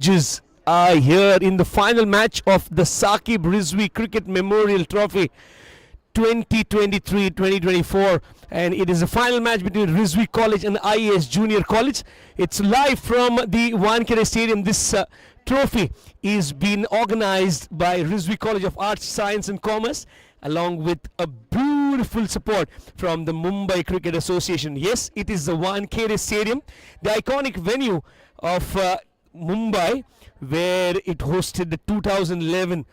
Judges are here in the final match of the Saquib Rizvi Cricket Memorial Trophy 2023-2024, and it is a final match between Rizvi College and I.E.S Junior College. It's live from the Wickets Stadium. This trophy is being organized by Rizvi College of Arts, Science and Commerce, along with a beautiful support from the Mumbai Cricket Association. Yes, it is the Wickets Stadium, the iconic venue of Mumbai, where it hosted the 2011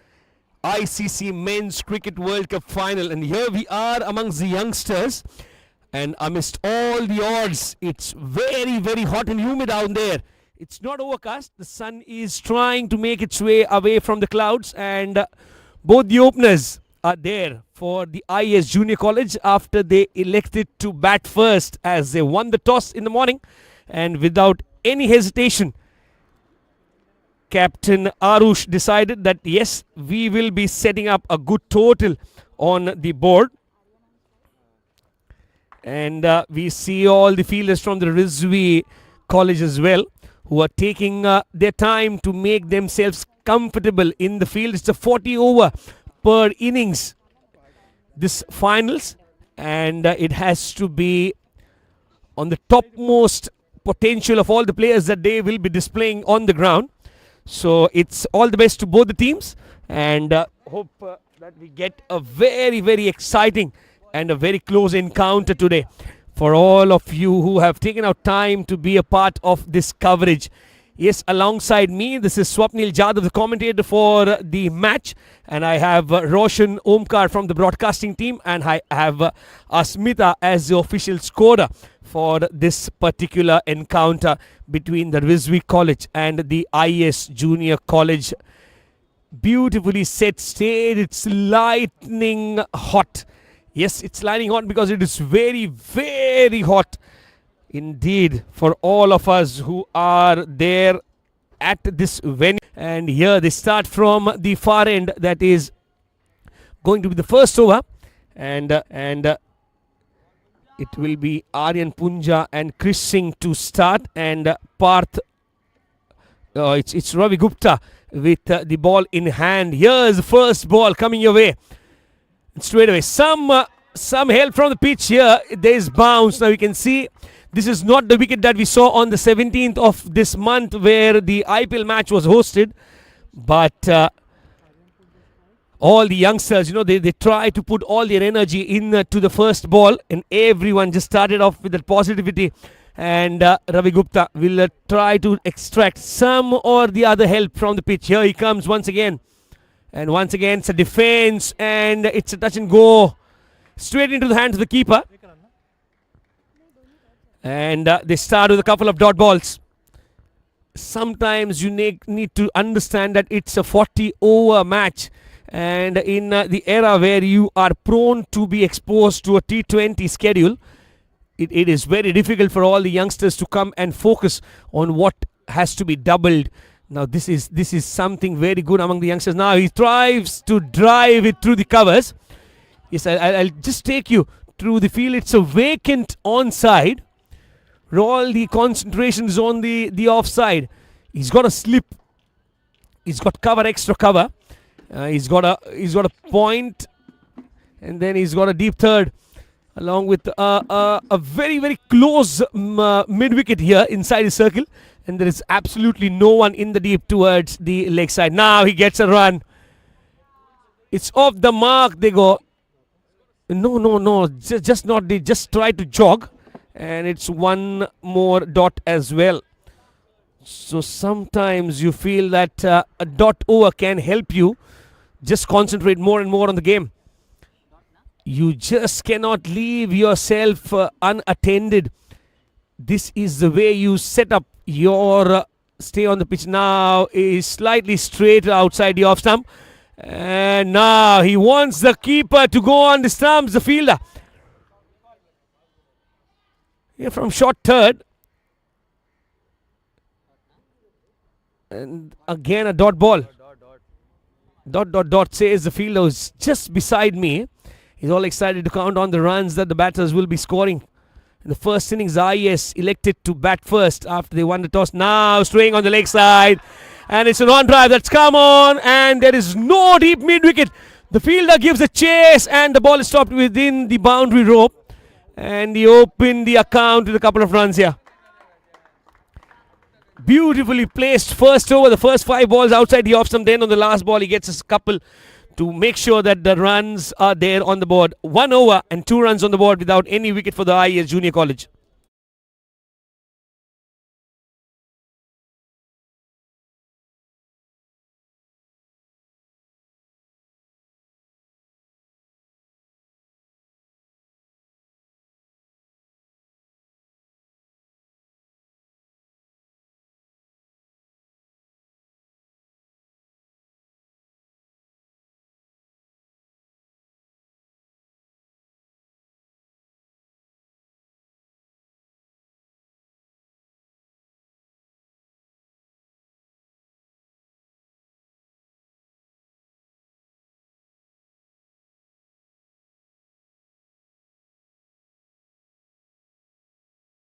ICC Men's Cricket World Cup final. And here we are amongst the youngsters, and amidst all the odds, it's very, very hot and humid out there. It's not overcast. The sun is trying to make its way away from the clouds, and both the openers are there for the I.E.S Junior College after they elected to bat first, as they won the toss in the morning. And without any hesitation, Captain Arush decided that yes, we will be setting up a good total on the board. And we see all the fielders from the Rizvi College as well, who are taking their time to make themselves comfortable in the field. It's a 40 over per innings, this finals, and it has to be on the topmost potential of all the players that they will be displaying on the ground. So it's all the best to both the teams, and hope that we get a very, very exciting and a very close encounter today. For all of you who have taken out time to be a part of this coverage. Yes, alongside me, this is Swapnil Jadhav, the commentator for the match, and I have Roshan Omkar from the broadcasting team, and I have Asmita as the official scorer for this particular encounter between the Rizvi College and the I.E.S Junior College. Beautifully set stage. It's lightning hot. Yes, it's lightning hot because it is very, very hot indeed for all of us who are there at this venue. And here they start from the far end. That is going to be the first over, and it will be Aryan Punja and Chris Singh to start, and Parth, it's Ravi Gupta with the ball in hand. Here's the first ball coming your way. Straight away, some help from the pitch here. There's bounce. Now you can see this is not the wicket that we saw on the 17th of this month where the IPL match was hosted, but all the youngsters, you know, they try to put all their energy in to the first ball, and everyone just started off with that positivity. And Ravi Gupta will try to extract some or the other help from the pitch. Here he comes once again. And once again, it's a defense, and it's a touch and go straight into the hands of the keeper. And they start with a couple of dot balls. Sometimes you need to understand that it's a 40 over match. And in the era where you are prone to be exposed to a T20 schedule, it is very difficult for all the youngsters to come and focus on what has to be doubled. Now this is something very good among the youngsters. Now he tries to drive it through the covers. Yes, I'll just take you through the field. It's a vacant onside. All the concentration is on the offside. He's got a slip. He's got cover, extra cover. He's got a point, and then he's got a deep third, along with a very, very close mid wicket here inside his circle. And there is absolutely no one in the deep towards the leg side. Now he gets a run. It's off the mark. They go. No. Just not. They just try to jog. And it's one more dot as well. So sometimes you feel that a dot over can help you just concentrate more and more on the game. You just cannot leave yourself unattended. This is the way you set up your stay on the pitch. Now is slightly straight outside the off stump, and now he wants the keeper to go on the stumps, the fielder. Here from short third, and again a dot ball. Dot says the fielder is just beside me. He's all excited to count on the runs that the batters will be scoring. In the first innings, I.E.S elected to bat first after they won the toss. Now straying on the leg side. And it's a non-drive that's come on, and there is no deep mid-wicket. The fielder gives a chase, and the ball is stopped within the boundary rope. And he opened the account with a couple of runs here. Beautifully placed first over, the first 5 balls outside the off stump. Then on the last ball, he gets a couple to make sure that the runs are there on the board. 1 over and 2 runs on the board without any wicket for the I.E.S Junior College.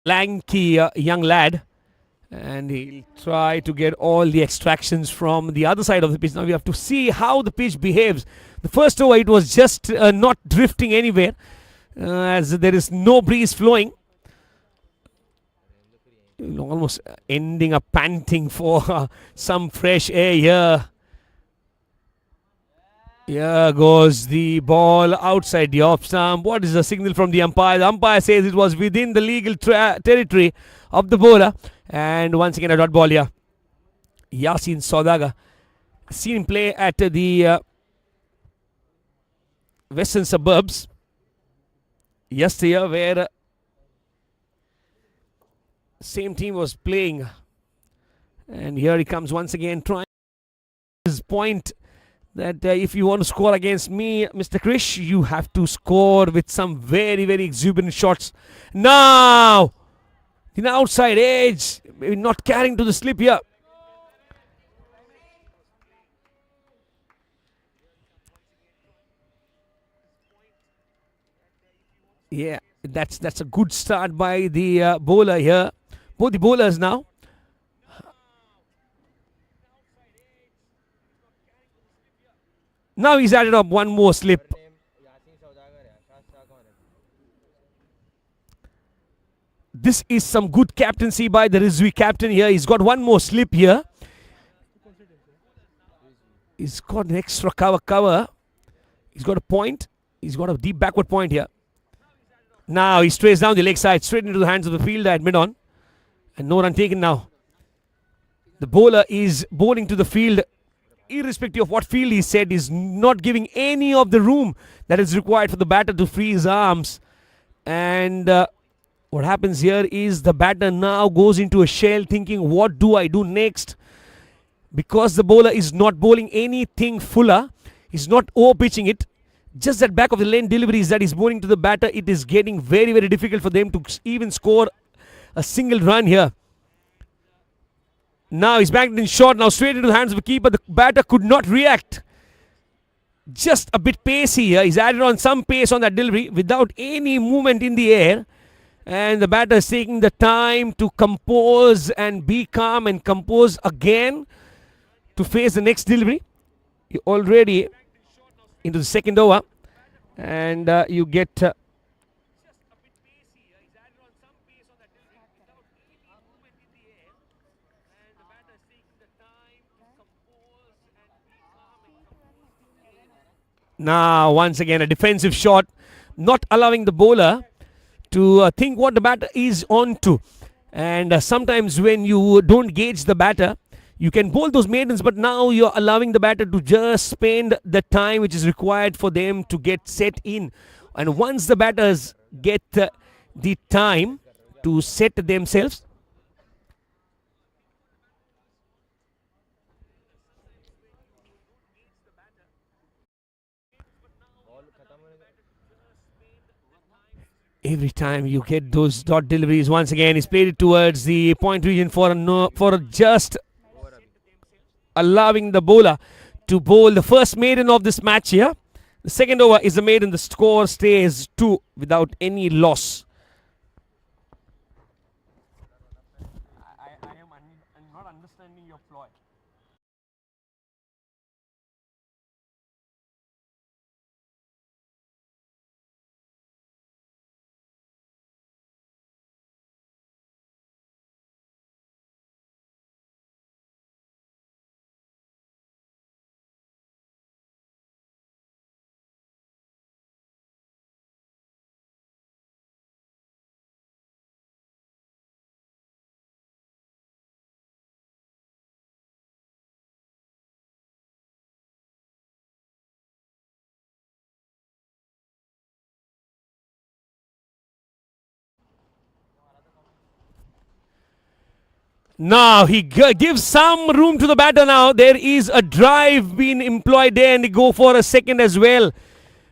Lanky young lad, and he'll try to get all the extractions from the other side of the pitch. Now we have to see how the pitch behaves. The first over, it was just not drifting anywhere, as there is no breeze flowing. Almost ending up panting for some fresh air here. Here goes the ball outside the off stump. What is the signal from the umpire? The umpire says it was within the legal territory of the bowler. And once again, a dot ball here. Yasin Saudaga. Seen him play at the Western Suburbs yesterday, where same team was playing. And here he comes once again, trying his point that if you want to score against me, Mr. Krish, you have to score with some very, very exuberant shots. Now, the outside edge, maybe not carrying to the slip here. Yeah, that's a good start by the bowler here. Both the bowlers now. Now he's added up one more slip. This is some good captaincy by the Rizvi captain here. He's got one more slip here. He's got an extra cover. He's got a point. He's got a deep backward point here. Now he strays down the leg side, straight into the hands of the fielder at mid-on. And no run taken now. The bowler is bowling to the field, irrespective of what field he said, is not giving any of the room that is required for the batter to free his arms. And what happens here is the batter now goes into a shell, thinking, what do I do next? Because the bowler is not bowling anything fuller, he's not over-pitching it, just that back of the lane deliveries that he's bowling to the batter, it is getting very, very difficult for them to even score a single run here. Now he's backed in short, now straight into the hands of the keeper. The batter could not react. Just a bit pacey here. He's added on some pace on that delivery without any movement in the air. And the batter is taking the time to compose and be calm and compose again to face the next delivery. You're already into the second over. And you get... Now, once again, a defensive shot, not allowing the bowler to think what the batter is on to. And sometimes when you don't gauge the batter, you can bowl those maidens, but now you're allowing the batter to just spend the time which is required for them to get set in. And once the batters get the time to set themselves, every time you get those dot deliveries, once again he's played it towards the point region for just allowing the bowler to bowl the first maiden of this match here. The second over is the maiden. The score stays 2 without any loss. I am not understanding your ploy. Now he gives some room to the batter now. There is a drive being employed there and they go for a second as well.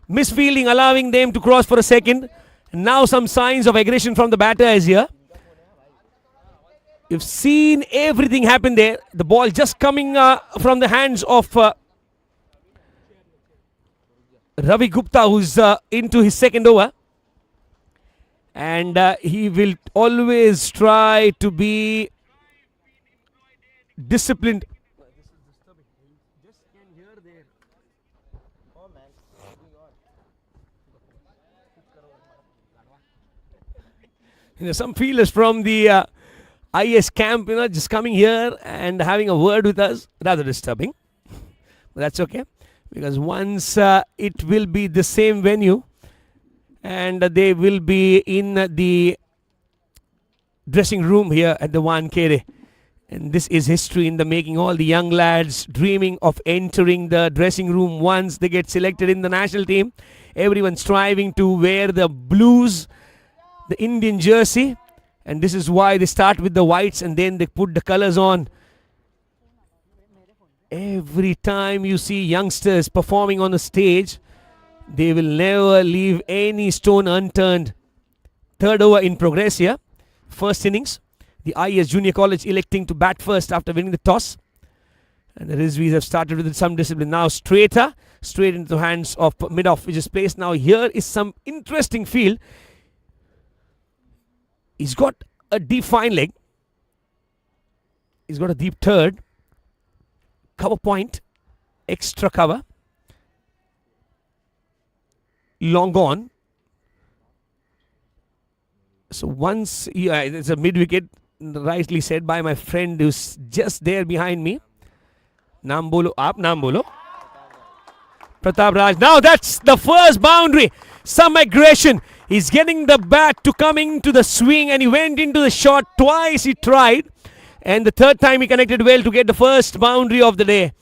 Misfielding allowing them to cross for a second. Now some signs of aggression from the batter is here. You've seen everything happen there. The ball just coming from the hands of Ravi Gupta, who's into his second over. And he will always try to be disciplined. Some fielders from the I.E.S camp, just coming here and having a word with us. Rather disturbing. But that's okay. Because once it will be the same venue and they will be in the dressing room here at the Wankhede. And this is history in the making. All the young lads dreaming of entering the dressing room once they get selected in the national team. Everyone striving to wear the blues, the Indian jersey. And this is why they start with the whites and then they put the colors on. Every time you see youngsters performing on a stage, they will never leave any stone unturned. Third over in progress here. First innings. The I.E.S Junior College electing to bat first after winning the toss. And the Rizvis have started with some discipline. Now straight into the hands of mid-off, which is placed. Now here is some interesting field. He's got a deep fine leg. He's got a deep third. Cover point. Extra cover. Long on. So once, it's a mid-wicket, rightly said by my friend who's just there behind me. Nambolo up, Nambolo. Pratap Raj. Now that's the first boundary. Some aggression. He's getting the bat to coming to the swing and he went into the shot. Twice he tried. And the third time he connected well to get the first boundary of the day.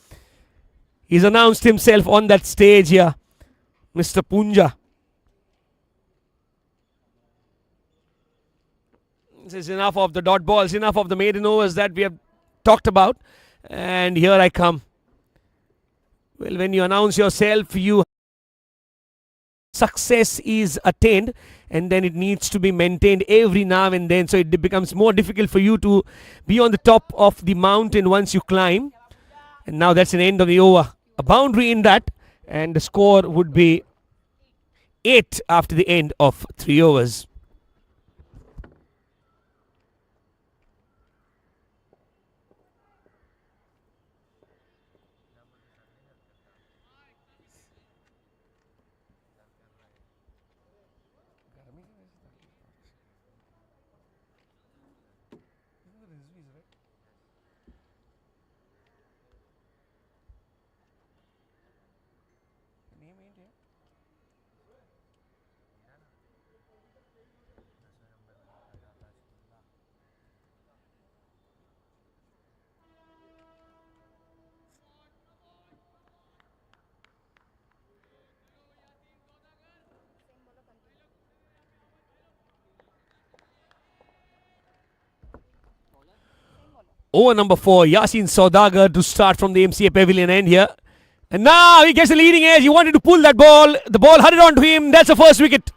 He's announced himself on that stage here. Mr. Punja. This is enough of the dot balls, enough of the maiden overs that we have talked about. And here I come. Well, when you announce yourself, success is attained and then it needs to be maintained every now and then. So it becomes more difficult for you to be on the top of the mountain once you climb. And now that's an end of the over. A boundary in that and the score would be 8 after the end of 3 overs. Over number 4, Yasin Saudagar to start from the MCA Pavilion end here. And now he gets the leading edge. He wanted to pull that ball. The ball hurried on to him. That's the first wicket.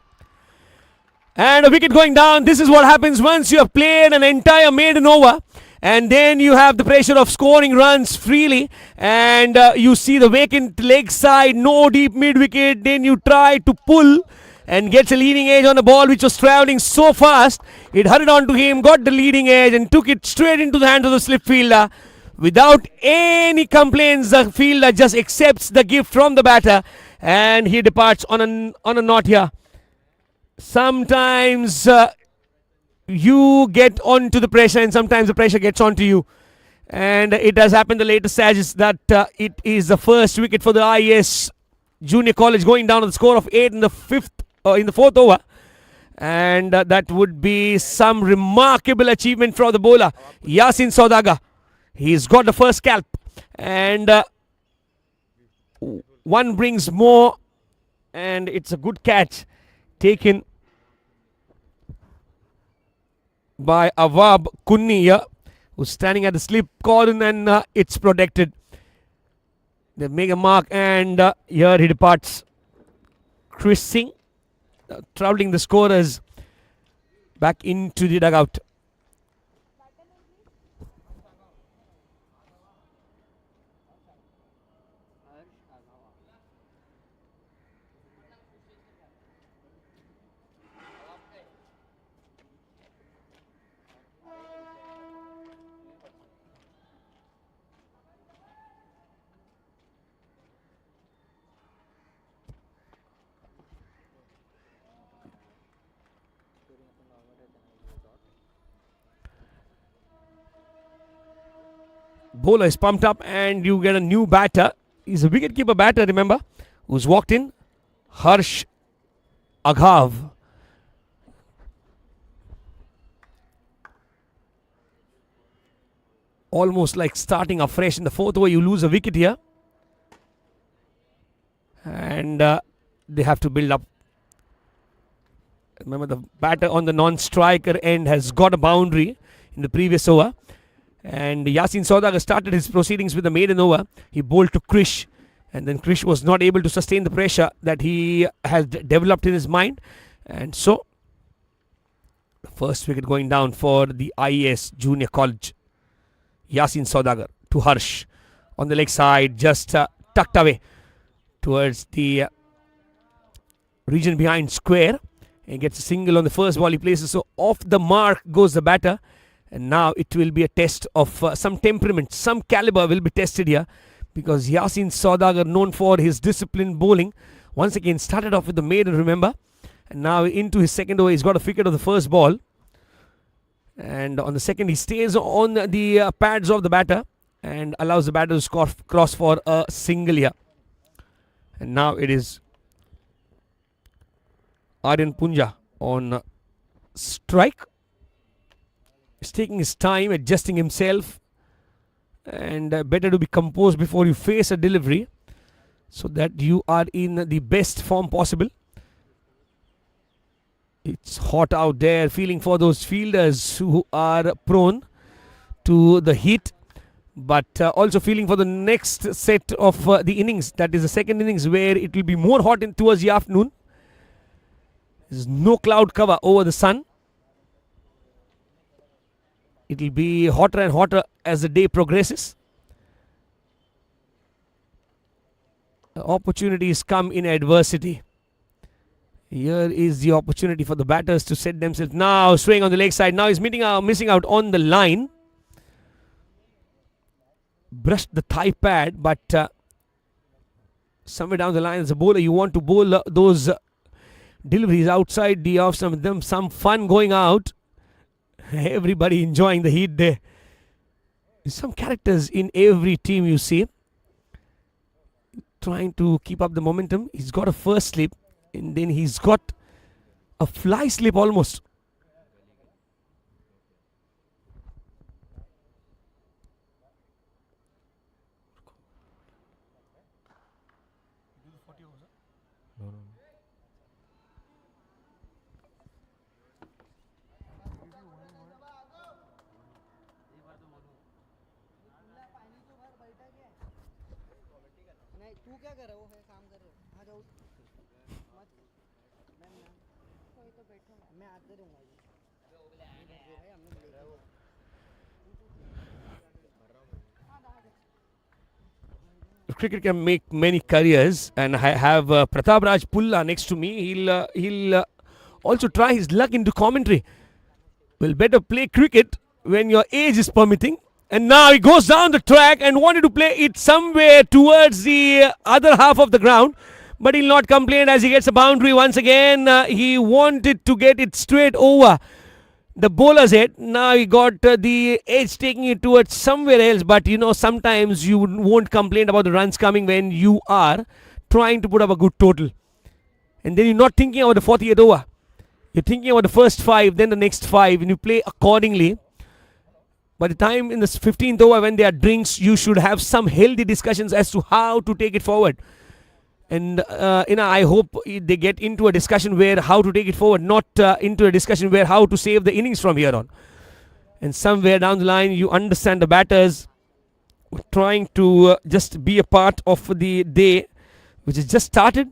And a wicket going down. This is what happens once you have played an entire maiden over. And then you have the pressure of scoring runs freely. And you see the vacant leg side. No deep mid-wicket. Then you try to pull. And gets a leading edge on the ball which was travelling so fast. It hurried on to him, got the leading edge and took it straight into the hands of the slip fielder. Without any complaints, the fielder just accepts the gift from the batter and he departs on a knot here. Sometimes you get onto the pressure and sometimes the pressure gets onto you. And it has happened the latest stages that it is the first wicket for the I.E.S Junior College going down on the score of 8 in the 4th over. And that would be some remarkable achievement for the bowler, Yasin Saudagar. He's got the first scalp. And one brings more. And it's a good catch taken by Awab Kunni here, who's standing at the slip corner, and it's protected. They make a mark, and here he departs. Chris Singh traveling the scorers back into the dugout. Bowler is pumped up, and you get a new batter. He's a wicketkeeper batter, remember, who's walked in. Harsh Aghav. Almost like starting afresh in the fourth over. You lose a wicket here, and they have to build up. Remember, the batter on the non-striker end has got a boundary in the previous over. And Yasin Saudagar started his proceedings with the maiden over. He bowled to Krish, and then Krish was not able to sustain the pressure that he has developed in his mind. And so, the first wicket going down for the I.E.S Junior College. Yasin Saudagar to Harsh on the leg side, just tucked away towards the region behind square. And gets a single on the first ball he places. So, off the mark goes the batter. And now it will be a test of some temperament, some caliber will be tested here, because Yasin Saudagar, known for his disciplined bowling, once again started off with the maiden, remember, and now into his second over. He's got a wicket of the first ball, and on the second he stays on the pads of the batter and allows the batter to cross for a single here. And now it is Aryan Punja on strike. He's taking his time, adjusting himself, and better to be composed before you face a delivery, so that you are in the best form possible. It's hot out there, feeling for those fielders who are prone to the heat, but also feeling for the next set of the innings, that is the second innings, where it will be more hot towards the afternoon. There's no cloud cover over the sun. It will be hotter and hotter as the day progresses. Opportunities come in adversity. Here is the opportunity for the batters to set themselves. Now swaying on the leg side. Now he's missing out on the line. Brushed the thigh pad, but somewhere down the line as a bowler, you want to bowl those deliveries outside the off, some of them, some fun going out. Everybody enjoying the heat there. There's some characters in every team you see, trying to keep up the momentum. He's got a first slip, and then he's got a fly slip almost. Cricket can make many careers, and I have Pratap Raj Pulla next to me. He'll also try his luck into commentary. Well, better play cricket when your age is permitting. And now he goes down the track and wanted to play it somewhere towards the other half of the ground, but he'll not complain as he gets a boundary once again. He wanted to get it straight over the bowler's head. Now he got the edge, taking it towards somewhere else, but you know, sometimes you won't complain about the runs coming when you are trying to put up a good total, and then you're not thinking about the 48th over. You're thinking about the first 5, then the next 5, and you play accordingly. By the time in the 15th over, when there are drinks, you should have some healthy discussions as to how to take it forward. And I hope they get into a discussion where how to take it forward, not into a discussion where how to save the innings from here on. And somewhere down the line, you understand the batters trying to just be a part of the day, which has just started.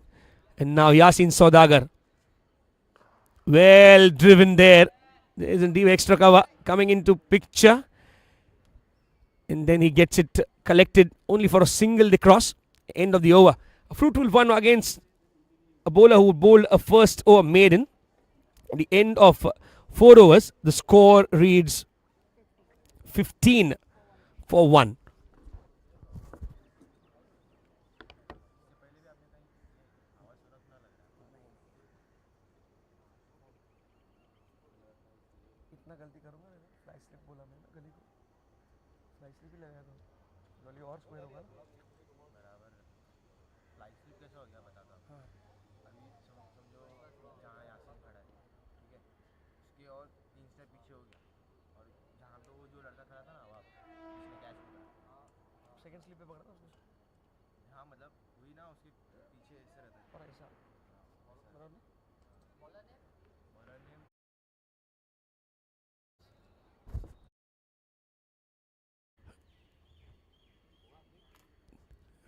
And now Yasin Saudagar, well driven there. There is a deep extra cover coming into picture. And then he gets it collected only for a single across. End of the over. A fruitful one against a bowler who bowled a first over maiden. At the end of 4 overs, the score reads 15 for 1.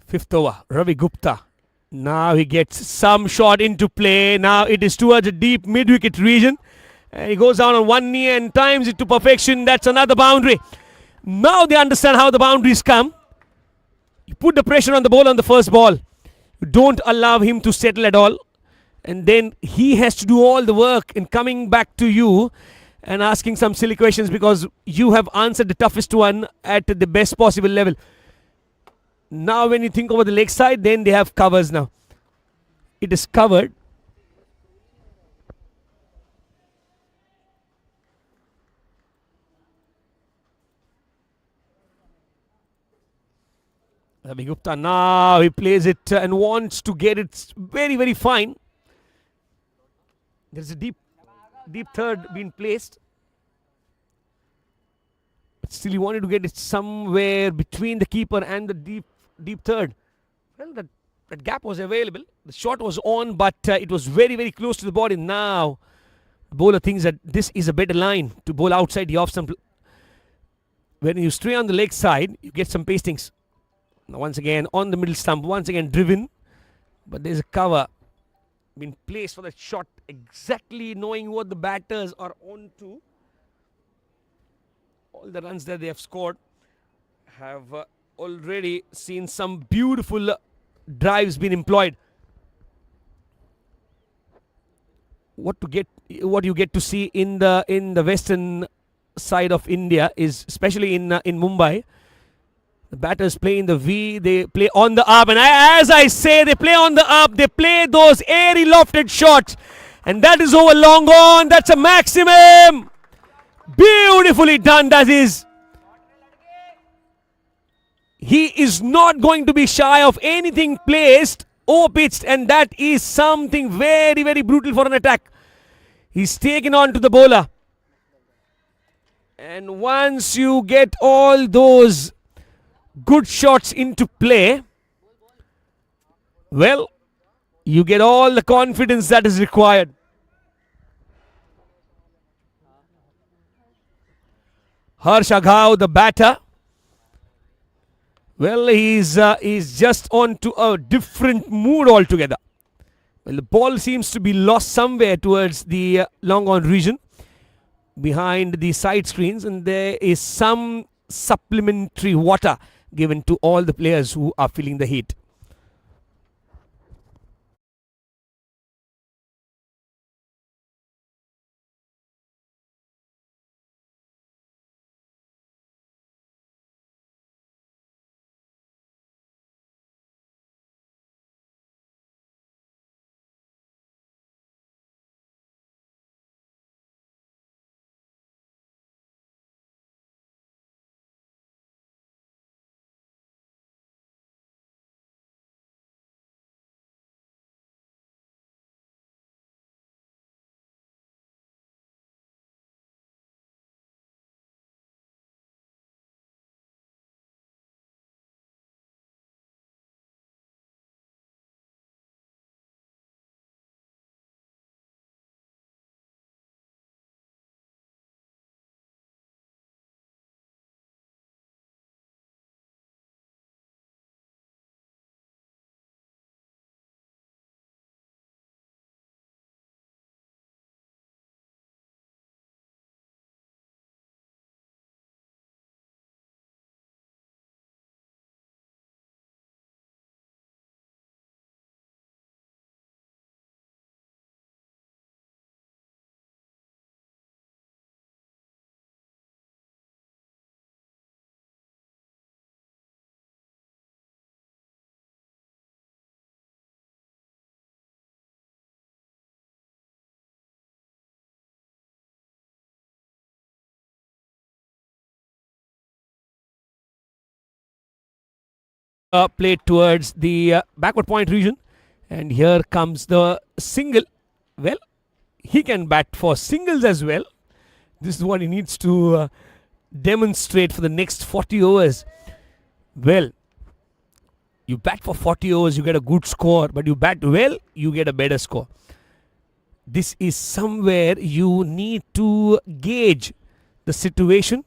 Fifth over, Ravi Gupta. Now he gets some shot into play. Now it is towards a deep mid-wicket region. And he goes down on one knee and times it to perfection. That's another boundary. Now they understand how the boundaries come. You put the pressure on the ball on the first ball. You don't allow him to settle at all. And then he has to do all the work in coming back to you and asking some silly questions because you have answered the toughest one at the best possible level. Now when you think over the leg side, then they have covers now. It is covered. Ravi Gupta now he plays it and wants to get it very, very fine. There's a deep third being placed. But still he wanted to get it somewhere between the keeper and the deep third. Well, that gap was available. The shot was on, but it was very, very close to the body. Now, the bowler thinks that this is a better line to bowl outside the off stump. When you stray on the leg side, you get some pastings. Now, once again, on the middle stump, once again driven. But there's a cover been placed for that shot, exactly knowing what the batters are on to. All the runs that they have scored have already seen some beautiful drives being employed. What you get to see in the western side of India is, especially in Mumbai, the batters play in the V, they play on the up, and as I say, they play on the up, they play those airy lofted shots, and that is over long on. That's a maximum. Beautifully done, that is. He is not going to be shy of anything placed over pitched, and that is something very, very brutal for an attack. He's taken on to the bowler, and once you get all those good shots into play, well, you get all the confidence that is required. Harsh Aghav, the batter, well, he's just on to a different mood altogether. Well, the ball seems to be lost somewhere towards the long on region behind the side screens, and there is some supplementary water given to all the players who are feeling the heat. played towards the backward point region. And here comes the single. Well, he can bat for singles as well. This is what he needs to demonstrate for the next 40 overs. Well, you bat for 40 overs, you get a good score, but you bat well, you get a better score. This is somewhere you need to gauge the situation.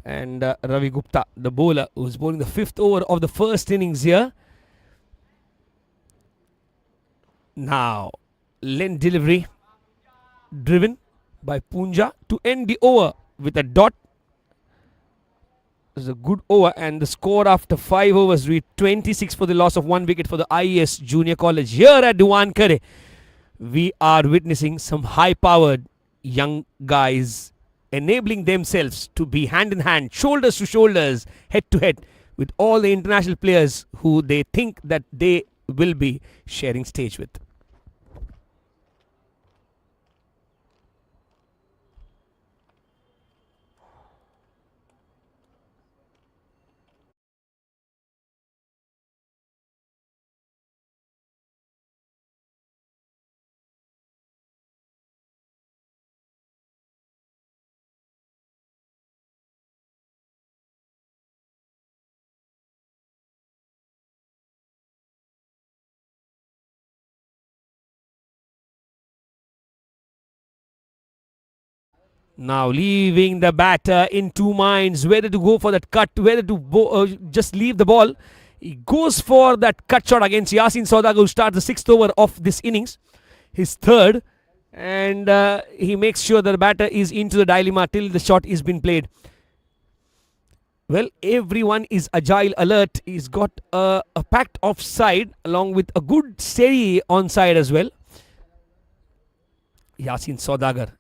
And Ravi Gupta, the bowler, who's bowling the 5th over of the first innings here. Now, length delivery driven by Punja to end the over with a dot. This is a good over, and the score after 5 overs read 26 for the loss of 1 wicket for the I.E.S Junior College. Here at Diwankare, we are witnessing some high-powered young guys enabling themselves to be hand in hand, shoulders to shoulders, head to head with all the international players who they think that they will be sharing stage with. Now leaving the batter in two minds, whether to go for that cut, whether to just leave the ball. He goes for that cut shot against Yasin Saudagar, who starts the 6th over of this innings, his 3rd, and he makes sure that the batter is into the dilemma till the shot is been played. Well, everyone is agile, alert. He's got a packed offside along with a good steady onside as well. Yasin Saudagar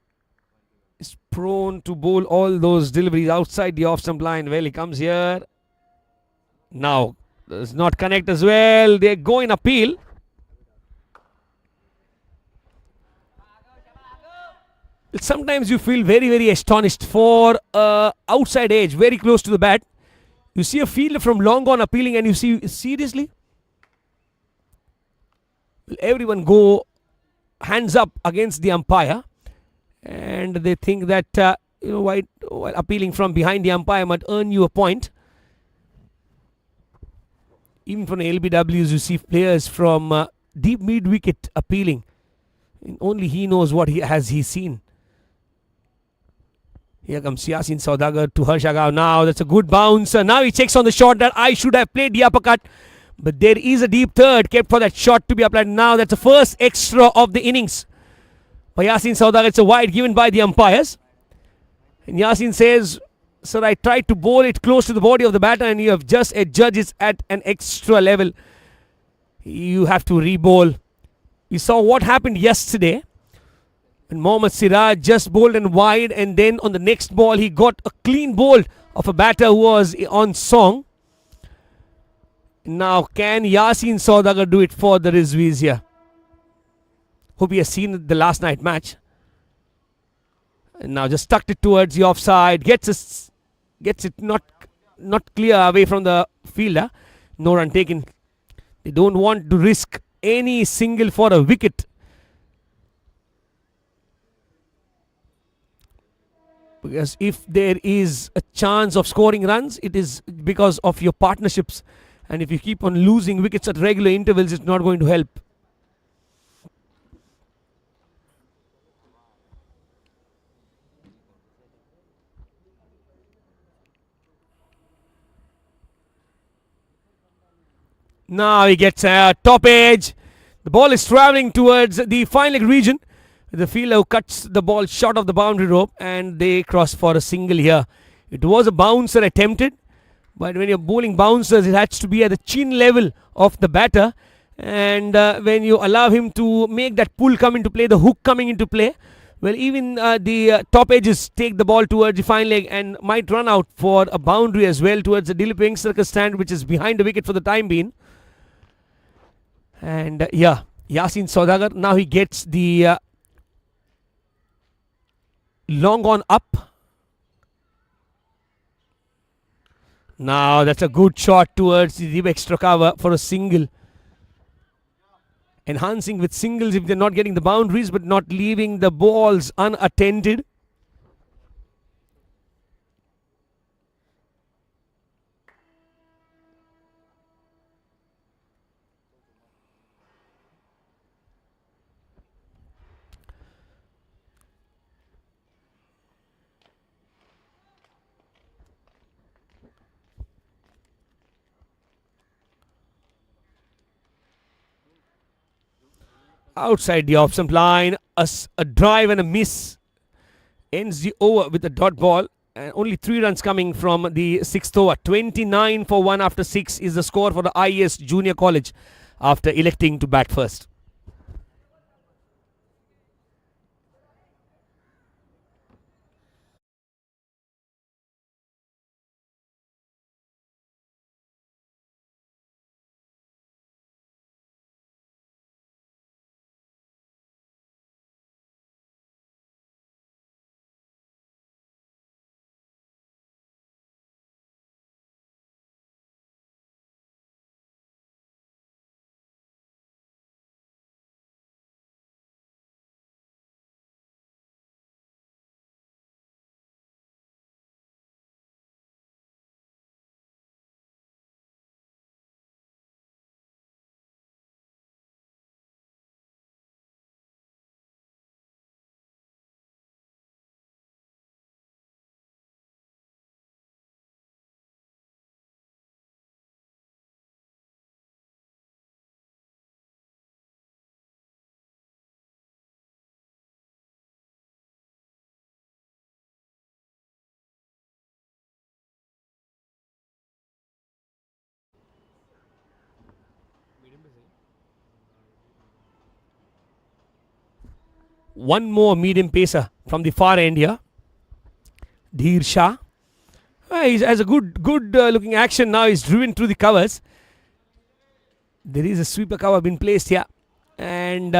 is prone to bowl all those deliveries outside the off-stump line. Well, he comes here. Now, does not connect as well. They go in appeal. Sometimes you feel very, very astonished for outside edge, very close to the bat. You see a fielder from long on appealing and you see, seriously? Will everyone go hands up against the umpire? And they think that while appealing from behind the umpire might earn you a point. Even from LBWs, you see players from deep mid wicket appealing, and only he knows what he has seen. Here comes Yasin Saudagar to Harshagaon. Now that's a good bounce. Now he checks on the shot that I should have played the uppercut, but there is a deep third kept for that shot to be applied. Now that's the first extra of the innings. By Yasin Saudagar, it's a wide given by the umpires. And Yasin says, sir, I tried to bowl it close to the body of the batter and you have just adjudged it at an extra level. You have to re-bowl. We saw what happened yesterday. And Mohammad Siraj just bowled and wide, and then on the next ball he got a clean bowl of a batter who was on song. Now can Yasin Saudagar do it for the Rizvis here? Hope he has seen the last night match. And now just tucked it towards the offside. Gets it not clear away from the fielder. No run taken. They don't want to risk any single for a wicket. Because if there is a chance of scoring runs, it is because of your partnerships. And if you keep on losing wickets at regular intervals, it's not going to help. Now he gets a top edge. The ball is travelling towards the fine leg region. The fielder cuts the ball short of the boundary rope and they cross for a single here. It was a bouncer attempted, but when you're bowling bouncers, it has to be at the chin level of the batter. And when you allow him to make that pull come into play, the hook coming into play, well, even the top edges take the ball towards the fine leg and might run out for a boundary as well towards the Dilip Wing Circus stand, which is behind the wicket for the time being. And yeah, Yasin Saudagar, now he gets the long on up. Now that's a good shot towards the deep extra cover for a single. Enhancing with singles if they're not getting the boundaries but not leaving the balls unattended. Outside the off stump line, a drive and a miss ends the over with a dot ball. And only 3 runs coming from the 6th over. 29 for 1 after 6 is the score for the I.E.S Junior College after electing to bat first. One more medium pacer from the far end here. Dheer Shah. He has a good looking action now. He's driven through the covers. There is a sweeper cover been placed here. And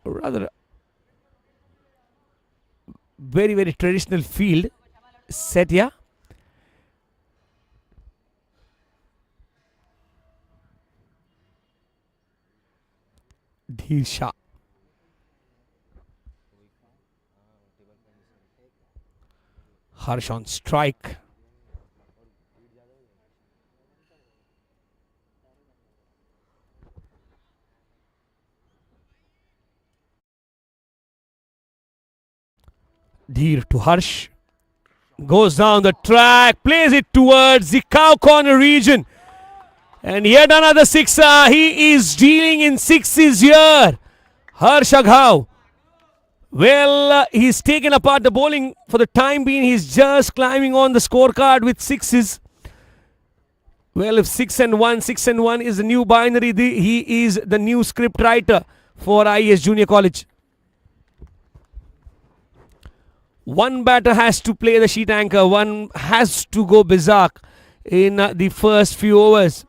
rather very traditional field set here. Dheer Shah. Harsh on strike. Dheer to Harsh. Goes down the track, plays it towards the cow corner region. And yet another sixer. He is dealing in sixes here. Harsh Aghav. Well, he's taken apart the bowling for the time being. He's just climbing on the scorecard with sixes. Well, if 6 and 1 is the new binary, he is the new script writer for I.E.S Junior College. One batter has to play the sheet anchor. One has to go berserk in the first few overs.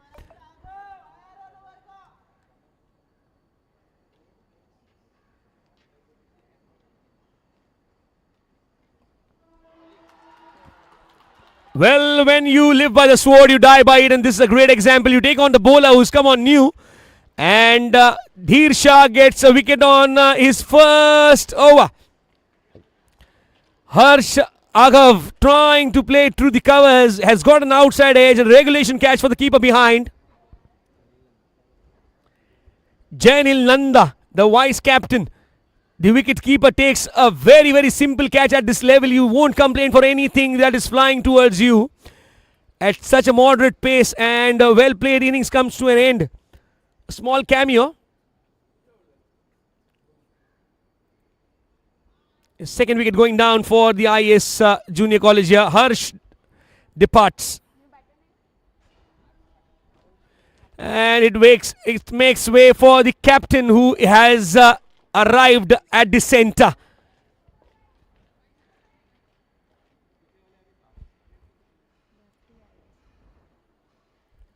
Well, when you live by the sword, you die by it, and this is a great example. You take on the bowler who's come on new, and Dheer Shah gets a wicket on his first over. Harsh Aghav trying to play through the covers, has got an outside edge, and regulation catch for the keeper behind. Jainil Nanda, the vice captain, the wicket keeper, takes a very simple catch at this level. You won't complain for anything that is flying towards you at such a moderate pace, and a well played innings comes to an end. A small cameo. Second wicket going down for the I.E.S Junior College here. Harsh departs. And it makes way for the captain, who has arrived at the centre.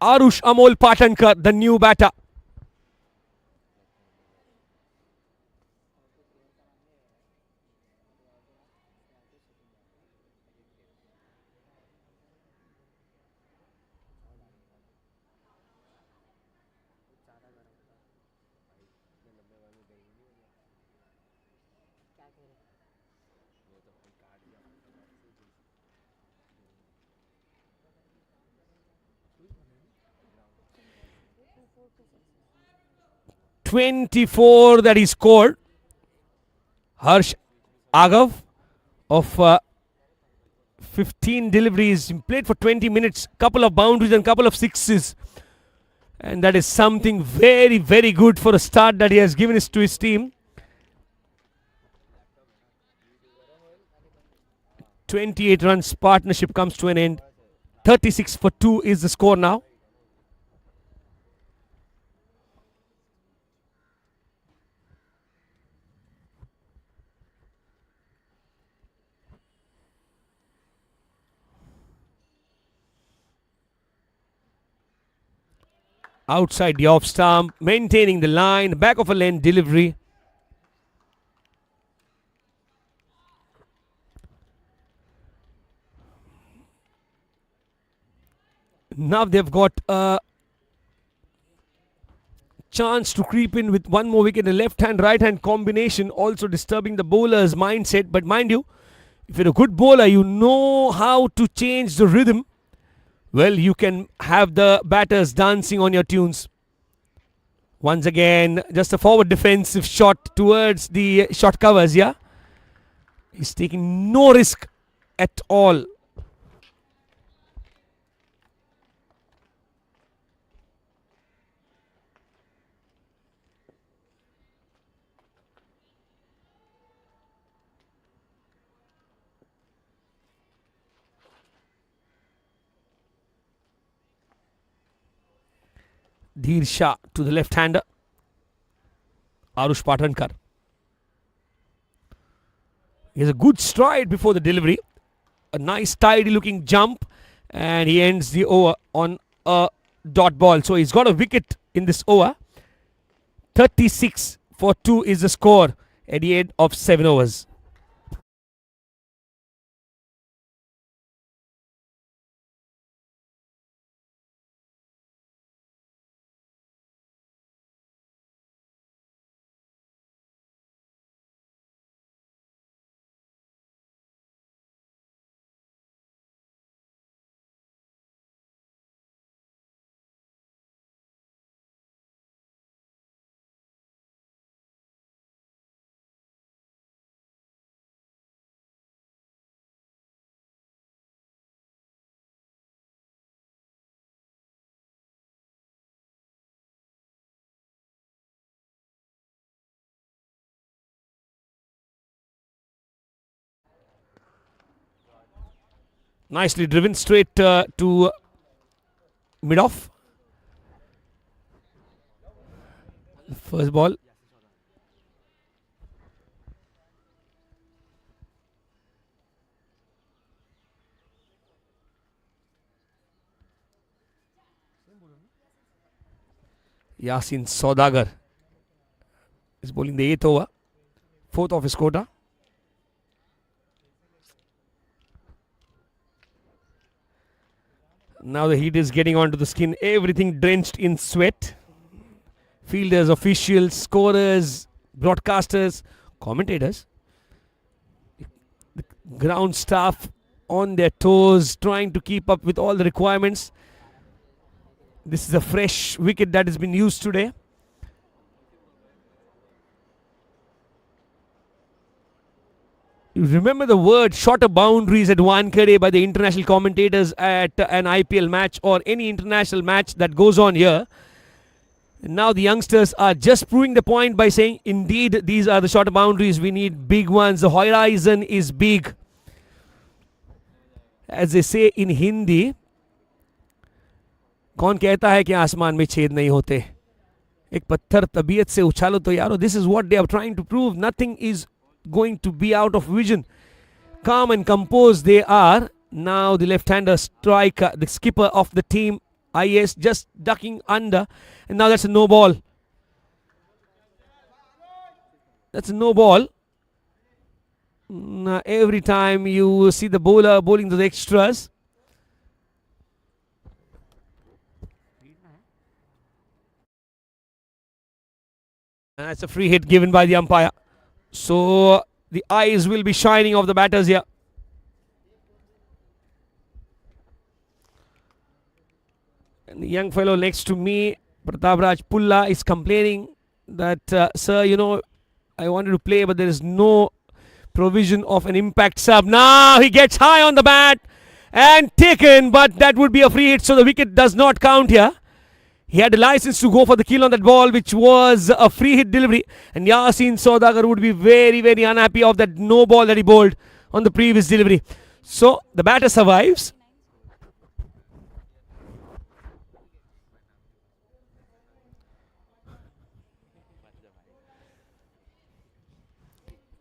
Arush Amol Patankar, the new batter. 24 that he scored. Harsh Agav of 15 deliveries, he played for 20 minutes, couple of boundaries and couple of sixes. And that is something very, very good for a start that he has given to his team. 28 runs partnership comes to an end. 36 for 2 is the score now. Outside the off stump, maintaining the line, back of a lane delivery. Now they've got a chance to creep in with one more wicket. A left-hand, right-hand combination, also disturbing the bowler's mindset. But mind you, if you're a good bowler, you know how to change the rhythm. Well, you can have the batters dancing on your tunes. Once again, just a forward defensive shot towards the shot covers, yeah? He's taking no risk at all. Dheer Shah to the left-hander. Arush Patankar. He has a good stride before the delivery. A nice tidy looking jump. And he ends the over on a dot ball. So he's got a wicket in this over. 36 for 2 is the score at the end of 7 overs. Nicely driven straight to mid-off. The first ball. Yasin Saudagar is bowling the 8th over. 4th of his quota. Now the heat is getting onto the skin. Everything drenched in sweat. Fielders, officials, scorers, broadcasters, commentators. The ground staff on their toes, trying to keep up with all the requirements. This is a fresh wicket that has been used today. You remember the word shorter boundaries at Wankhede by the international commentators at an IPL match or any international match that goes on here. And now the youngsters are just proving the point by saying, indeed, these are the shorter boundaries. We need big ones. The horizon is big. As they say in Hindi, कौन कहता है कि आसमान में छेद नहीं होते? एक पत्थर तबीयत से उछालो तो यारो. This is what they are trying to prove. Nothing is going to be out of vision. Calm and composed they are. Now the left-hander striker, the skipper of the team, I.E.S, just ducking under. And now that's a no ball. That's a no ball. Now every time you see the bowler bowling to the extras. And that's a free hit given by the umpire. So the eyes will be shining of the batters here. And the young fellow next to me Pratap Raj Pulla is complaining that, sir, I wanted to play, but there is no provision of an impact sub. Now he gets high on the bat and taken, but that would be a free hit, so the wicket does not count here. He had a license to go for the kill on that ball, which was a free hit delivery. And Yasin Saudagar would be very, very unhappy of that no ball that he bowled on the previous delivery. So the batter survives.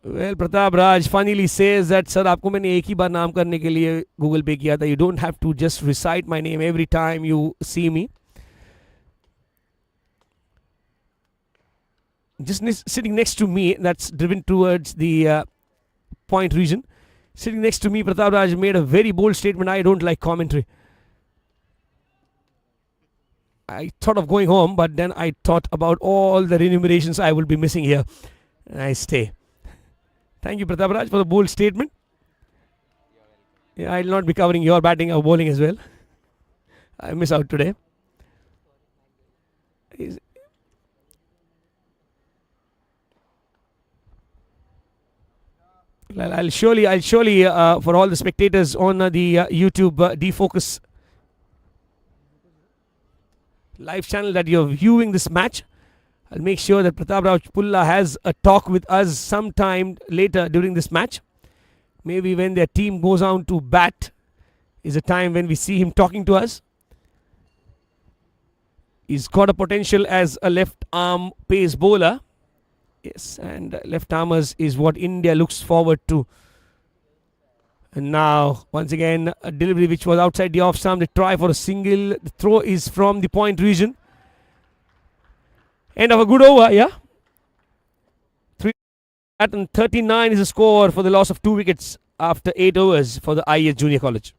Well, Pratap Raj finally says that, sir, आपको मैंने एक ही बार नाम करने के लिए Google पे किया था. You don't have to just recite my name every time you see me. Just sitting next to me, that's driven towards the point region. Sitting next to me, Pratap Raj made a very bold statement. I don't like commentary. I thought of going home, but then I thought about all the remunerations I will be missing here. And I stay. Thank you, Pratap Raj, for the bold statement. Yeah, I'll not be covering your batting or bowling as well. I miss out today. Well, I'll surely, for all the spectators on the YouTube defocus live channel that you're viewing this match, I'll make sure that Pratap Raj Pulla has a talk with us sometime later during this match. Maybe when their team goes on to bat is a time when we see him talking to us. He's got a potential as a left arm pace bowler. Yes, and left armers is what India looks forward to. And now, once again, a delivery which was outside the off stump. The try for a single. The throw is from the point region. End of a good over, yeah? 3 and 39 is the score for the loss of 2 wickets after 8 overs for the I.E.S Junior College.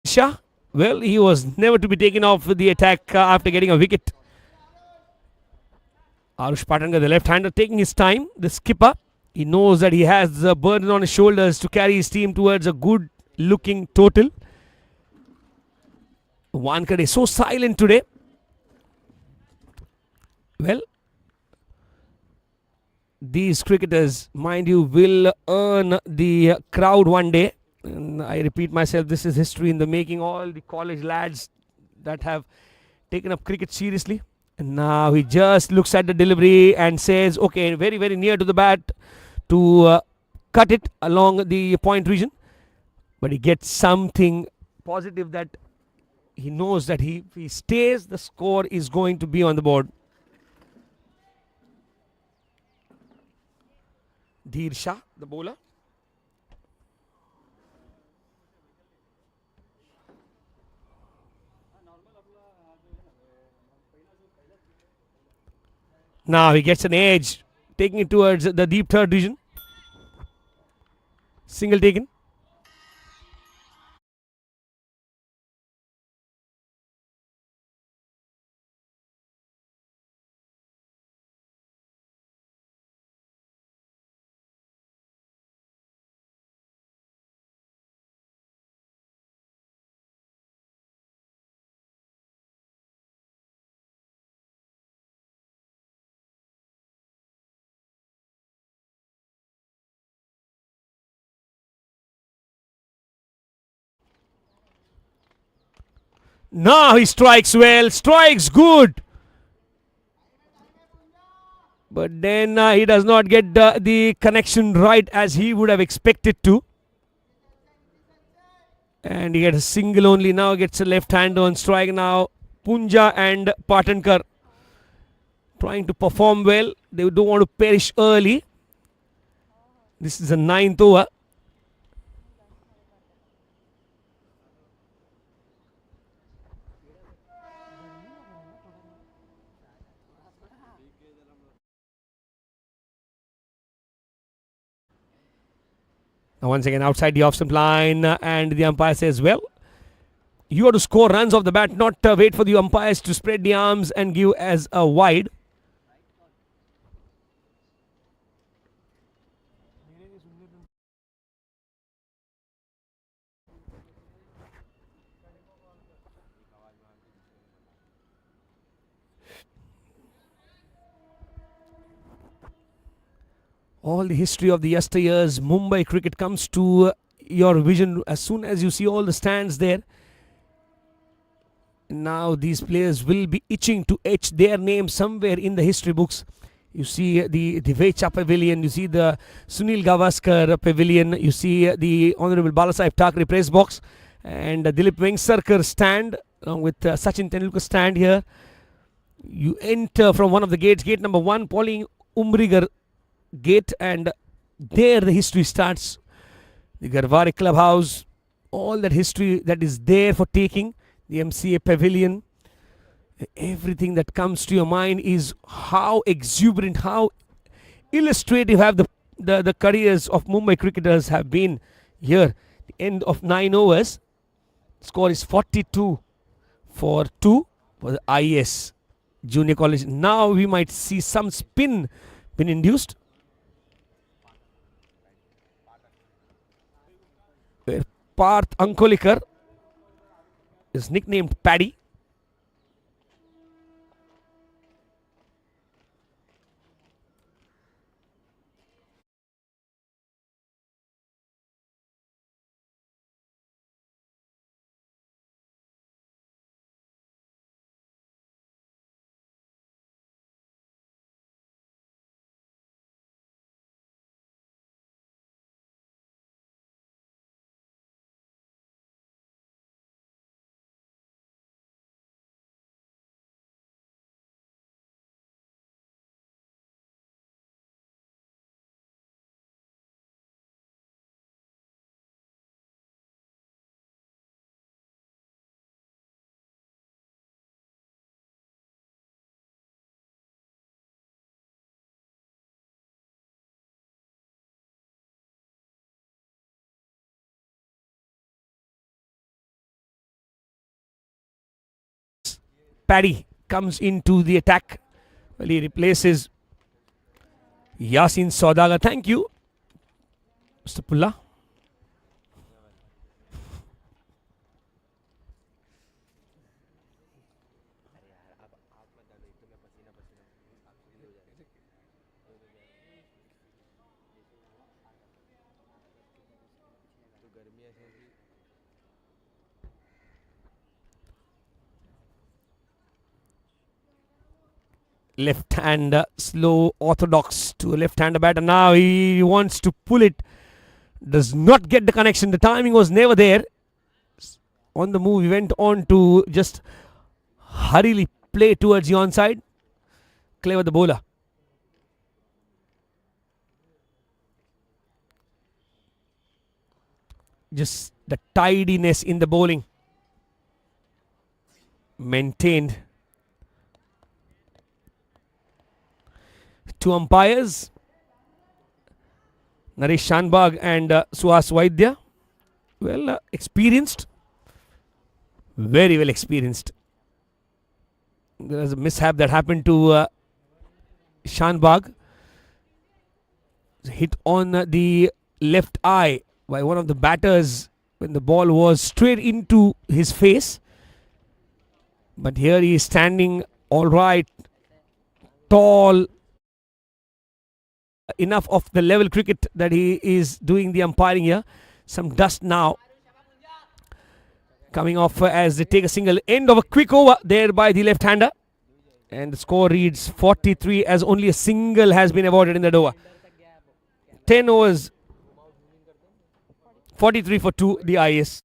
Shah, well, he was never to be taken off with the attack after getting a wicket. Arush Patanga, the left-hander, taking his time. The skipper, he knows that he has the burden on his shoulders to carry his team towards a good-looking total. Wankhede is so silent today. Well, these cricketers, mind you, will earn the crowd one day. And I repeat myself, this is history in the making. All the college lads that have taken up cricket seriously. And now he just looks at the delivery and says, okay, very, very near to the bat to cut it along the point region. But he gets something positive that he knows that if he stays, the score is going to be on the board. Dheer Shah, the bowler. Now he gets an edge, taking it towards the deep third region. Single taken. Now he strikes well, strikes good. But then he does not get the connection right as he would have expected to. And he gets a single only. Now gets a left hand on strike. Now Punja and Patankar trying to perform well. They don't want to perish early. This is a 9th over. Now once again outside the off stump line, and the umpire says, well, you have to score runs off the bat, not wait for the umpires to spread the arms and give as a wide. All the history of the yesteryears Mumbai cricket comes to your vision as soon as you see all the stands there. Now these players will be itching to etch their name somewhere in the history books. You see the Vecha Pavilion, you see the Sunil Gavaskar Pavilion, you see the Honorable Balasaheb Thackeray press box, and Dilip Vengsarkar stand along with Sachin Tendulkar stand here. You enter from one of the gates, gate number 1, Pauline Umrigar gate, and there the history starts. The Garware clubhouse, all that history that is there for taking. The MCA pavilion, everything that comes to your mind is how exuberant, how illustrative have the careers of Mumbai cricketers have been here. The end of 9 overs, score is 42 for 2 for the I.E.S junior college. Now we might see some spin been induced, where Parth Ankolikar is nicknamed Paddy. Paddy comes into the attack. Well, he replaces Yasin Saudagar. Thank you, Mr. Pulla. Left hand, slow orthodox to a left hander batter. Now he wants to pull it, does not get the connection. The timing was never there. On the move, he went on to just hurriedly play towards the onside. Clever the bowler. Just the tidiness in the bowling maintained. Two umpires, Naresh Shanbag and Suhas Vaidya. Well experienced, very well experienced. There's a mishap that happened to Shanbag. Hit on the left eye by one of the batters when the ball was straight into his face. But here he is standing all right, tall, enough of the level cricket that he is doing the umpiring here. Some dust now coming off as they take a single. End of a quick over there by the left-hander. And the score reads 43 as only a single has been avoided in that over. 10 overs, 43 for 2, the I.E.S.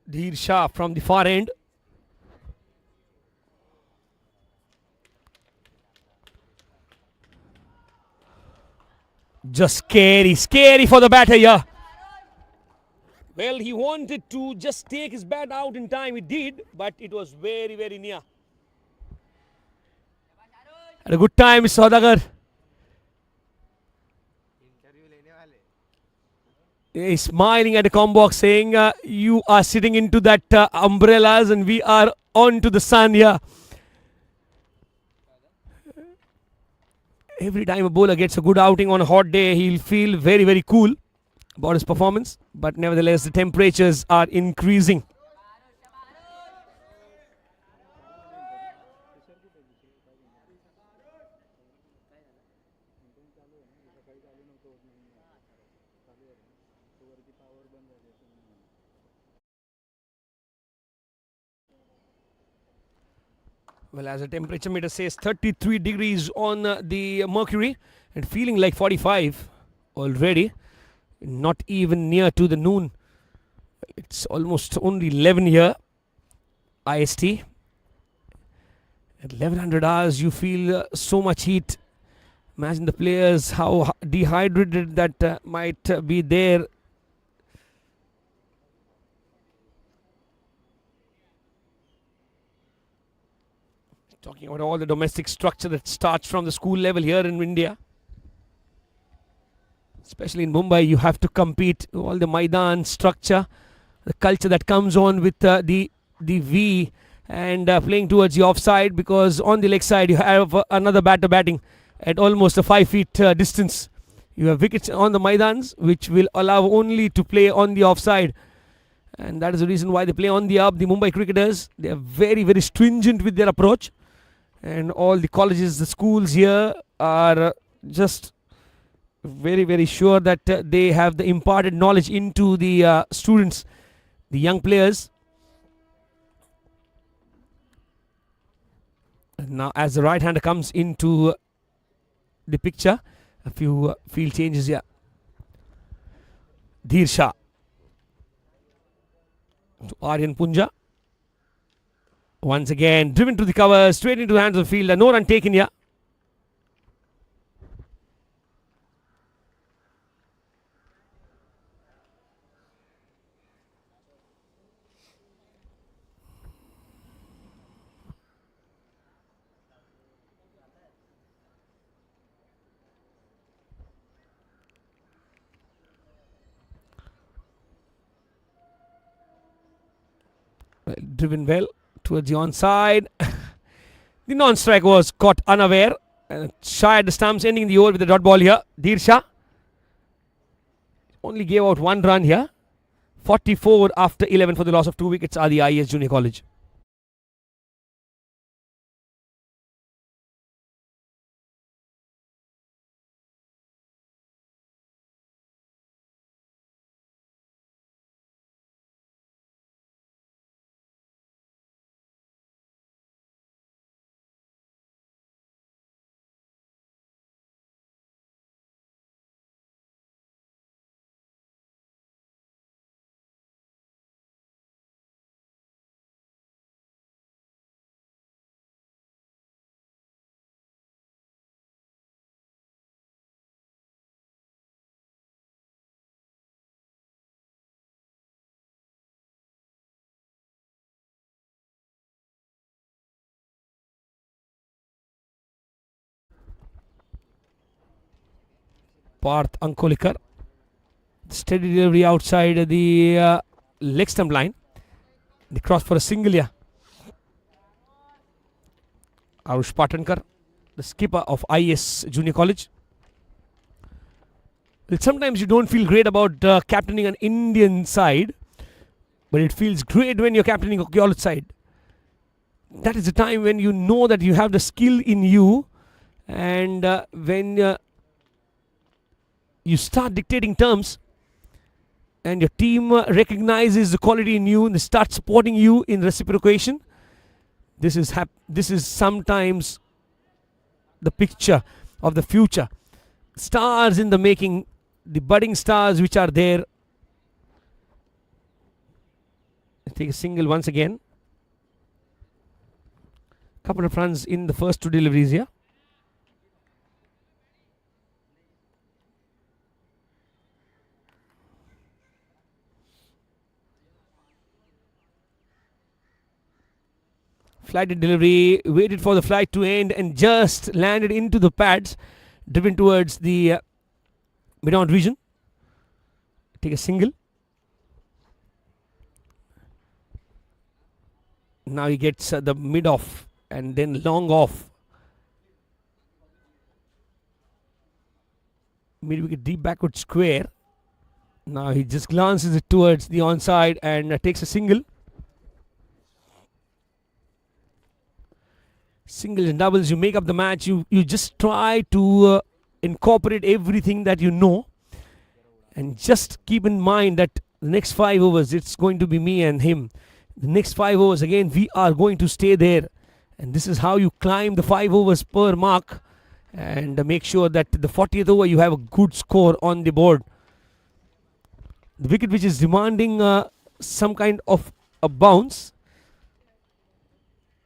Dheer Shah from the far end. Just scary for the batter here. Well, he wanted to just take his bat out in time. He did, but it was very near. Had a good time, Saudagar. He's smiling at the com box saying, you are sitting into that umbrellas and we are on to the sun here. Every time a bowler gets a good outing on a hot day, he'll feel very cool about his performance. But nevertheless, the temperatures are increasing. Well, as the temperature meter says, 33 degrees on the mercury and feeling like 45 already. Not even near to the noon. It's almost only 11 here. IST. At 1100 hours, you feel so much heat. Imagine the players, how dehydrated that might be there. Talking about all the domestic structure that starts from the school level here in India. Especially in Mumbai, you have to compete. All the Maidan structure, the culture that comes on with the V and playing towards the offside, because on the leg side you have another batter batting at almost a 5 feet distance. You have wickets on the Maidans which will allow only to play on the offside, and that is the reason why they play on the up. The Mumbai cricketers, they are very stringent with their approach, and all the colleges, the schools here are just very sure that they have the imparted knowledge into the students, the young players. Now as the right hander comes into the picture, a few field changes here. Dheer Shah to Aryan Punja. Once again driven to the cover, straight into the hands of the fielder. No run taken here. Driven well towards the onside. The non-strike was caught unaware. Shy at the stumps, ending the over with a dot ball here. Dheer Shah only gave out 1 run here. 44 after 11 for the loss of 2 wickets are the I.E.S Junior College. Parth Ankolikar. Steady delivery outside the leg stump line. The cross for a single here. Arush Patankar, the skipper of I.E.S Junior College. Well, sometimes you don't feel great about captaining an Indian side, but it feels great when you're captaining a college side. That is the time when you know that you have the skill in you, and when you start dictating terms and your team recognizes the quality in you and they start supporting you in reciprocation. This is sometimes the picture of the future. Stars in the making, the budding stars which are there. Take a single once again. Couple of runs in the first two deliveries here. Flighted delivery, waited for the flight to end and just landed into the pads, driven towards the mid-on region. Take a single. Now he gets the mid off and then long off. Mid wicket deep backward square. Now he just glances it towards the onside and takes a single. Singles and doubles, you make up the match. You just try to incorporate everything that you know, and just keep in mind that the next 5 overs it's going to be me and him. The next 5 overs again we are going to stay there, and this is how you climb the 5 overs per mark and make sure that the 40th over you have a good score on the board. The wicket which is demanding some kind of a bounce.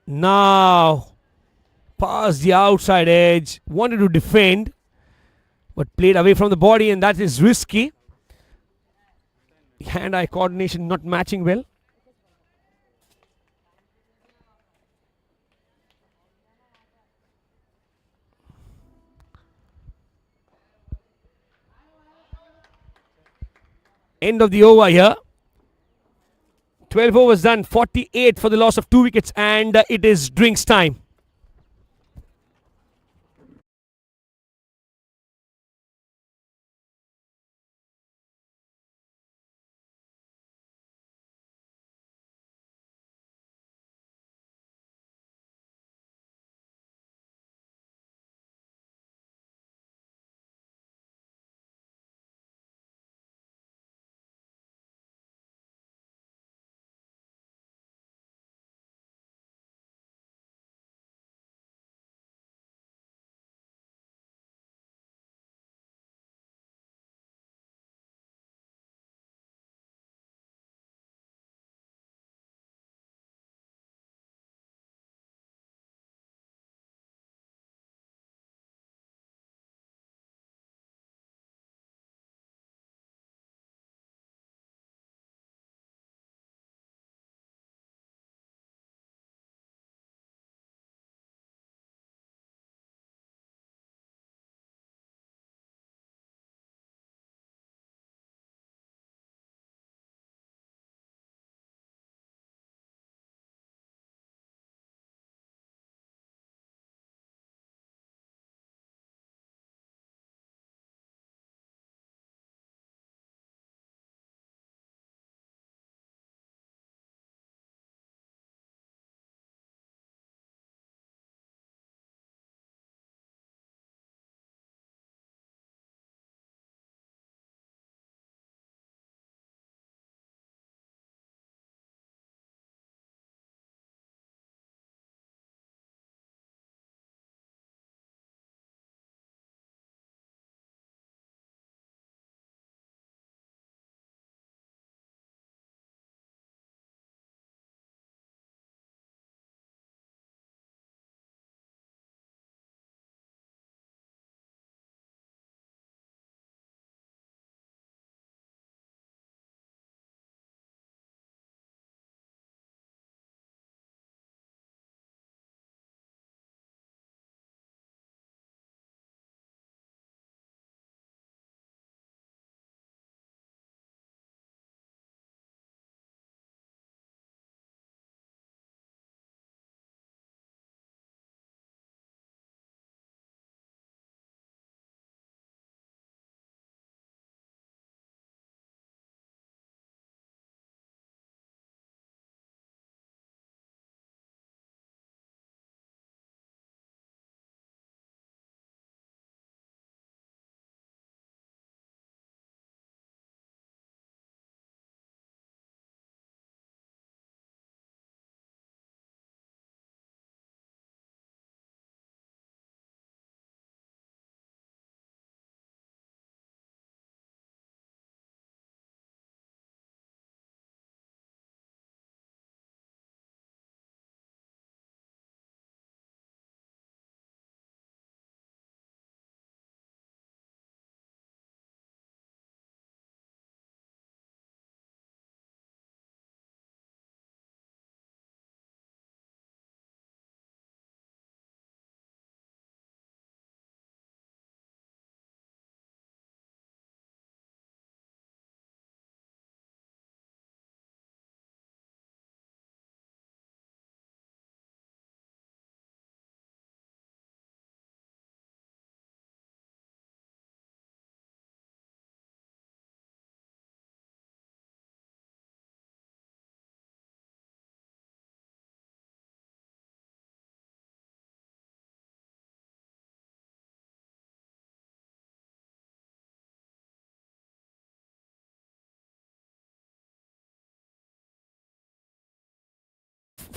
Now past the outside edge, wanted to defend but played away from the body, and that is risky. Hand-eye coordination not matching well. End of the over here. 12 overs done, 48 for the loss of 2 wickets, and it is drinks time.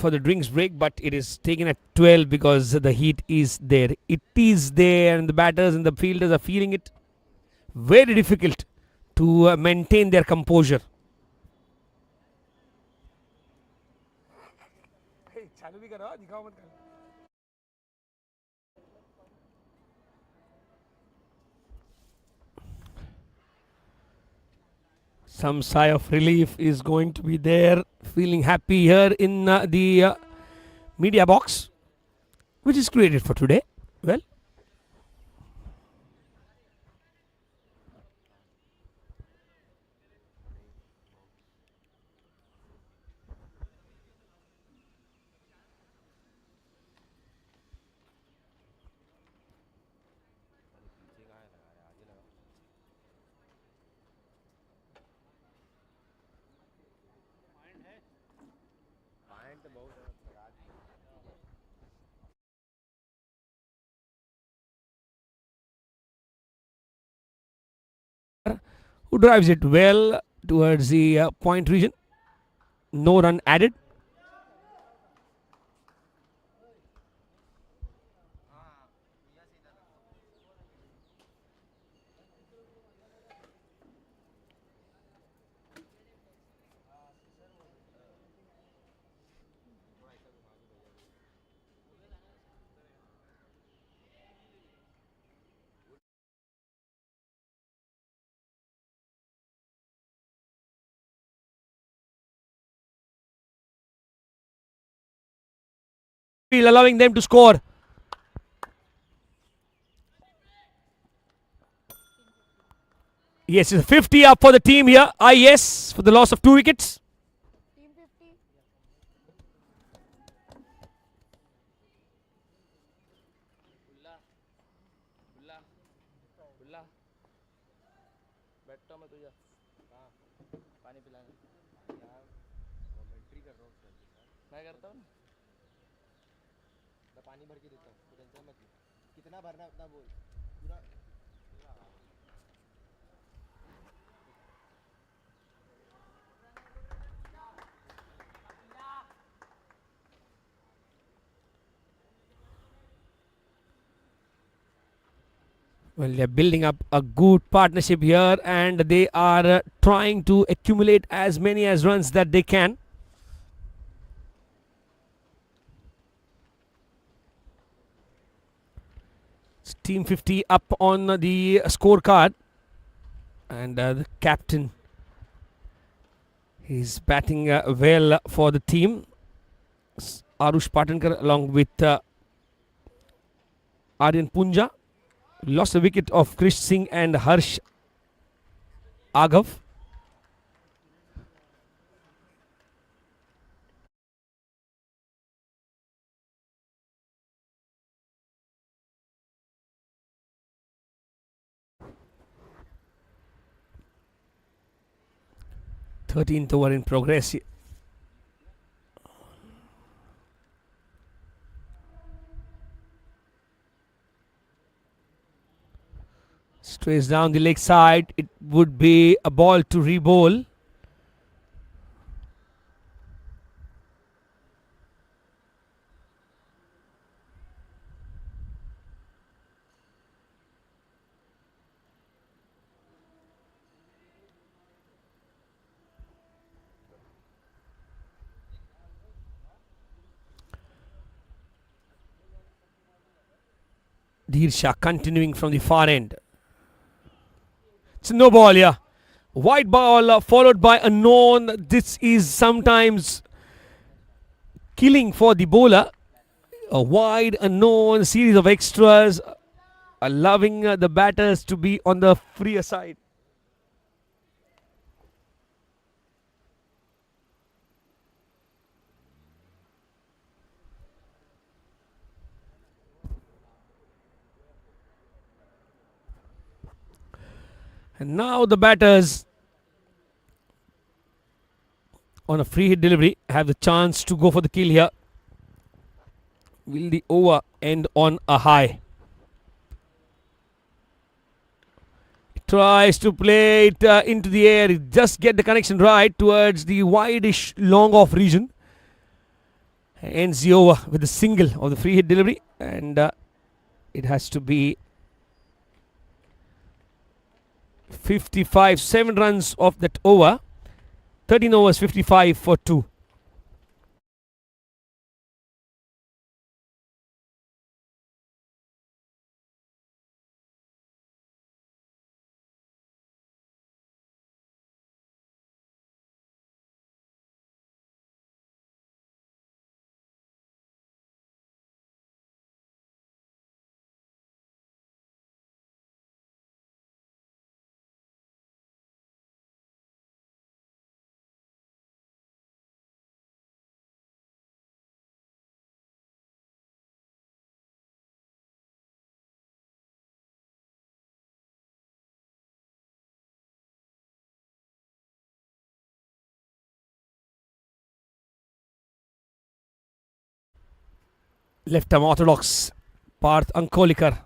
for the drinks break, but it is taken at 12 because the heat is there. It is there, and the batters and the fielders are feeling it. Very difficult to maintain their composure. Some sigh of relief is going to be there. Feeling happy here in the media box, which is created for today. Well, who drives it well towards the point region. No run added. Allowing them to score. Yes, it's 50 up for the team here. I.E.S for the loss of 2 wickets. Well, they're building up a good partnership here, and they are trying to accumulate as many as runs that they can. It's team 50 up on the scorecard, and the captain is batting well for the team. Arush Patankar along with Aryan Punja. Lost a wicket of Krish Singh and Harsh Aghav. Thirteenth over in progress. Strays down the leg side. It would be a ball to re-bowl. Dheer Shah continuing from the far end. It's a no ball, yeah. White ball followed by a known. This is sometimes killing for the bowler. A wide, unknown series of extras, allowing the batters to be on the freer side. And now the batters on a free hit delivery have the chance to go for the kill here. Will the over end on a high? Tries to play it into the air. Just get the connection right towards the wideish long off region. ends the over with a single of the free hit delivery, and it has to be 55, 7 runs of that over. 13 overs, 55 for 2. Left arm orthodox Parth Ankolikar.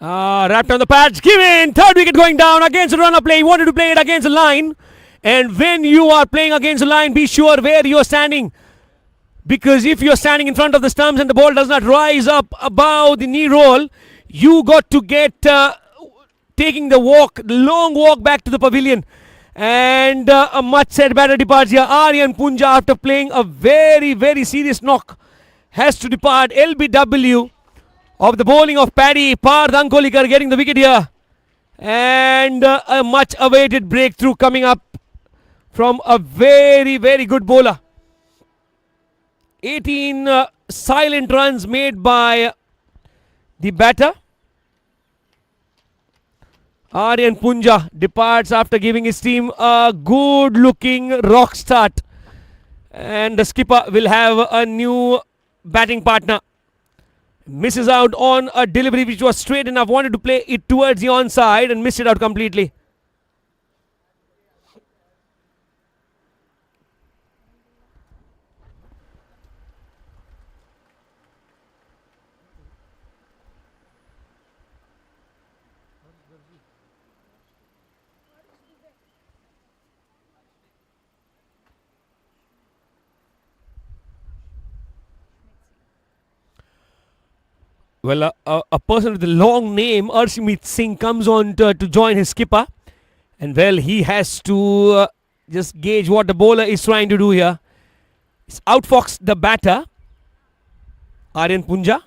Wrapped on the pads, given. Third wicket going down against the runner play. He wanted to play it against the line. And when you are playing against the line, be sure where you are standing. Because if you are standing in front of the stumps and the ball does not rise up above the knee roll, you got to get taking the long walk back to the pavilion. And a much said batter departs here. Aryan Punja, after playing a very, very serious knock, has to depart. LBW of the bowling of Paddy. Parth Ankolikar getting the wicket here. And a much awaited breakthrough coming up from a very, very good bowler. 18 silent runs made by the batter. Aryan Punja departs after giving his team a good looking rock start. And the skipper will have a new batting partner. Misses out on a delivery which was straight enough. Wanted to play it towards the onside and missed it out completely. Well, a person with a long name, Arshmeet Singh, comes on to join his skipper. And well, he has to just gauge what the bowler is trying to do here. He's outfoxed the batter, Aryan Punja.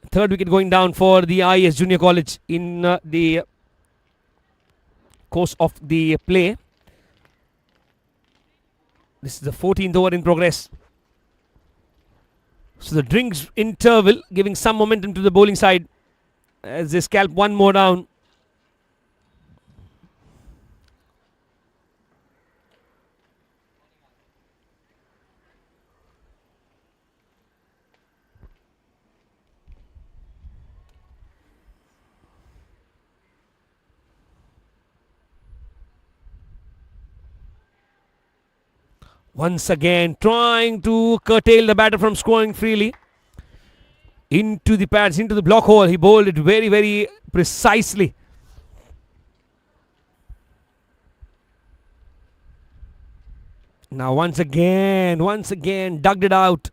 Third wicket going down for the I.E.S Junior College in the course of the play. This is the 14th over in progress. So the drinks interval giving some momentum to the bowling side as they scalp one more down. Once again trying to curtail the batter from scoring freely. Into the pads, into the block hole. He bowled it very, very precisely. Now once again dug it out.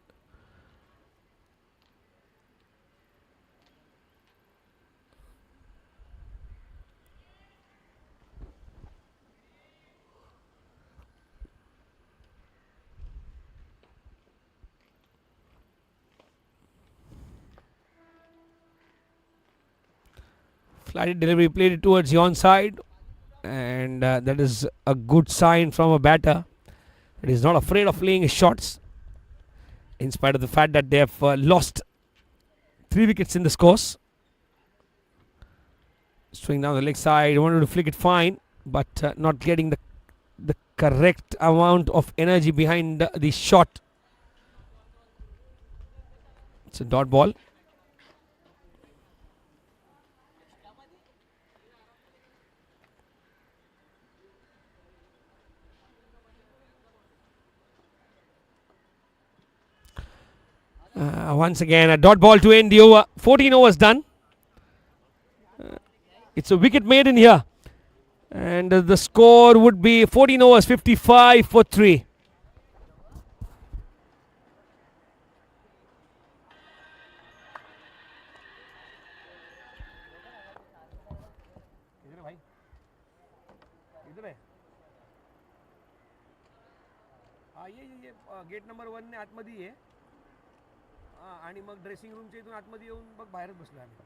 Flighted delivery, played it towards the onside, and that is a good sign from a batter. He is not afraid of playing his shots, in spite of the fact that they have lost 3 wickets in this course. Swing down the leg side, wanted to flick it fine, but not getting the correct amount of energy behind the shot. It's a dot ball. Once again, a dot ball to end the over. 14 overs done. It's a wicket maiden here. And the score would be 14 overs, 55 for 3. ये gate number 1 ने आतमध्ये ये. आणि मग dressing रूमच्या इथून आतमध्ये येऊन बघ बाहेरच बसलो आम्ही.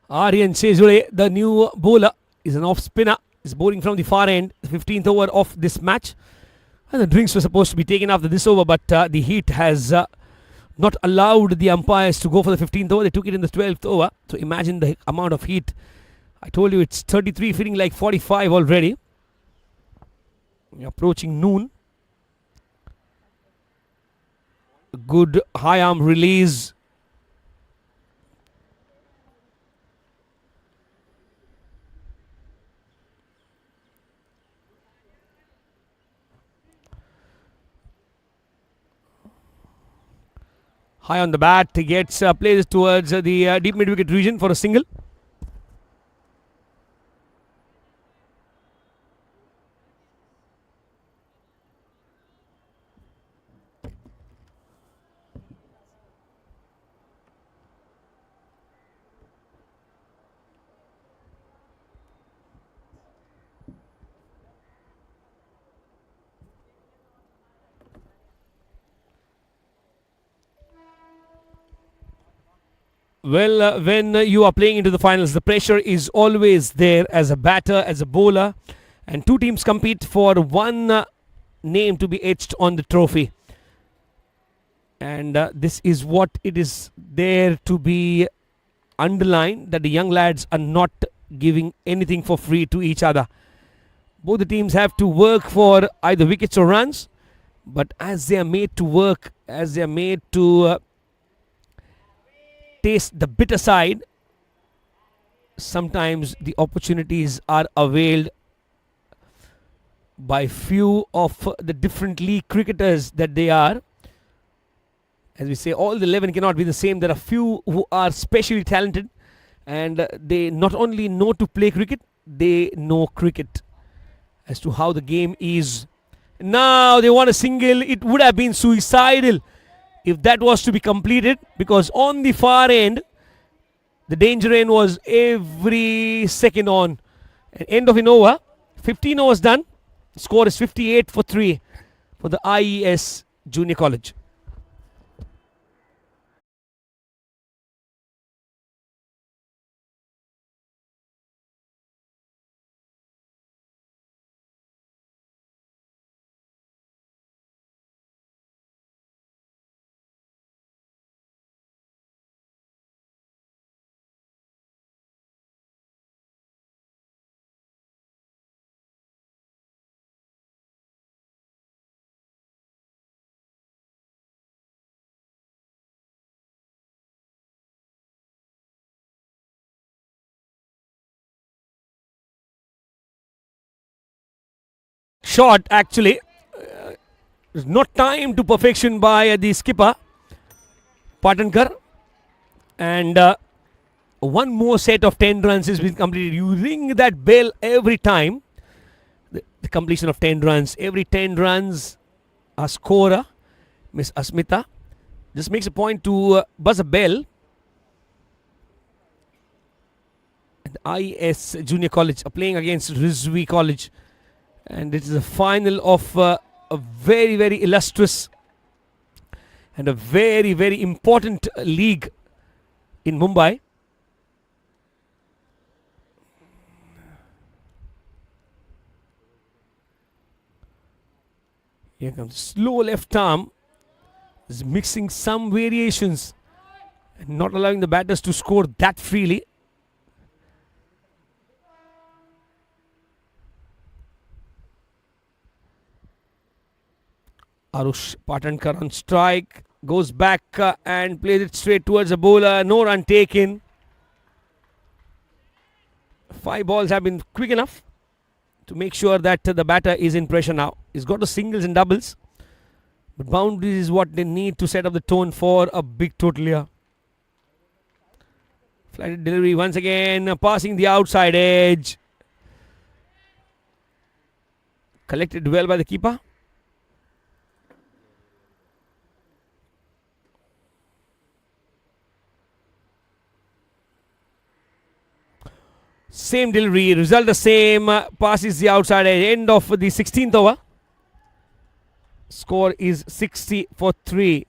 Aryan Sejule, the new bowler, is an off spinner. Is bowling from the far end. 15th over of this match. And the drinks were supposed to be taken after this over, but the heat has not allowed the umpires to go for the 15th over. They took it in the 12th over. So imagine the amount of heat. I told you it's 33, feeling like 45 already. We're approaching noon. A good high arm release. High on the bat, he gets plays towards the deep mid wicket region for a single. Well, when you are playing into the finals, the pressure is always there as a batter, as a bowler, and two teams compete for one name to be etched on the trophy. And this is what it is there to be underlined, that the young lads are not giving anything for free to each other. Both the teams have to work for either wickets or runs, but as they are made to work, as they are made to taste the bitter side, sometimes the opportunities are availed by few of the different league cricketers that they are. As we say, all the 11 cannot be the same. There are few who are specially talented, and they not only know to play cricket, they know cricket as to how the game is. Now they want a single. It would have been suicidal if that was to be completed, because on the far end, the danger end was every second on. And end of an over, 15 overs done. Score is 58 for 3 for the I.E.S. Junior College. Shot actually. There's not time to perfection by the skipper, Patankar. And one more set of 10 runs has been completed. You ring that bell every time. The completion of 10 runs. Every 10 runs, a scorer, Miss Asmita, just makes a point to buzz a bell. And I.E.S. Junior College are playing against Rizvi College. And it is a final of a very, very illustrious and a very, very important league in Mumbai. Here comes slow left arm. Is mixing some variations and not allowing the batters to score that freely. Arush Patankar on strike. Goes back and plays it straight towards the bowler. No run taken. 5 balls have been quick enough to make sure that the batter is in pressure now. He's got the singles and doubles. But boundaries is what they need to set up the tone for a big total here. Flighted delivery once again. Passing the outside edge. Collected well by the keeper. Same delivery, result the same, passes the outside edge. End of the 16th over. Score is 60 for 3.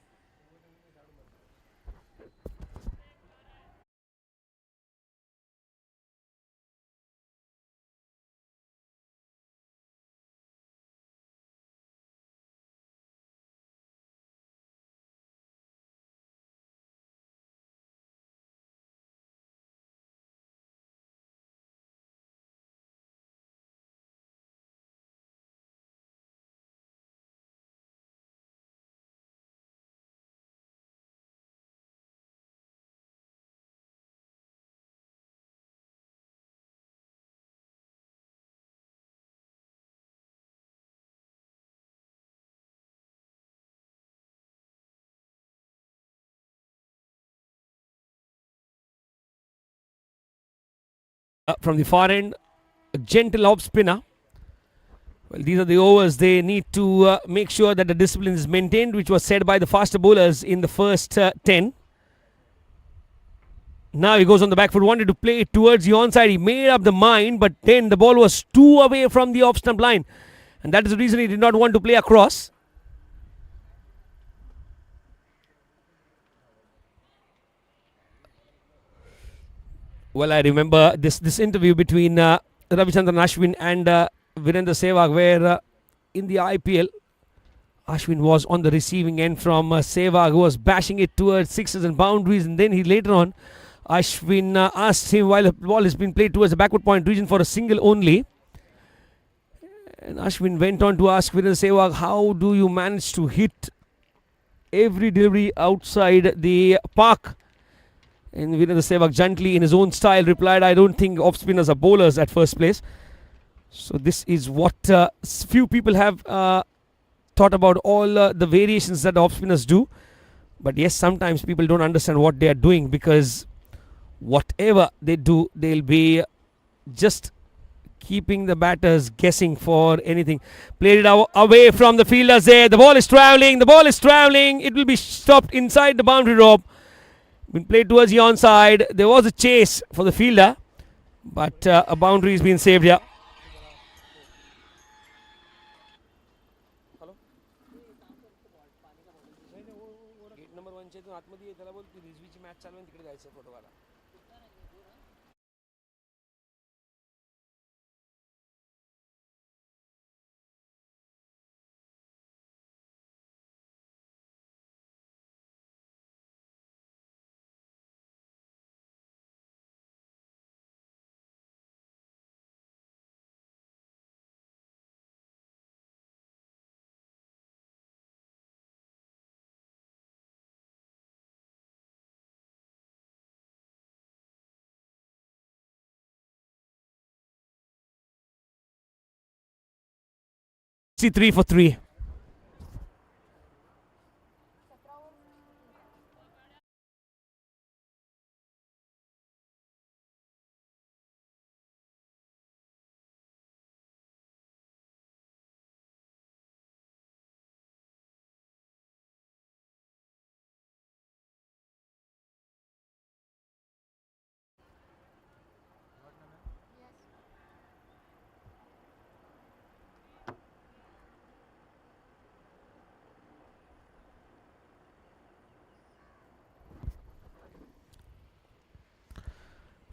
From the far end, a gentle off spinner. Well, these are the overs. They need to make sure that the discipline is maintained, which was said by the faster bowlers in the first 10. Now he goes on the back foot, wanted to play it towards the onside. He made up the mind, but then the ball was 2 away from the off stump line. And that is the reason he did not want to play across. Well, I remember this interview between Ravichandran Ashwin and Virendra Sehwag, where in the IPL, Ashwin was on the receiving end from Sehwag, who was bashing it towards sixes and boundaries. And then he later on, Ashwin asked him, while the ball has been played towards the backward point region, for a single only. And Ashwin went on to ask Virendra Sehwag, how do you manage to hit every delivery outside the park? And Virendra Sehwag gently in his own style replied, I don't think off spinners are bowlers at first place. So this is what few people have thought about all the variations that off spinners do. But yes, sometimes people don't understand what they are doing, because whatever they do, they'll be just keeping the batters guessing for anything. Played it away from the fielders there. The ball is travelling. The ball is travelling. It will be stopped inside the boundary rope. Been played towards the onside. There was a chase for the fielder, but a boundary has been saved here. See, 3 for 3.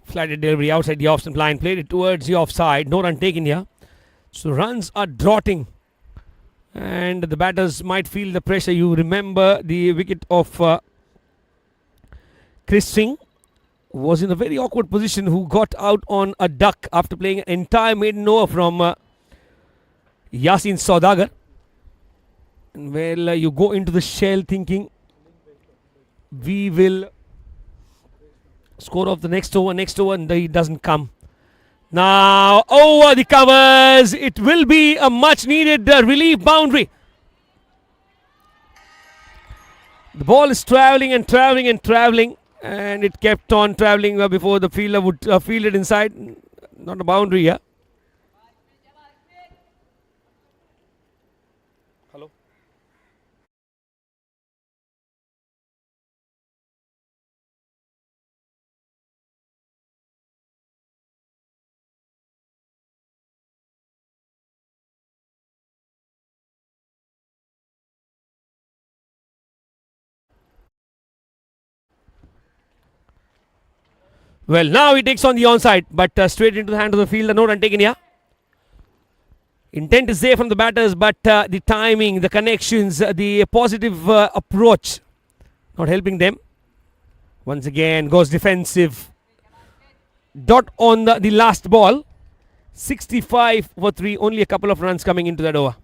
Flighted delivery outside the off stump line. Played it towards the offside. No run taken here. So runs are draughting. And the batters might feel the pressure. You remember the wicket of Chris Singh was in a very awkward position, who got out on a duck after playing an entire maiden over from Yasin Saudagar. Well, you go into the shell thinking we will score off the next over, and he doesn't come. Now, over the covers. It will be a much needed relief boundary. The ball is travelling and travelling and travelling, and it kept on travelling before the fielder would field it inside. Not a boundary, yeah. Hello. Well, now he takes on the onside, but straight into the hand of the fielder. No run taken here. Intent is there from the batters, but the timing, the connections, the positive approach not helping them. Once again goes defensive. Dot on the last ball. 65 for 3. Only a couple of runs coming into that over.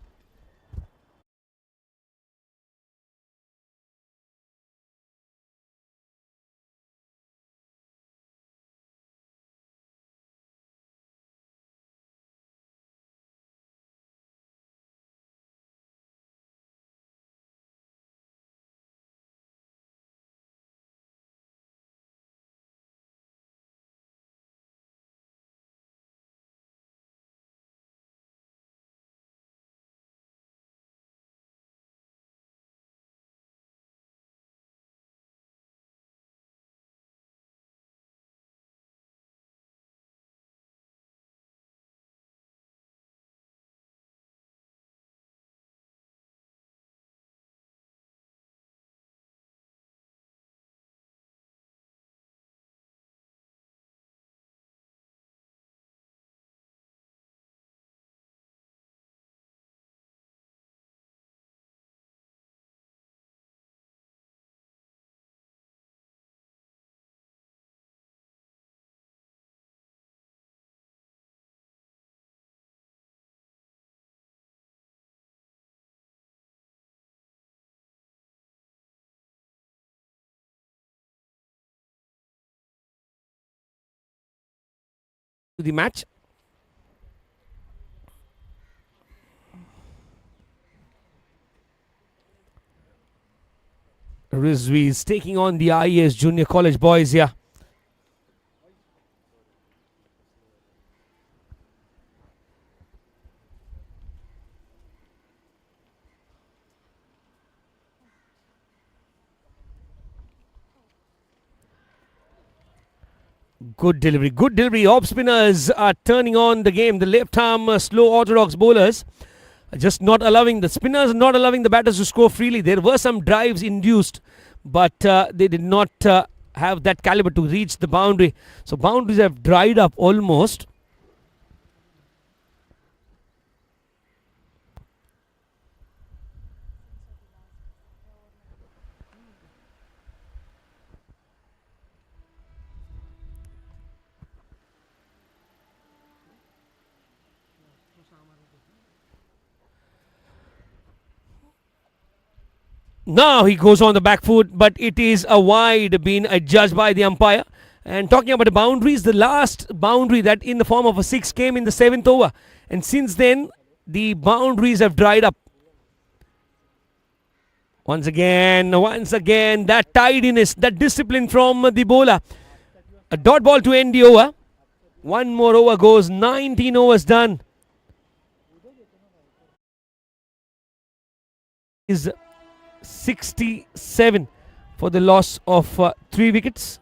The match. Rizvi is taking on the I.E.S junior college boys here. Good delivery, good delivery. Off spinners are turning on the game. The left arm slow orthodox bowlers are just not allowing the spinners, not allowing the batters to score freely. There were some drives induced, but they did not have that caliber to reach the boundary. So boundaries have dried up almost. Now he goes on the back foot, but it is a wide being adjudged by the umpire. And talking about the boundaries, the last boundary that in the form of a 6 came in the 7th over. And since then, the boundaries have dried up. Once again, that tidiness, that discipline from the bowler. A dot ball to end the over. One more over goes, 19 overs done. Is 67 for the loss of 3 wickets.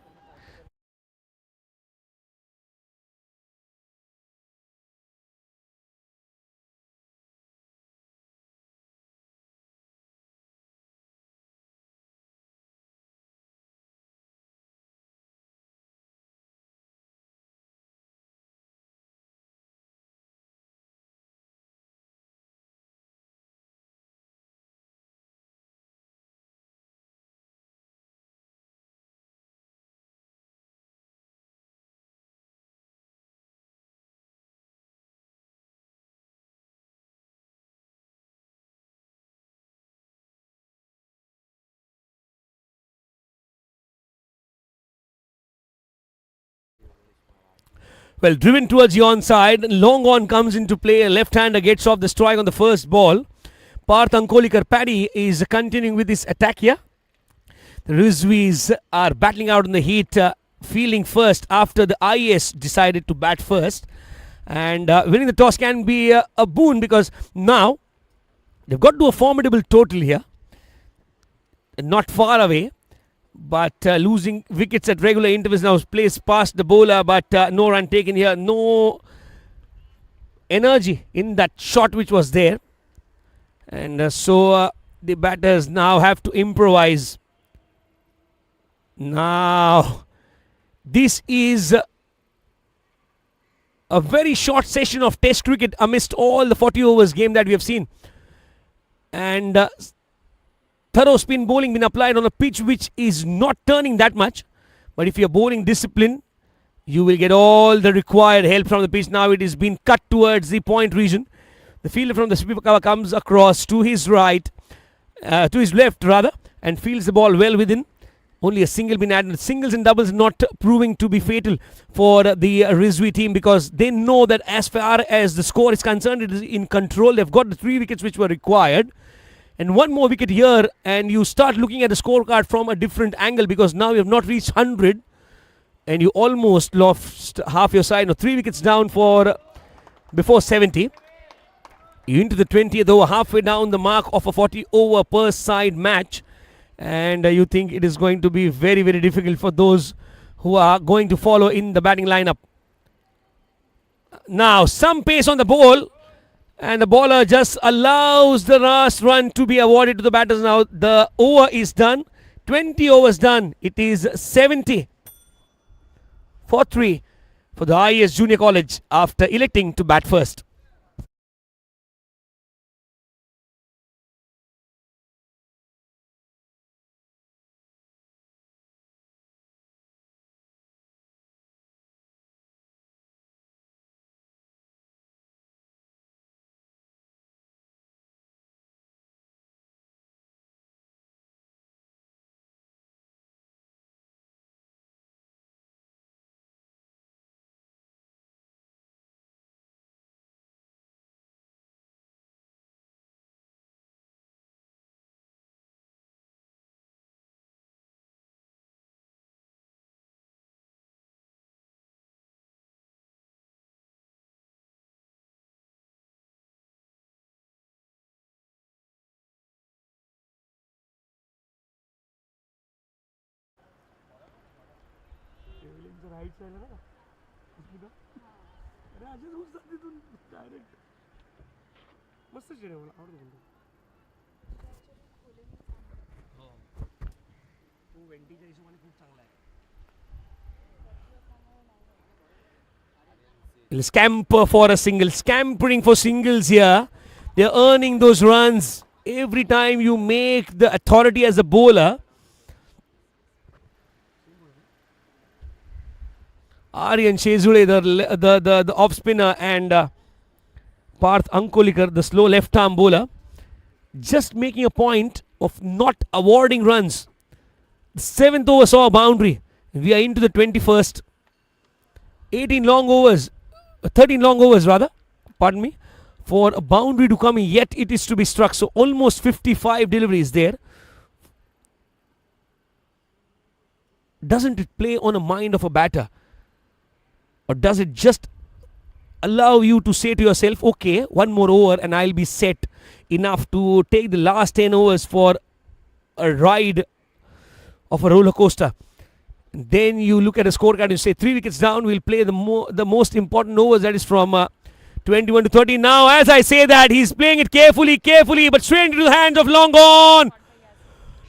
Well, driven towards the onside. Long on comes into play. A left-hander gets off the strike on the first ball. Parth Ankolikar Paddy is continuing with his attack here. The Rizvis are battling out in the heat, fielding first after the I.E.S decided to bat first. And winning the toss can be a boon, because now they've got to a formidable total here. Not far away, but losing wickets at regular intervals now. Placed past the bowler, but no run taken here. No energy in that shot which was there. And so the batters now have to improvise. Now, this is a very short session of Test cricket amidst all the 40 overs game that we have seen. And thorough spin bowling been applied on a pitch which is not turning that much. But if you're bowling discipline, you will get all the required help from the pitch. Now it is being cut towards the point region. The fielder from the sweeper cover comes across to his right, to his left rather, and fields the ball well within. Only a single been added. Singles and doubles not proving to be fatal for the Rizvi team, because they know that as far as the score is concerned, it is in control. They've got the 3 wickets which were required. And one more wicket here, and you start looking at the scorecard from a different angle, because now you have not reached 100 and you almost lost half your side. Now 3 wickets down for before 70. You into the 20th over, halfway down the mark of a 40 over per side match. And you think it is going to be very, very difficult for those who are going to follow in the batting lineup. Now some pace on the ball, and the bowler just allows the last run to be awarded to the batters. Now the over is done. 20 overs done. It is 70 for 3 for the I.E.S Junior College after electing to bat first. He'll scamper for a single. Scampering for singles here. They're earning those runs every time you make the authority as a bowler. Aryan Shezule, the off spinner, and Parth Ankolikar, the slow left arm bowler, just making a point of not awarding runs. The 7th over saw a boundary. We are into the 21st. 13 long overs rather, pardon me, for a boundary to come in, yet it is to be struck. So almost 55 deliveries there. Doesn't it play on a mind of a batter? Or does it just allow you to say to yourself, okay, one more over and I'll be set enough to take the last 10 overs for a ride of a roller coaster? Then you look at a scorecard and you say 3 wickets down, we'll play the most important overs, that is from 21 to 30. Now as I say that, he's playing it carefully, but straight into the hands of Long On.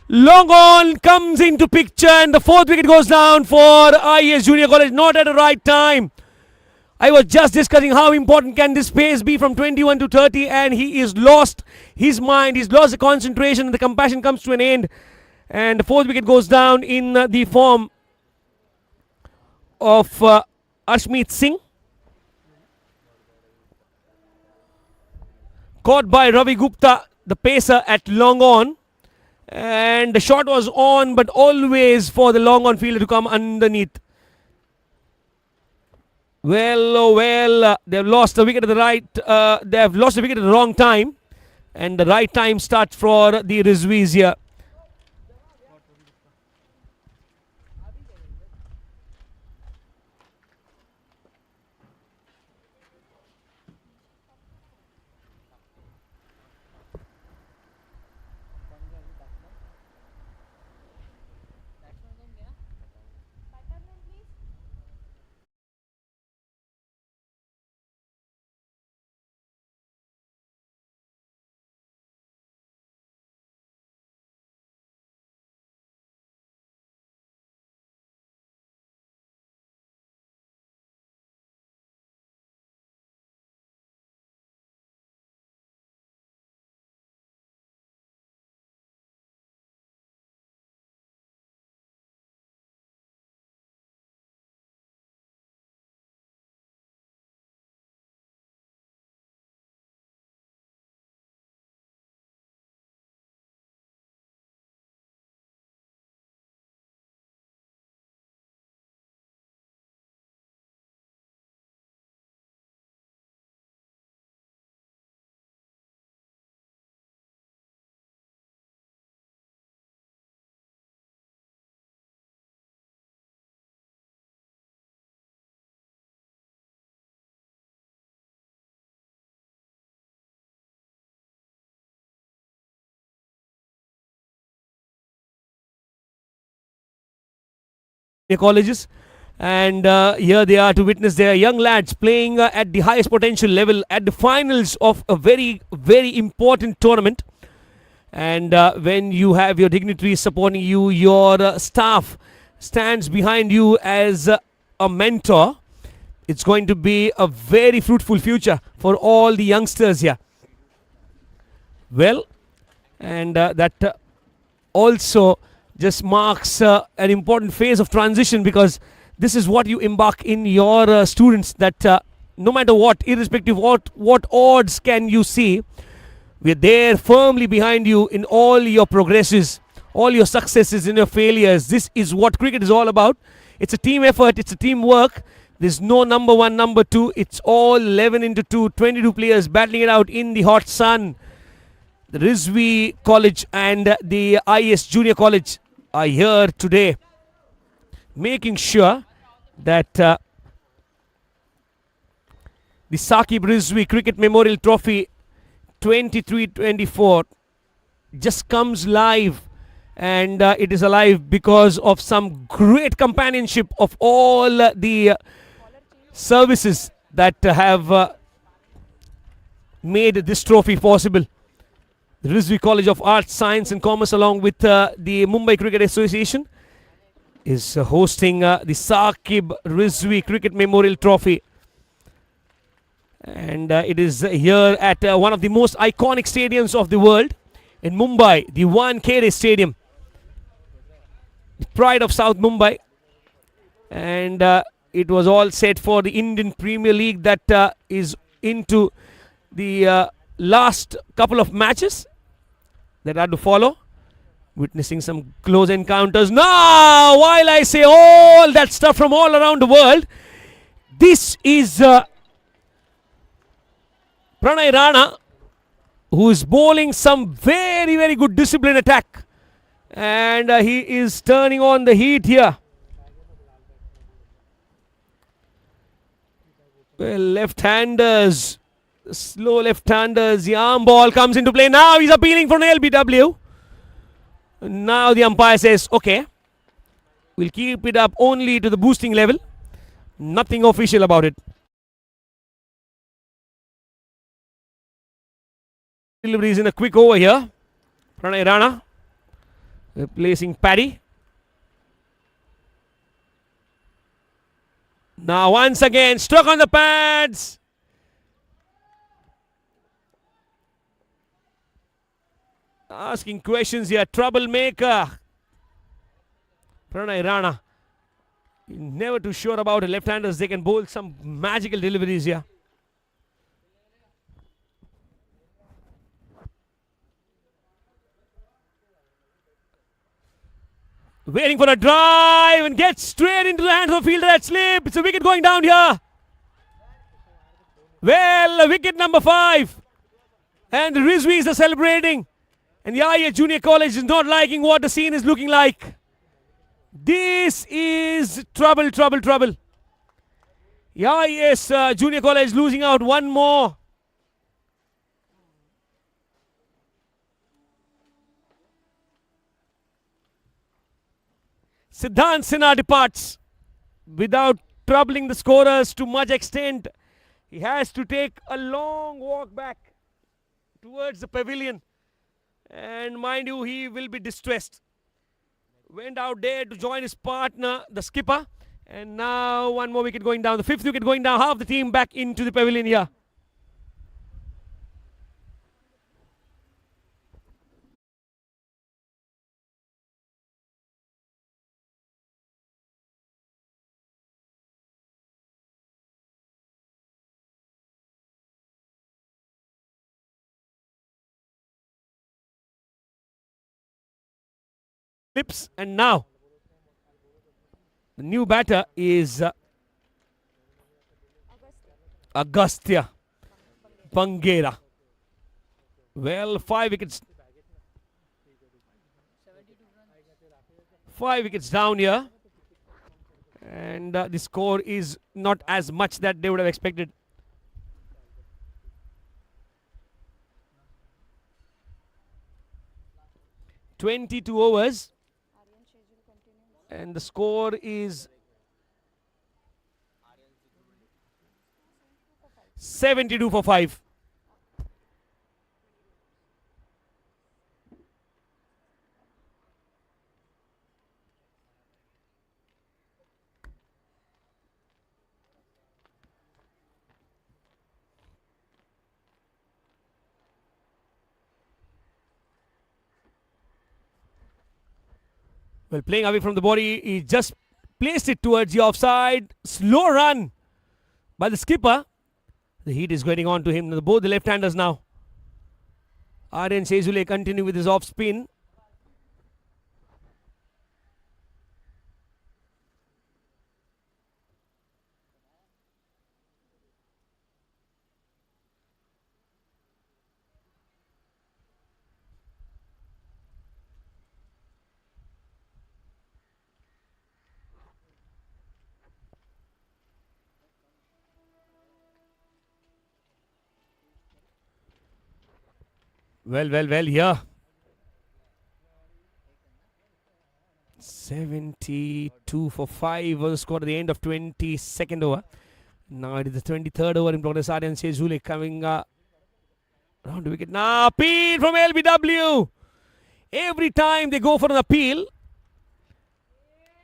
Long On comes into picture, and the 4th wicket goes down for I.E.S Junior College, not at the right time. I was just discussing how important can this pace be from 21 to 30, and he is lost his mind, he's lost the concentration, and the compassion comes to an end. And the 4th wicket goes down in the form of Arshmeet Singh, caught by Ravi Gupta, the pacer at Long On, and the shot was on, but always for the Long On fielder to come underneath. They've lost the wicket at the right. They have lost the wicket at the wrong time, and the right time starts for the Rizvis here. Colleges, and here they are to witness their young lads playing at the highest potential level at the finals of a very important tournament. And when you have your dignitaries supporting you, your staff stands behind you as a mentor, it's going to be a very fruitful future for all the youngsters here. Well, and that also just marks an important phase of transition, because this is what you embark in your students, that no matter what, irrespective of what odds can you see, we're there firmly behind you in all your progresses, all your successes and your failures. This is what cricket is all about. It's a team effort, it's a teamwork. There's no number one, number two. It's all 11 into 2, 22 players battling it out in the hot sun. The Rizvi College and the I.E.S Junior College are here today, making sure that the Saquib Rizvi Cricket Memorial Trophy 23-24 just comes live, and it is alive because of some great companionship of all the services that have made this trophy possible. The Rizvi College of Arts, Science and Commerce, along with the Mumbai Cricket Association, is hosting the Saquib Rizvi Cricket Memorial Trophy. And it is here at one of the most iconic stadiums of the world in Mumbai, the Wankhede Stadium, the pride of South Mumbai. And it was all set for the Indian Premier League that is into the last couple of matches that are to follow, witnessing some close encounters. Now, while I say all that stuff from all around the world, this is Pranay Rana, who is bowling some very good disciplined attack, and he is turning on the heat here. Well, left-handers, slow left-handers, the arm ball comes into play. Now he's appealing for an LBW. Now the umpire says, okay, we'll keep it up only to the boosting level. Nothing official about it. Deliveries in a quick over here. Pranay Rana replacing Paddy. Now once again, struck on the pads. Asking questions here. Troublemaker. Pranay Rana. Never too sure about it. Left-handers, they can bowl some magical deliveries here. Waiting for a drive and gets straight into the hands of the fielder at slip. It's a wicket going down here. Well, wicket number 5. And the Rizvis are celebrating. And the I.E.S Junior College is not liking what the scene is looking like. This is trouble, trouble, trouble. The I.E.S Junior College losing out one more. Siddhant Sinha departs without troubling the scorers to much extent. He has to take a long walk back towards the pavilion. And mind you, he will be distressed. Went out there to join his partner, the skipper. And now one more wicket going down. The 5th wicket going down. Half the team back into the pavilion here. Lips, and now the new batter is Agastya Bangera. Well, 5 wickets. 5 wickets down here. And the score is not as much that they would have expected. "22 overs. And the score is 72 for 5. Well, playing away from the body, he just placed it towards the offside. Slow run by the skipper. The heat is getting on to him. Both the left-handers now. Aryan Sezule continue with his off-spin. Well, here. 72 for 5 was the score at the end of 22nd over. Now it is the 23rd over in progress. Aryan Sezule coming round the wicket. Now appeal from LBW. Every time they go for an appeal,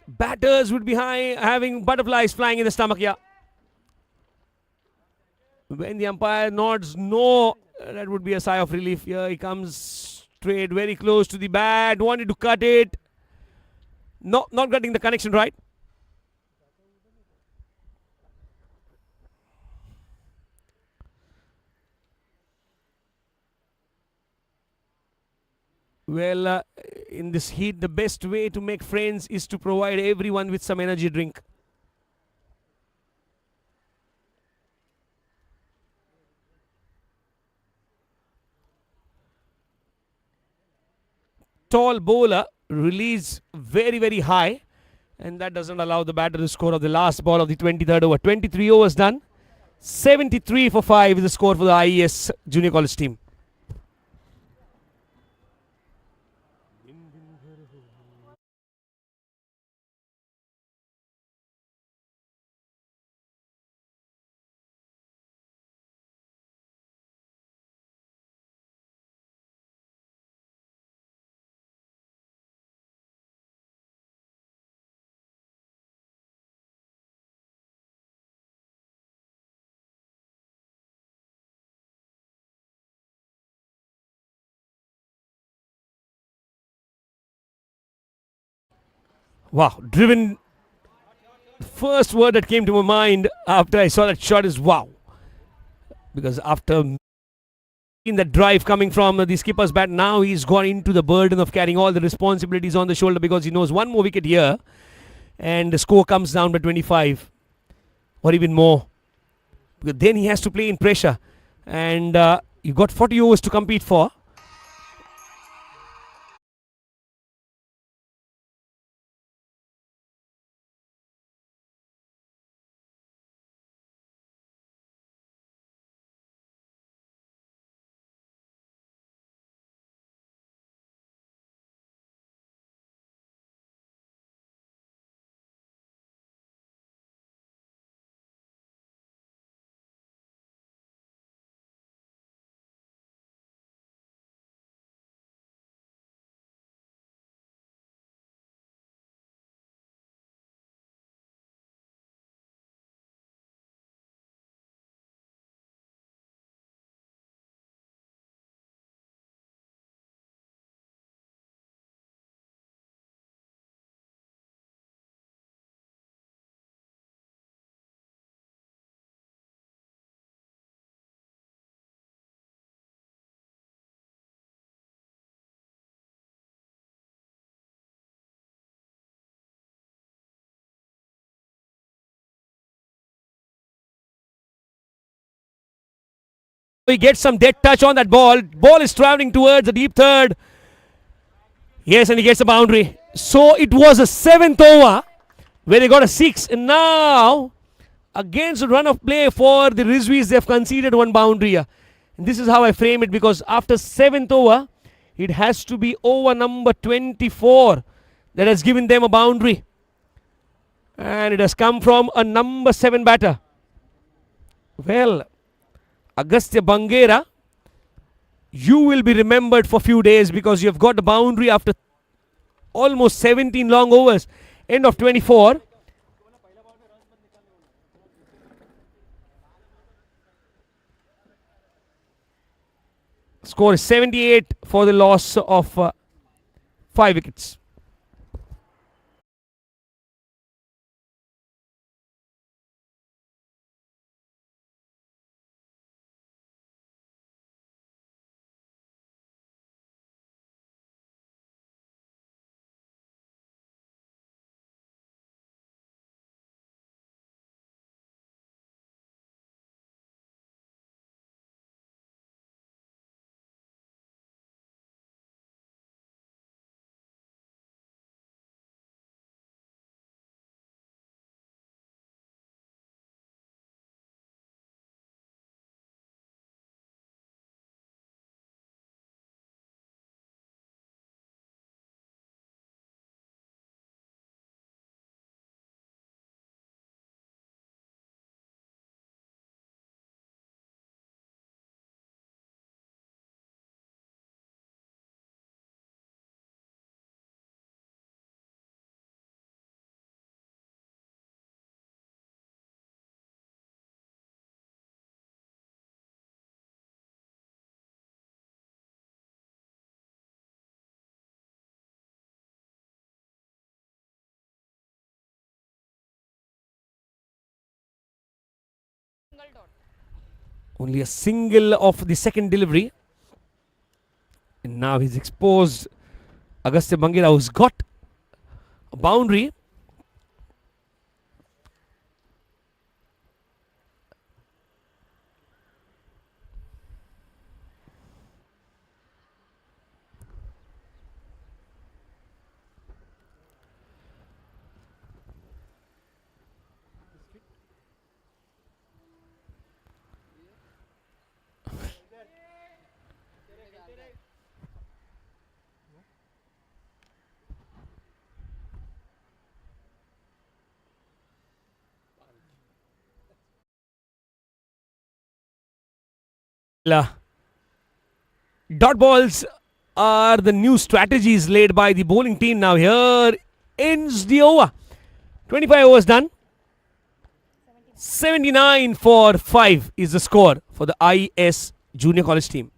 batters would be having butterflies flying in the stomach here. When the umpire nods no, that would be a sigh of relief. Here he comes straight, very close to the bat, wanted to cut it. No, not getting the connection right. Well, in this heat, the best way to make friends is to provide everyone with some energy drink. Tall bowler release very high, and that doesn't allow the batter to score of the last ball of the 23rd over. 23 overs done. 73 for 5 is the score for the I.E.S Junior College team. Wow, driven. The first word that came to my mind after I saw that shot is wow. Because after in that drive coming from the skipper's bat, now he's gone into the burden of carrying all the responsibilities on the shoulder, because he knows one more wicket here and the score comes down by 25 or even more. because then he has to play in pressure. And you got 40 overs to compete for. He gets some dead touch on that ball. Ball is traveling towards the deep third. Yes, and he gets a boundary. So it was a seventh over where they got a six. And now, against the run of play for the Rizvis, they've conceded one boundary. And this is how I frame it, because after seventh over, it has to be over number 24 that has given them a boundary. And it has come from a number 7 batter. Well, Agastya Bangera, you will be remembered for few days because you have got the boundary after almost 17 long overs. End of 24. Score is 78 for the loss of 5 wickets. Only a single of the second delivery. And now he's exposed Agastya Bangera, who's got a boundary. Dot balls are the new strategies laid by the bowling team. Now here ends the over. 25 overs done. 79 for 5 is the score for the I.E.S junior college team.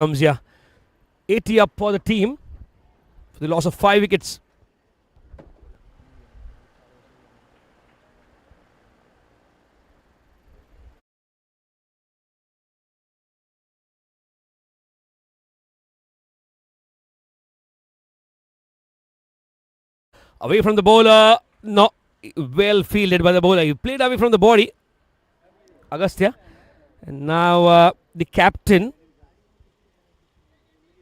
comes here. 80 up for the team for the loss of 5 wickets. Away from the bowler. No, well fielded by the bowler. He played away from the body. Agastya. And now the captain,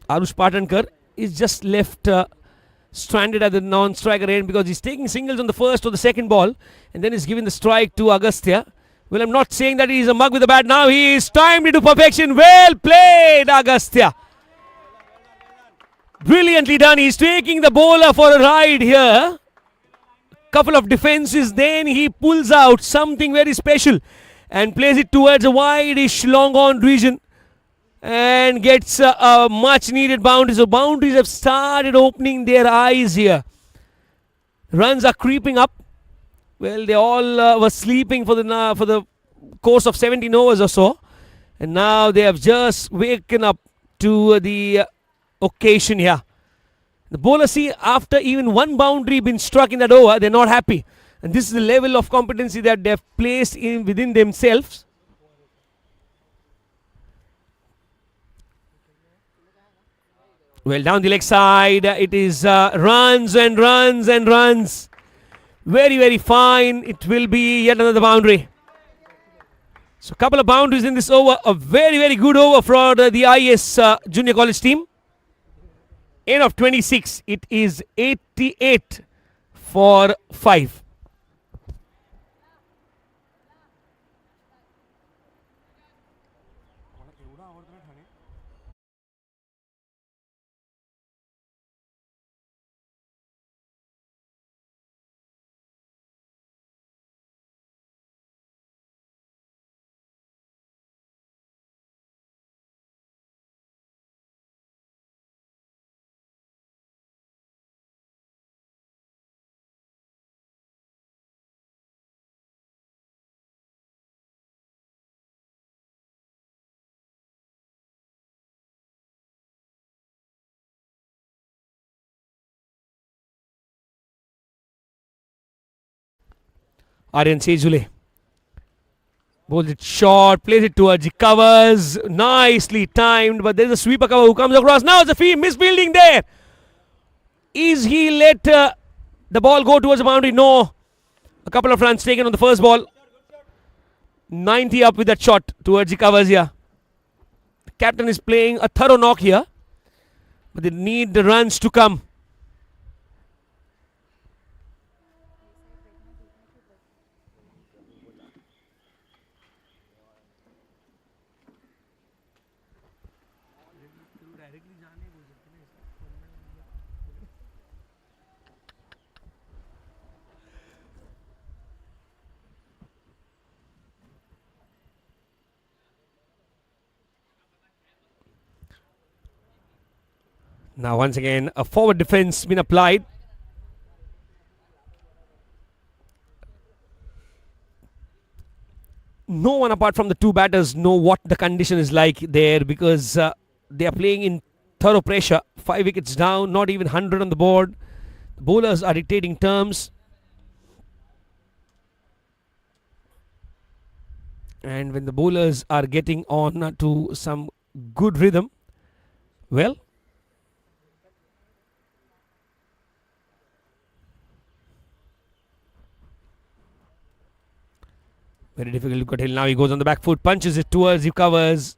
Arush Patankar, is just left stranded at the non-striker end because he's taking singles on the first or the second ball and then he's giving the strike to Agastya. Well, I'm not saying that he's a mug with the bat now. He is timed into perfection. Well played, Agastya. Brilliantly done. He's taking the bowler for a ride here. Couple of defenses, then he pulls out something very special and plays it towards a wide-ish long-on region and gets a much-needed boundary. So boundaries have started opening their eyes here. Runs are creeping up. Well, they all were sleeping for the course of 17 overs or so, and now they have just waken up to the occasion here. The bowler, see, after even one boundary been struck in that over, they're not happy. And this is the level of competency that they've placed in within themselves. Well, down the leg side, it is runs and runs and runs. Very, very fine. It will be yet another boundary. So, a couple of boundaries in this over. A very, very good over for the I.E.S junior college team. End of 26. It is 88 for 5. Aryan Sejule bowls it short, plays it towards the covers, nicely timed, but there's a sweeper cover who comes across. Now it's a misfielding there. Is he let the ball go towards the boundary? No. A couple of runs taken on the first ball. 90 up with that shot towards the covers here. The captain is playing a thorough knock here, but they need the runs to come. Now once again a forward defense been applied. No one apart from the two batters know what the condition is like there because they are playing in thorough pressure. 5 wickets down, not even 100 on the board. The bowlers are dictating terms. And when the bowlers are getting on to some good rhythm, well, very difficult to curtail. Now he goes on the back foot, punches it towards the covers.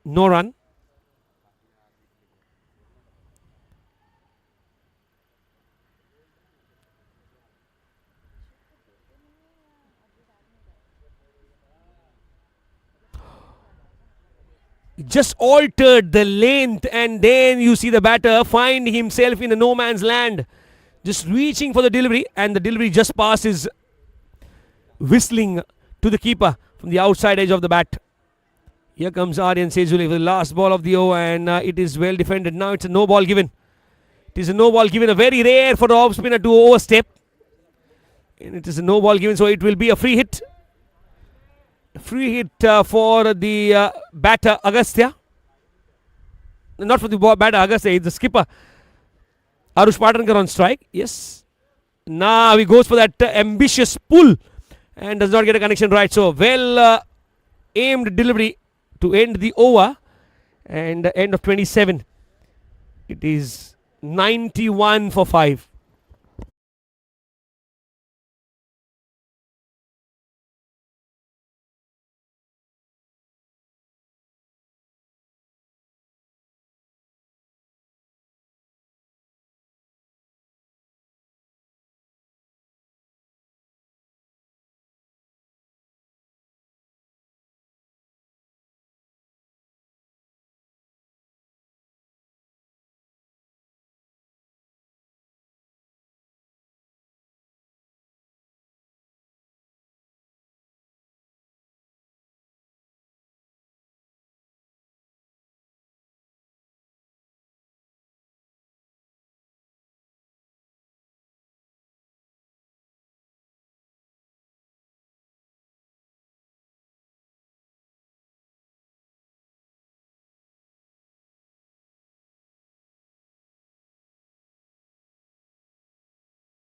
No run. Just altered the length, and then you see the batter find himself in a no man's land, just reaching for the delivery, and the delivery just passes, whistling to the keeper from the outside edge of the bat. Here comes Aryan Sejule for the last ball of the over, and it is well defended. Now it's a no ball given. It is a no ball given, a very rare for the off spinner to overstep, and it is a no ball given, so it will be a free hit. Free hit for the batter Agastya. not for the batter, Agastya, it's the skipper. Arush Patankar on strike. Yes. Now he goes for that ambitious pull and does not get a connection right. So well aimed delivery to end the over and end of 27. It is 91 for 5.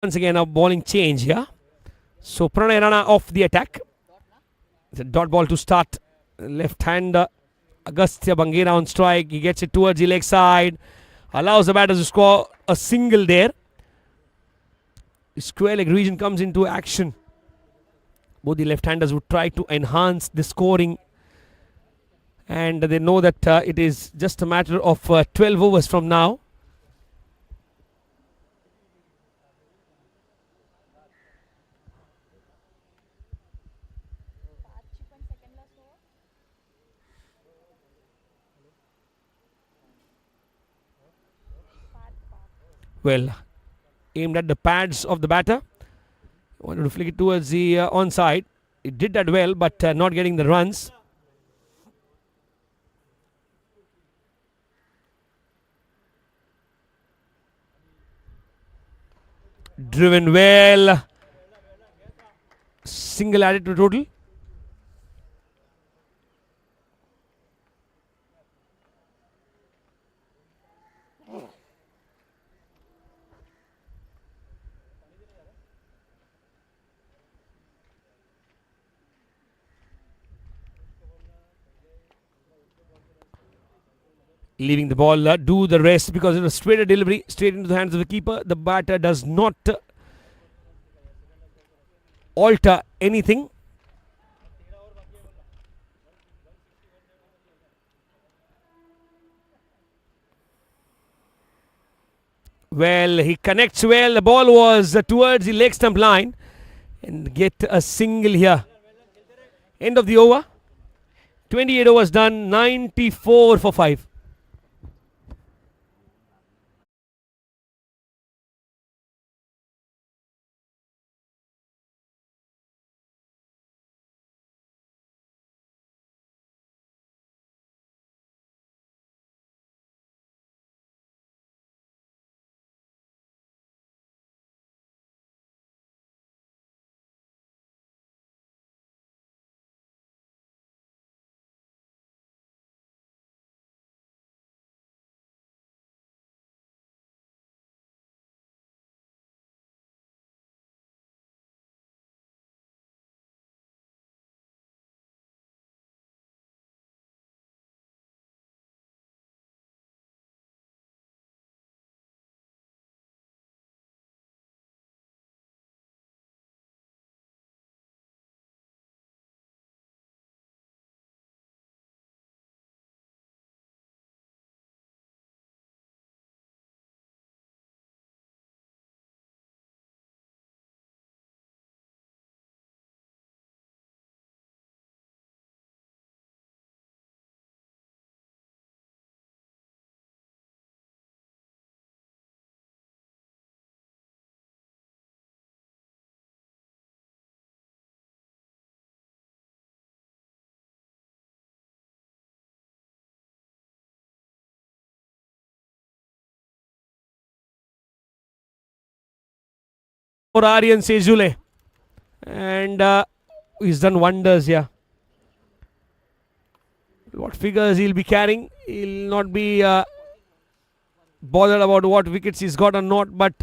Once again, a bowling change here. So Pranay Rana off the attack. It's a dot ball to start. Left hander Agastya Bangera on strike. He gets it towards the leg side. Allows the batters to score a single there. The square leg region comes into action. Both the left-handers would try to enhance the scoring. And they know that it is just a matter of 12 overs from now. Well, aimed at the pads of the batter. Wanted to flick it towards the onside. It did that well, but not getting the runs. Driven well. Single added to total. Leaving the ball, do the rest because it was straight a delivery, straight into the hands of the keeper. The batter does not alter anything. Well, he connects well. The ball was towards the leg stump line and get a single here. End of the over. 28 overs done, 94 for 5. For Aryan Sejule. And he's done wonders here. What figures he'll be carrying, he'll not be bothered about what wickets he's got or not, but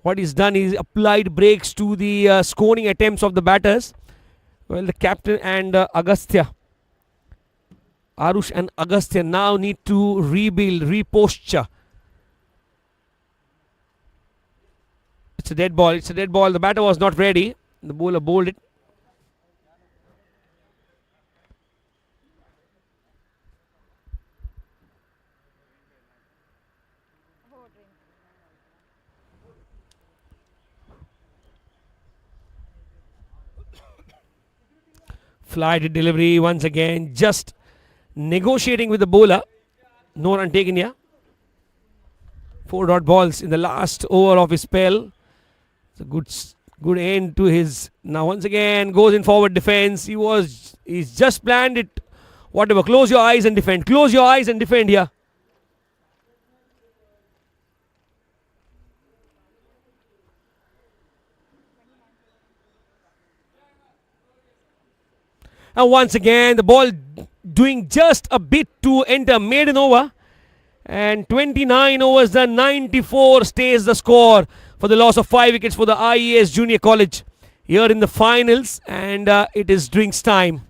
what he's done is applied brakes to the scoring attempts of the batters. Well, the captain and Agastya, Arush and Agastya now need to rebuild, reposture. It's a dead ball. It's a dead ball. The batter was not ready. The bowler bowled it. Flight delivery once again. Just negotiating with the bowler. No run taken here. 4 dot balls in the last over of his spell. It's a good end to his. Now once again goes in forward defense. He's just planned it. Whatever. Close your eyes and defend. Close your eyes and defend here. And once again the ball doing just a bit to enter maiden over. And 29 overs done, 94 stays the score for the loss of 5 wickets for the I.E.S Junior College here in the finals, and it is drinks time.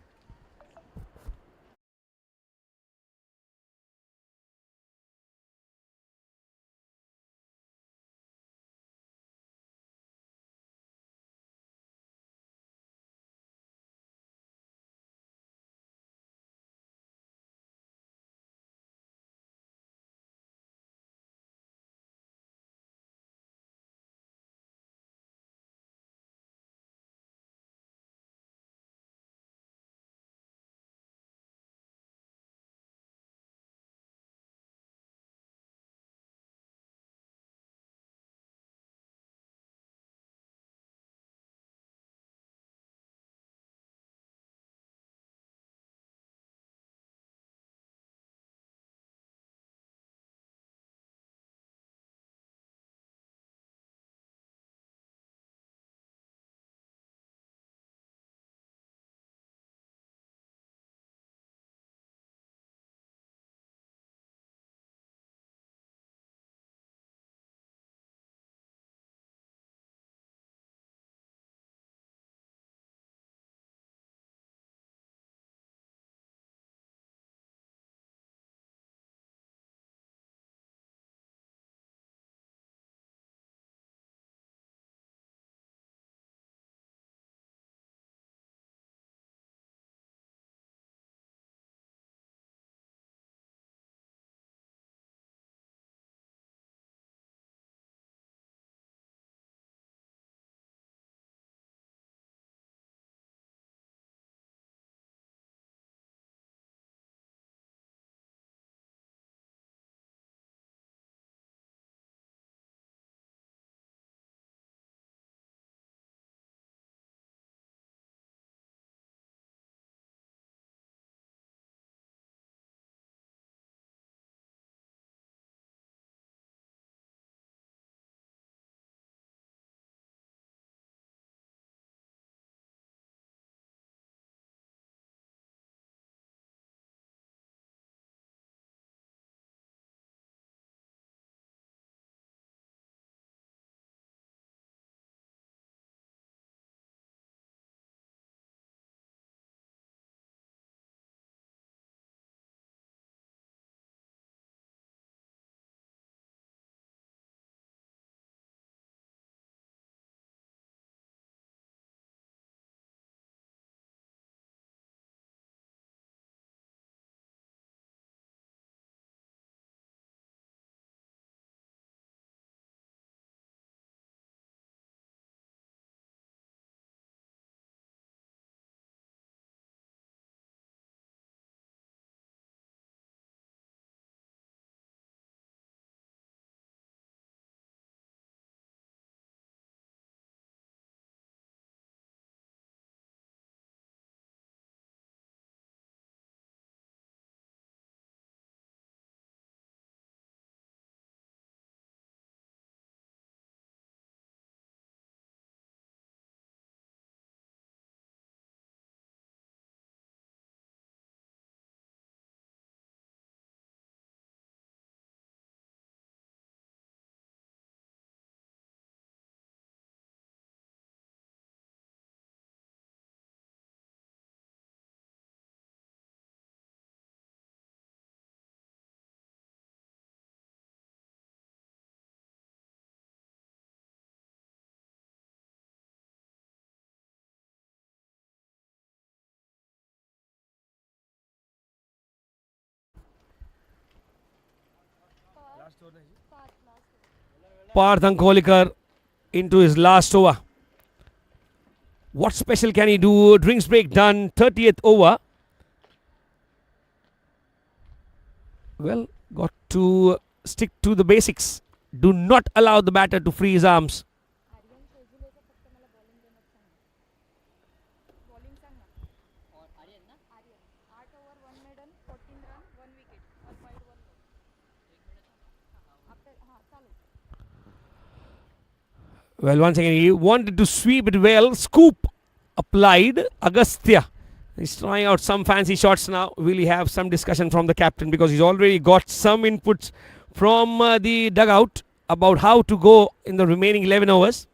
Parth Ankolikar into his last over. What special can he do? Drinks break done. 30th over. Well, got to stick to the basics. Do not allow the batter to free his arms. Well, once again, he wanted to sweep it well. Scoop applied. Agastya. He's trying out some fancy shots now. Will he have some discussion from the captain? Because he's already got some inputs from the dugout about how to go in the remaining 11 overs.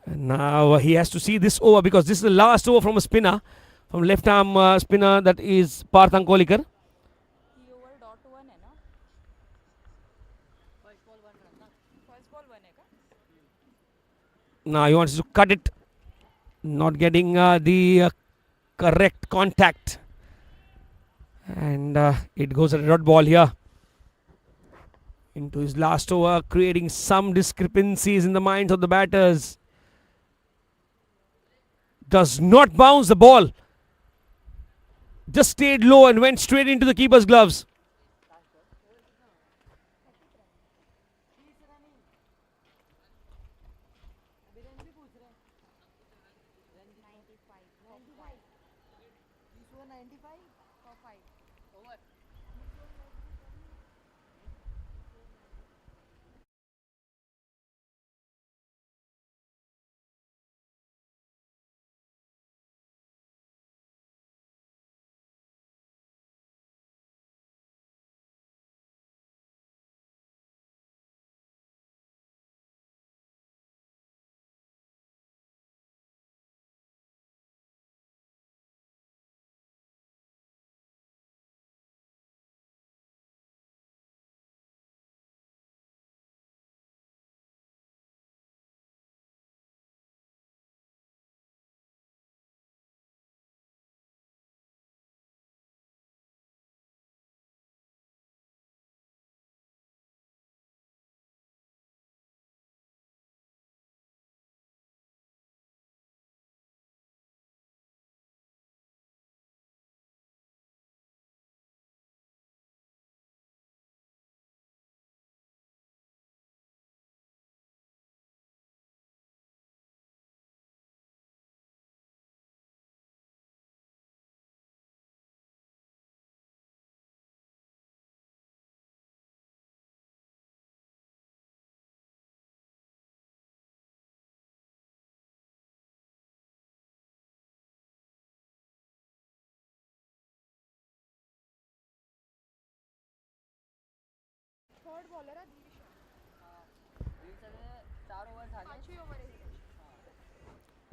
And now he has to see this over because this is the last over from a spinner. From left arm spinner, that is Parth Ankolikar. Now he wants to cut it. Not getting the correct contact. And it goes a dot ball here. Into his last over, creating some discrepancies in the minds of the batters. Does not bounce the ball. Just stayed low and went straight into the keeper's gloves.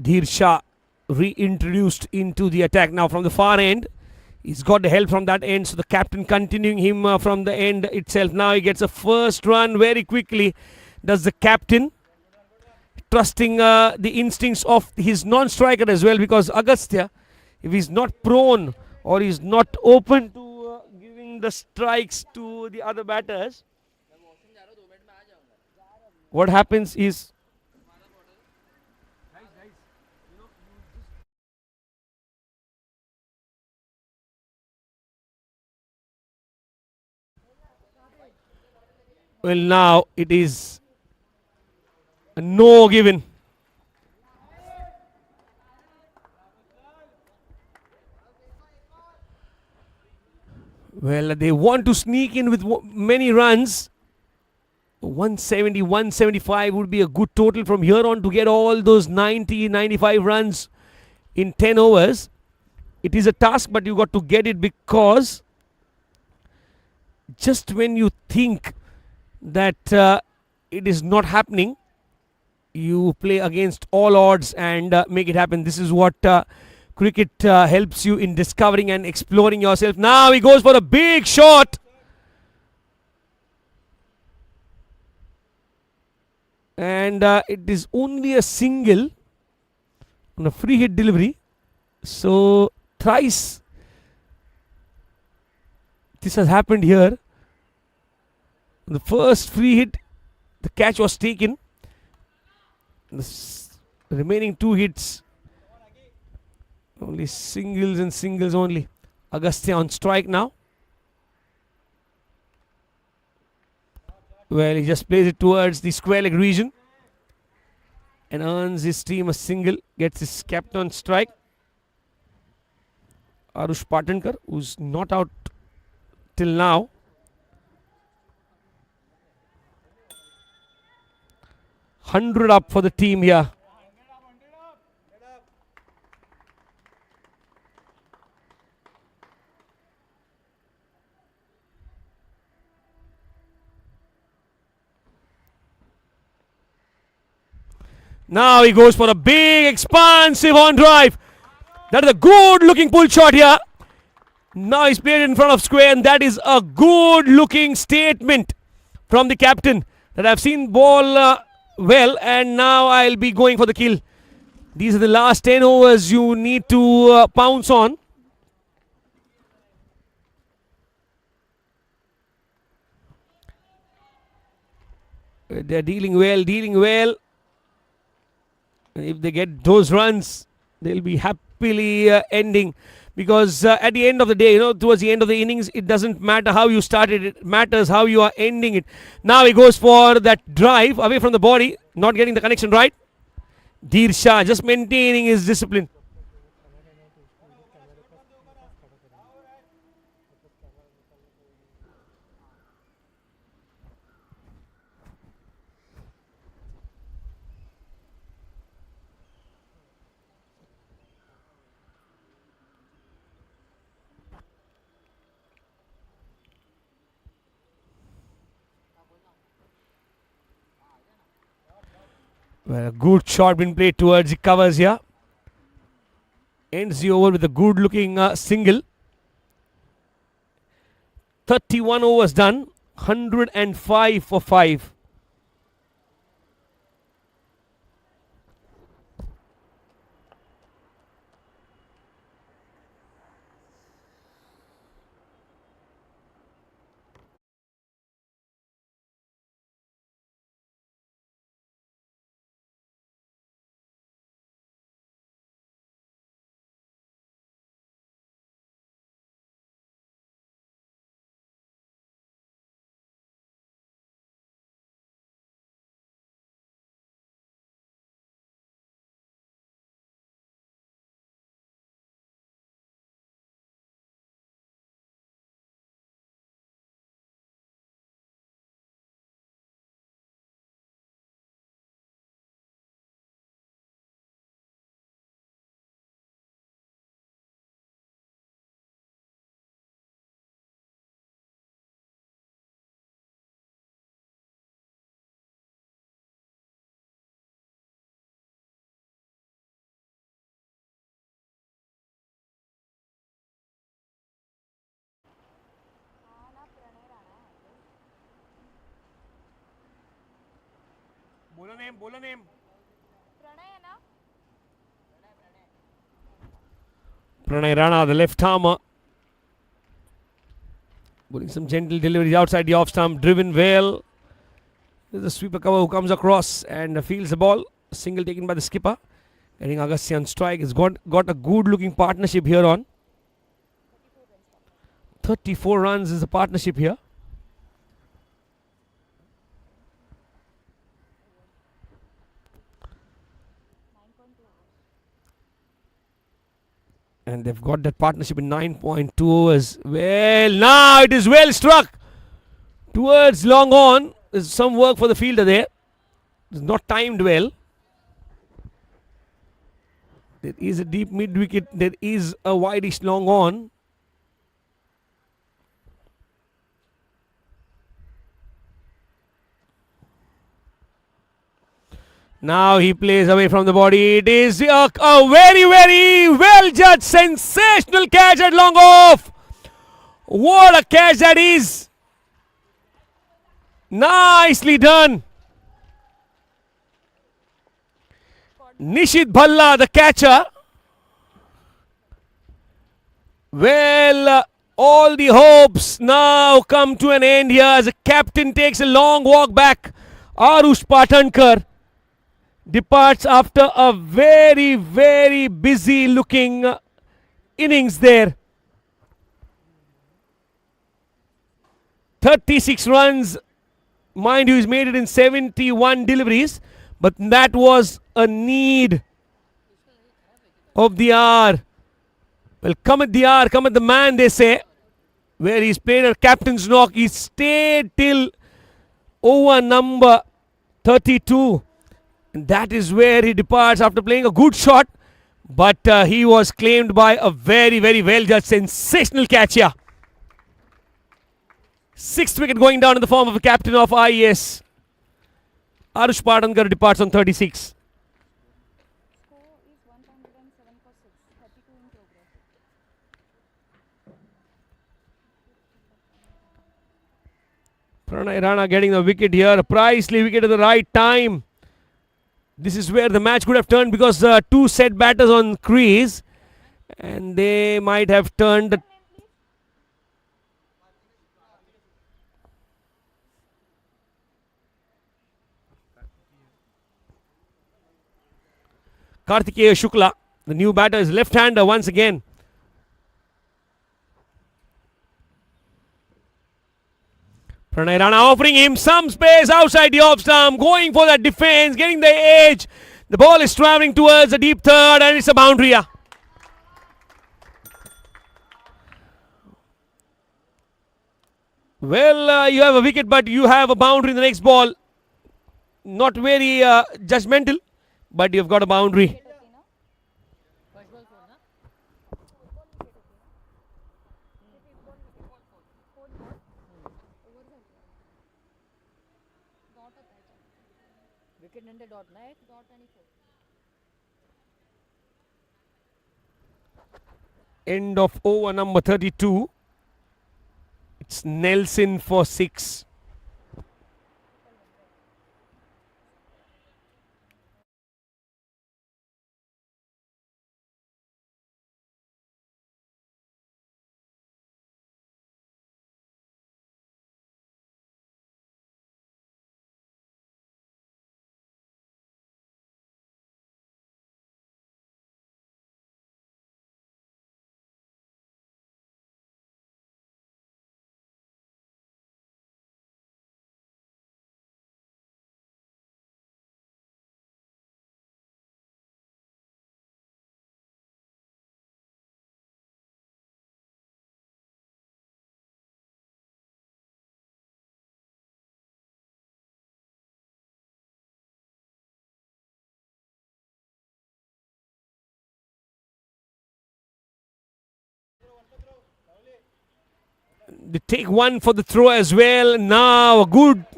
Dheer Shah reintroduced into the attack now from the far end. He's got the help from that end, so the captain continuing him from the end itself. Now he gets a first run very quickly. Does the captain, trusting the instincts of his non-striker as well, because Agastya, if he's not prone or he's not open to giving the strikes to the other batters, what happens is well, now it is a no given. Well, they want to sneak in with many runs. 170, 175 would be a good total from here on to get all those 90, 95 runs in 10 overs. It is a task, but you got to get it, because just when you think that it is not happening, you play against all odds and make it happen. This is what cricket helps you in discovering and exploring yourself. Now he goes for a big shot. And it is only a single on a free hit delivery. So thrice this has happened here. The first free hit, the catch was taken. The remaining 2 hits, only singles and singles only. Agastya on strike now. Well, he just plays it towards the square leg region and earns his team a single, gets his captain on strike. Arush Patankar, who's not out till now. $100 up for the team here. Now he goes for a big expansive on drive. That is a good looking pull shot here. Now he's played in front of square, and that is a good looking statement from the captain that I've seen ball well, and now I'll be going for the kill. These are the last 10 overs you need to pounce on. They're dealing well. If they get those runs, they'll be happily ending, because at the end of the day, towards the end of the innings, it doesn't matter how you started, it matters how you are ending it. Now he goes for that drive away from the body, not getting the connection right. Dheer Shah just maintaining his discipline. Well, a good shot been played towards the covers here. Ends the over with a good looking single. 31 overs done. 105 for 5. Bola name. Pranay Rana, the left armer, putting some gentle deliveries outside the off stump, driven well. There's a sweeper cover who comes across and fields the ball. Single taken by the skipper. Getting Agastya on strike. He's got a good looking partnership here on. 34 runs is the partnership here. And they've got that partnership in 9.2 overs. Well, now it is well struck towards long on. There's some work for the fielder there. It's not timed well. There is a deep mid wicket. There is a wideish long on. Now he plays away from the body. It is a very, very well judged, sensational catch at long off. What a catch that is. Nicely done. Nishit Bhalla, the catcher. Well, All the hopes now come to an end here as the captain takes a long walk back. Arush Patankar departs after a very, very busy looking innings there. 36 runs. Mind you, he's made it in 71 deliveries. But that was a need of the hour. Well, come at the hour, come at the man, they say. Where he's played a captain's knock. He stayed till over number 32. And that is where he departs after playing a good shot. But he was claimed by a very, very well judged, sensational catch here. Sixth wicket going down in the form of a captain of I.E.S. Arush Patankar departs on 36. Score is 107 for 6, 32 in progress. Pranay Rana getting the wicket here. A Pricely wicket at the right time. This is where the match could have turned because two set batters on crease. And they might have turned. Kartikeya Shukla, the new batter, is left-hander once again. Pranay Rana offering him some space outside the off stump, going for that defense, getting the edge. The ball is travelling towards the deep third and it's a boundary. Well, you have a wicket, but you have a boundary in the next ball. Not very judgmental, but you've got a boundary. Wicket and dot, right? Dot and 4. End of over number 32. It's Nelson for 6. They take one for the throw as well. Now a good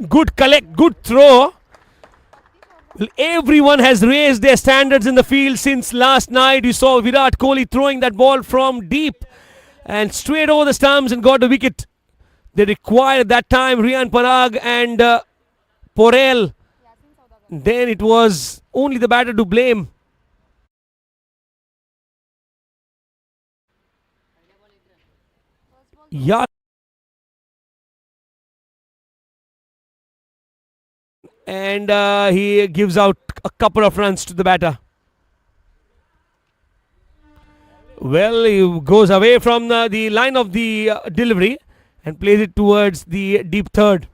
throw. Well, everyone has raised their standards in the field since last night. You saw Virat Kohli throwing that ball from deep and straight over the stumps and got the wicket. They required at that time Rian Parag and Porel. Then it was only the batter to blame. Yeah. And he gives out a couple of runs to the batter. Well, he goes away from the line of the delivery and plays it towards the deep third.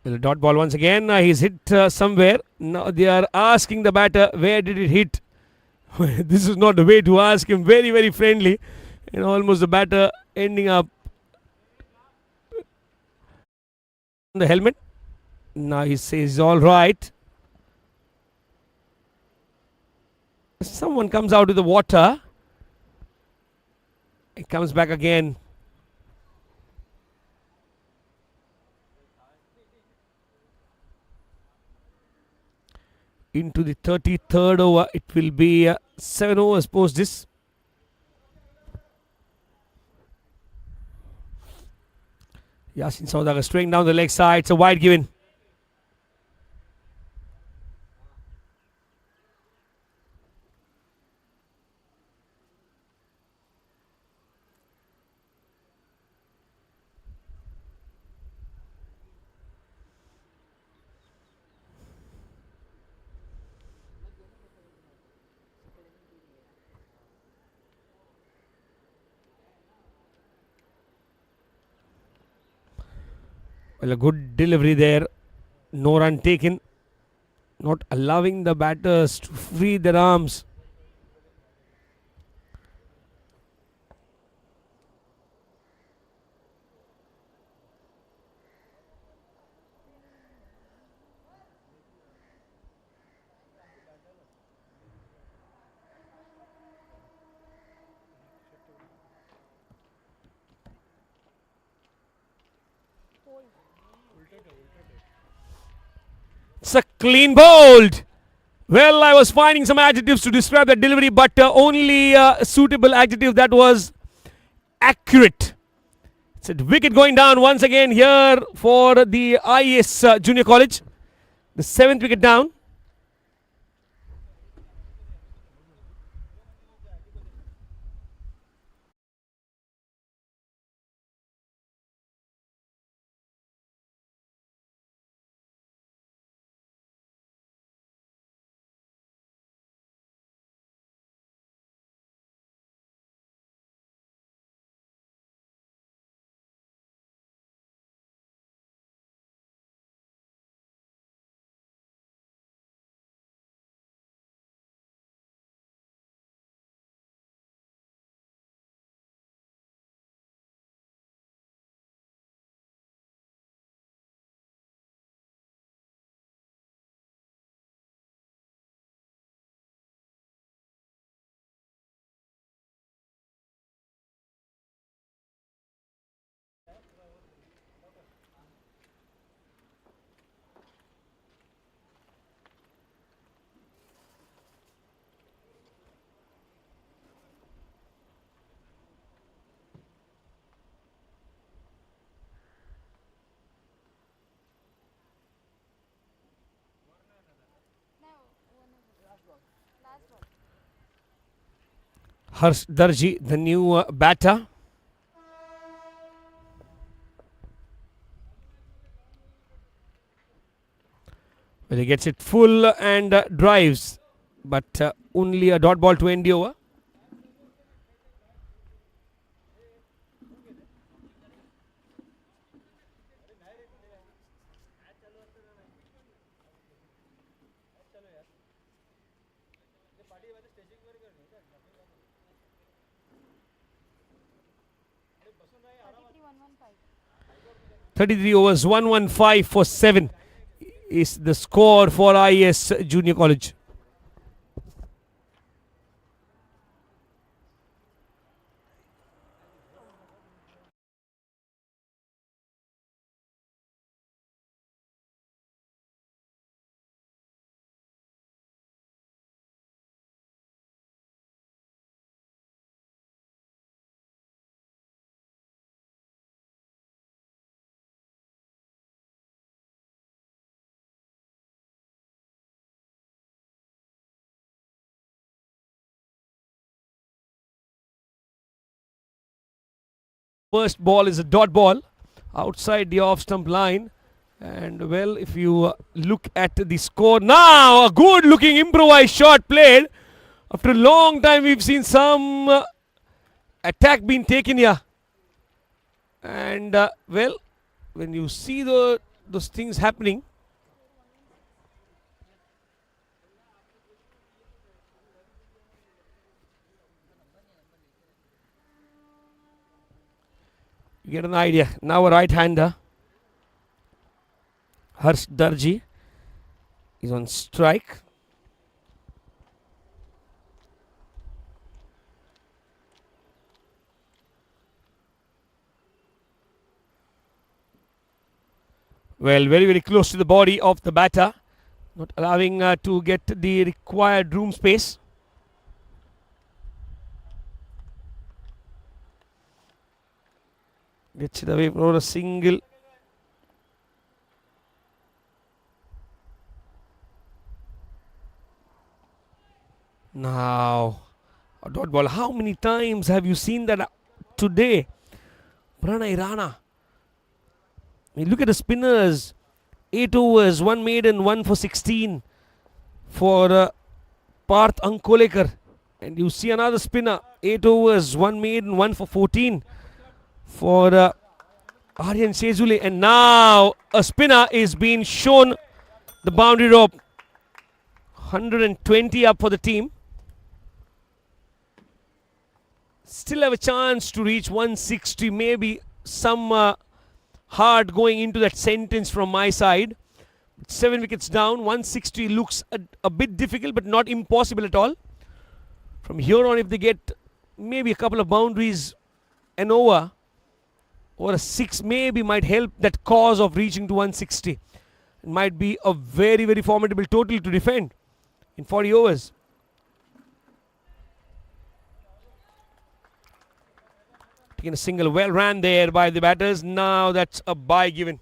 Well, dot ball once again. He's hit somewhere. Now they are asking the batter, where did it hit? This is not the way to ask him. Very, very friendly. And almost the batter ending up The helmet. Now he says all right. Someone comes out of the water. It comes back again. Into the 33rd over. It will be 7 overs post this. Yasin Saudagar straight down the leg side. It's a wide given. Well, a good delivery there. No run taken. Not allowing the batters to free their arms. It's a clean bowled. Well, I was finding some adjectives to describe that delivery, but only a suitable adjective that was accurate. It's a wicket going down once again here for the I.E.S Junior College. The 7th wicket down. Harsh Darji, the new batter. Well, he gets it full and drives, but only a dot ball to end the over. .33 overs, 115 for 7 is the score for I.E.S Junior College. First ball is a dot ball outside the off stump line. And well, if you look at the score now, a good looking improvised shot played. After a long time, we've seen some attack being taken here. And well, when you see those things happening, you get an idea. Now a right hander. Harsh Darji is on strike. Well, very, very close to the body of the batter, not allowing to get the required room space. Gets it away for a single. Now, a dot ball. How many times have you seen that today? Pranay Rana. I mean, look at the spinners. 8 overs, 1 maiden, 1 for 16 for Parth Ankolekar. And you see another spinner. 8 overs, 1 maiden, 1 for 14 for Aryan Sezule. And now a spinner is being shown the boundary rope. 120 up for the team. Still have a chance to reach 160. Maybe some hard going into that sentence from my side. 7 wickets down. 160 looks a bit difficult, but not impossible at all. From here on, if they get maybe a couple of boundaries and over, or a 6 maybe might help that cause of reaching to 160. It might be a very, very formidable total to defend in 40 overs. Taking a single, well ran there by the batters. Now that's a bye given.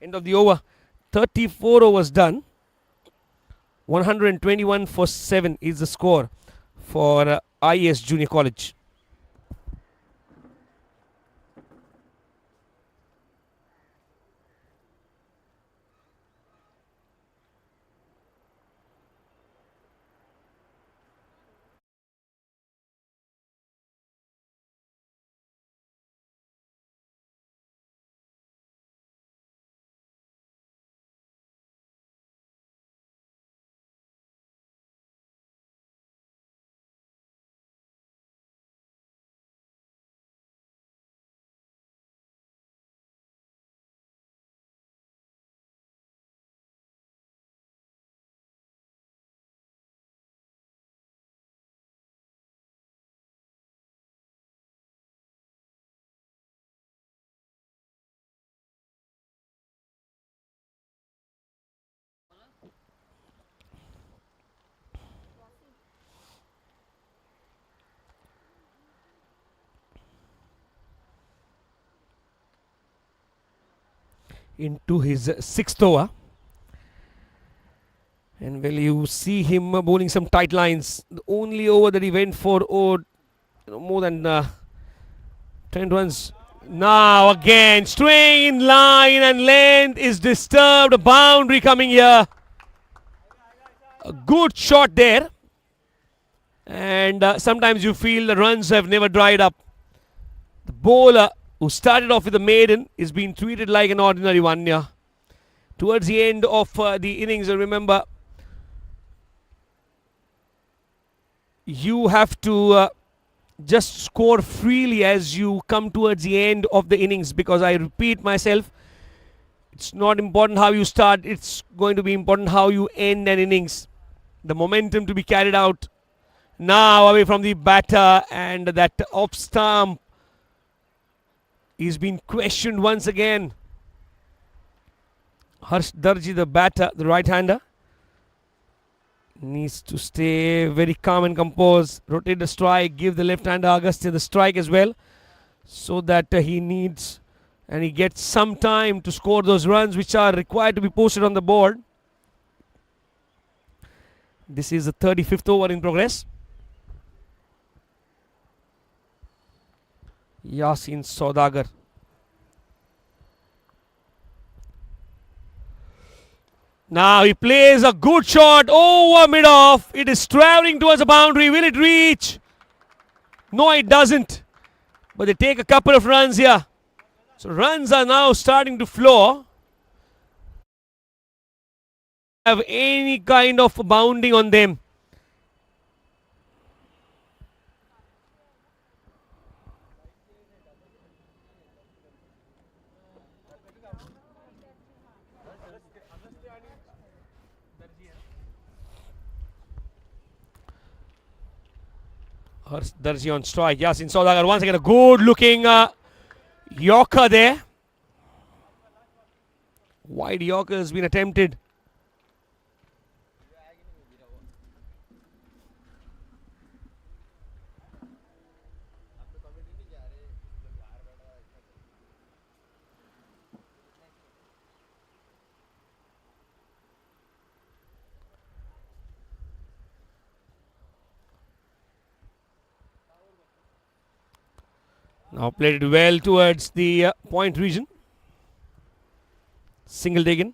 End of the over. 34 overs done. 121 for 7 is the score for I.E.S Junior College. Into his 6th over. And well, you see him bowling some tight lines. The only over that he went for more than 10 runs. Now again, straying in line and length is disturbed. A boundary coming here. A good shot there. And sometimes you feel the runs have never dried up. The bowler who started off with a maiden is being treated like an ordinary one here. Towards the end of the innings, remember, you have to just score freely as you come towards the end of the innings, because I repeat myself, it's not important how you start, it's going to be important how you end an innings. The momentum to be carried out. Now away from the batter, and that off stump is being questioned once again. Harsh Darji, the batter, the right-hander, needs to stay very calm and composed. Rotate the strike, give the left-hander Agastya the strike as well, so that he needs and he gets some time to score those runs which are required to be posted on the board. This is the 35th over in progress. Yasin Saudagar. Now he plays a good shot over mid-off. It is travelling towards a boundary. Will it reach? No, it doesn't. But they take a couple of runs here. So runs are now starting to flow. Have any kind of bounding on them. Darji on strike. Yasin Saudagar once again a good looking Yorker there. Wide Yorker has been attempted. Now played it well towards the point region. Single taken.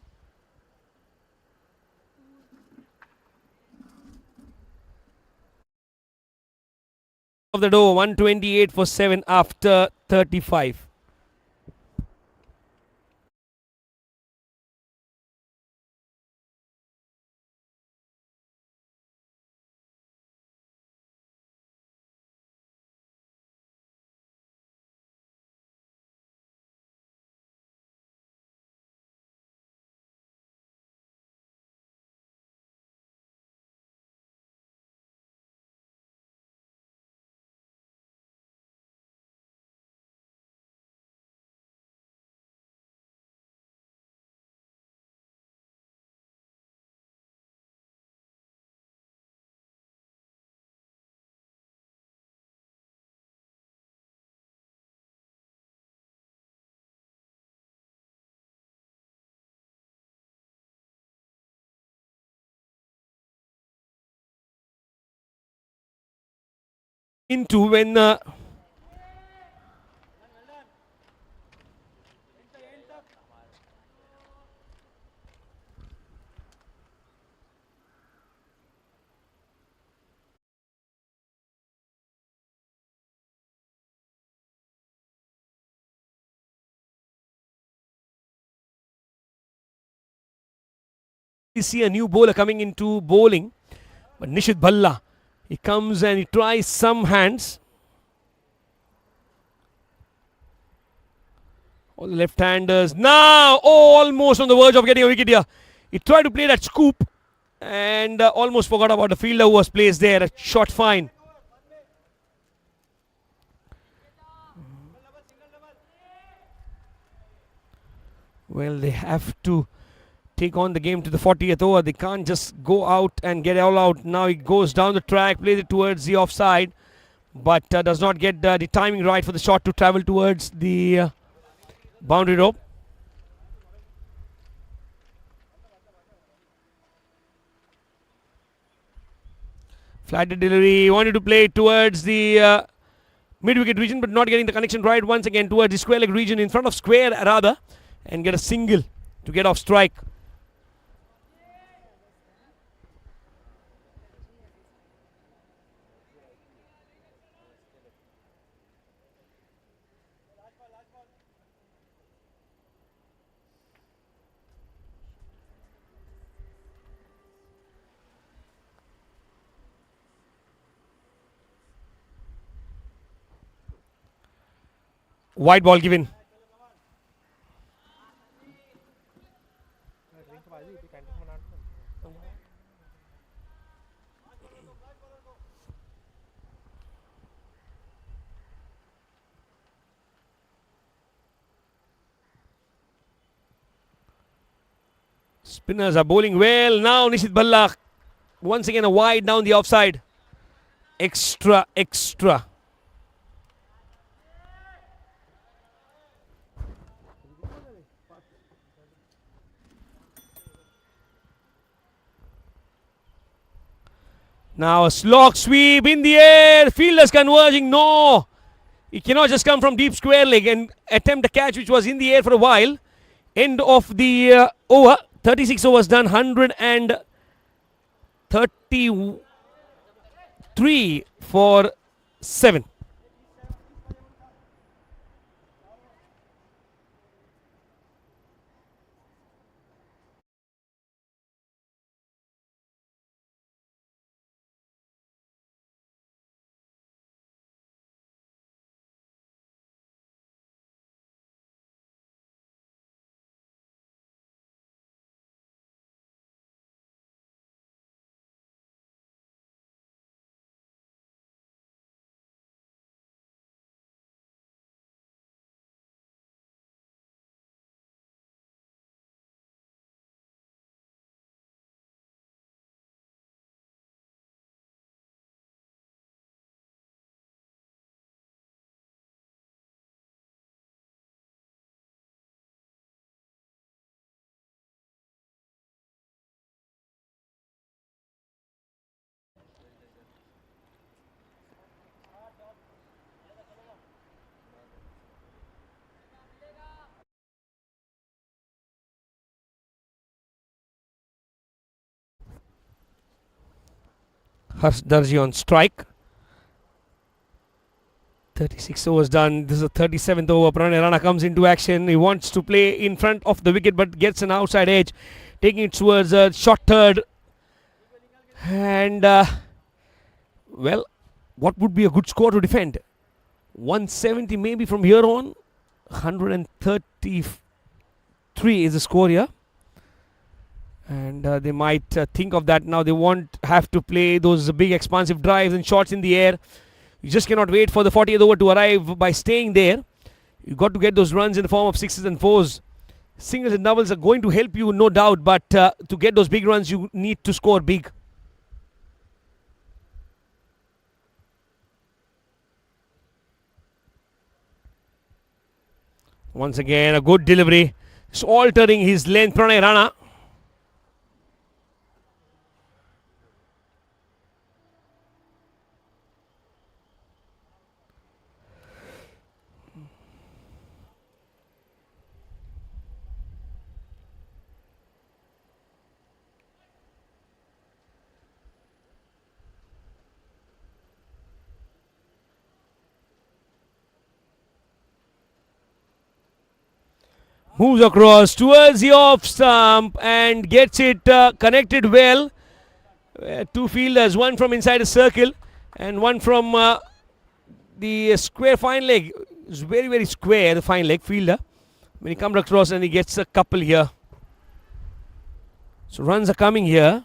Of the door, 128 for 7 after 35. Into when we see a new bowler coming into bowling, but Nishit Bhalla, he comes and he tries some hands. All the left-handers now almost on the verge of getting a wicket here. He tried to play that scoop and almost forgot about the fielder who was placed there. A shot fine. Well, they have to take on the game to the 40th over. They can't just go out and get all out. Now he goes down the track, plays it towards the offside, but does not get the timing right for the shot to travel towards the boundary rope. Flatted delivery, wanted to play towards the mid-wicket region, but not getting the connection right once again towards the square leg region in front of square rather, and get a single to get off strike. Wide ball given. Spinners are bowling well. Now Nishit Bhalla once again a wide down the offside. Extra, extra. Now a slog sweep in the air. Fielders converging. No. He cannot just come from deep square leg and attempt a catch which was in the air for a while. End of the over. 36 overs done. 133 for 7. Harsh Darji on strike. 36 overs done. This is the 37th over. Pranay Rana comes into action. He wants to play in front of the wicket but gets an outside edge, taking it towards a short third. And well, what would be a good score to defend? 170 maybe from here on. 133 is the score here. And they might think of that now. They won't have to play those big expansive drives and shots in the air. You just cannot wait for the 40th over to arrive by staying there. You've got to get those runs in the form of sixes and fours. Singles and doubles are going to help you, no doubt, but to get those big runs, you need to score big. Once again, a good delivery. It's altering his length, Pranay Rana. Moves across towards the off stump and gets it connected well. Two fielders, one from inside the circle and one from the square fine leg. It's very, very square, the fine leg fielder. When he comes across and he gets a couple here. So runs are coming here.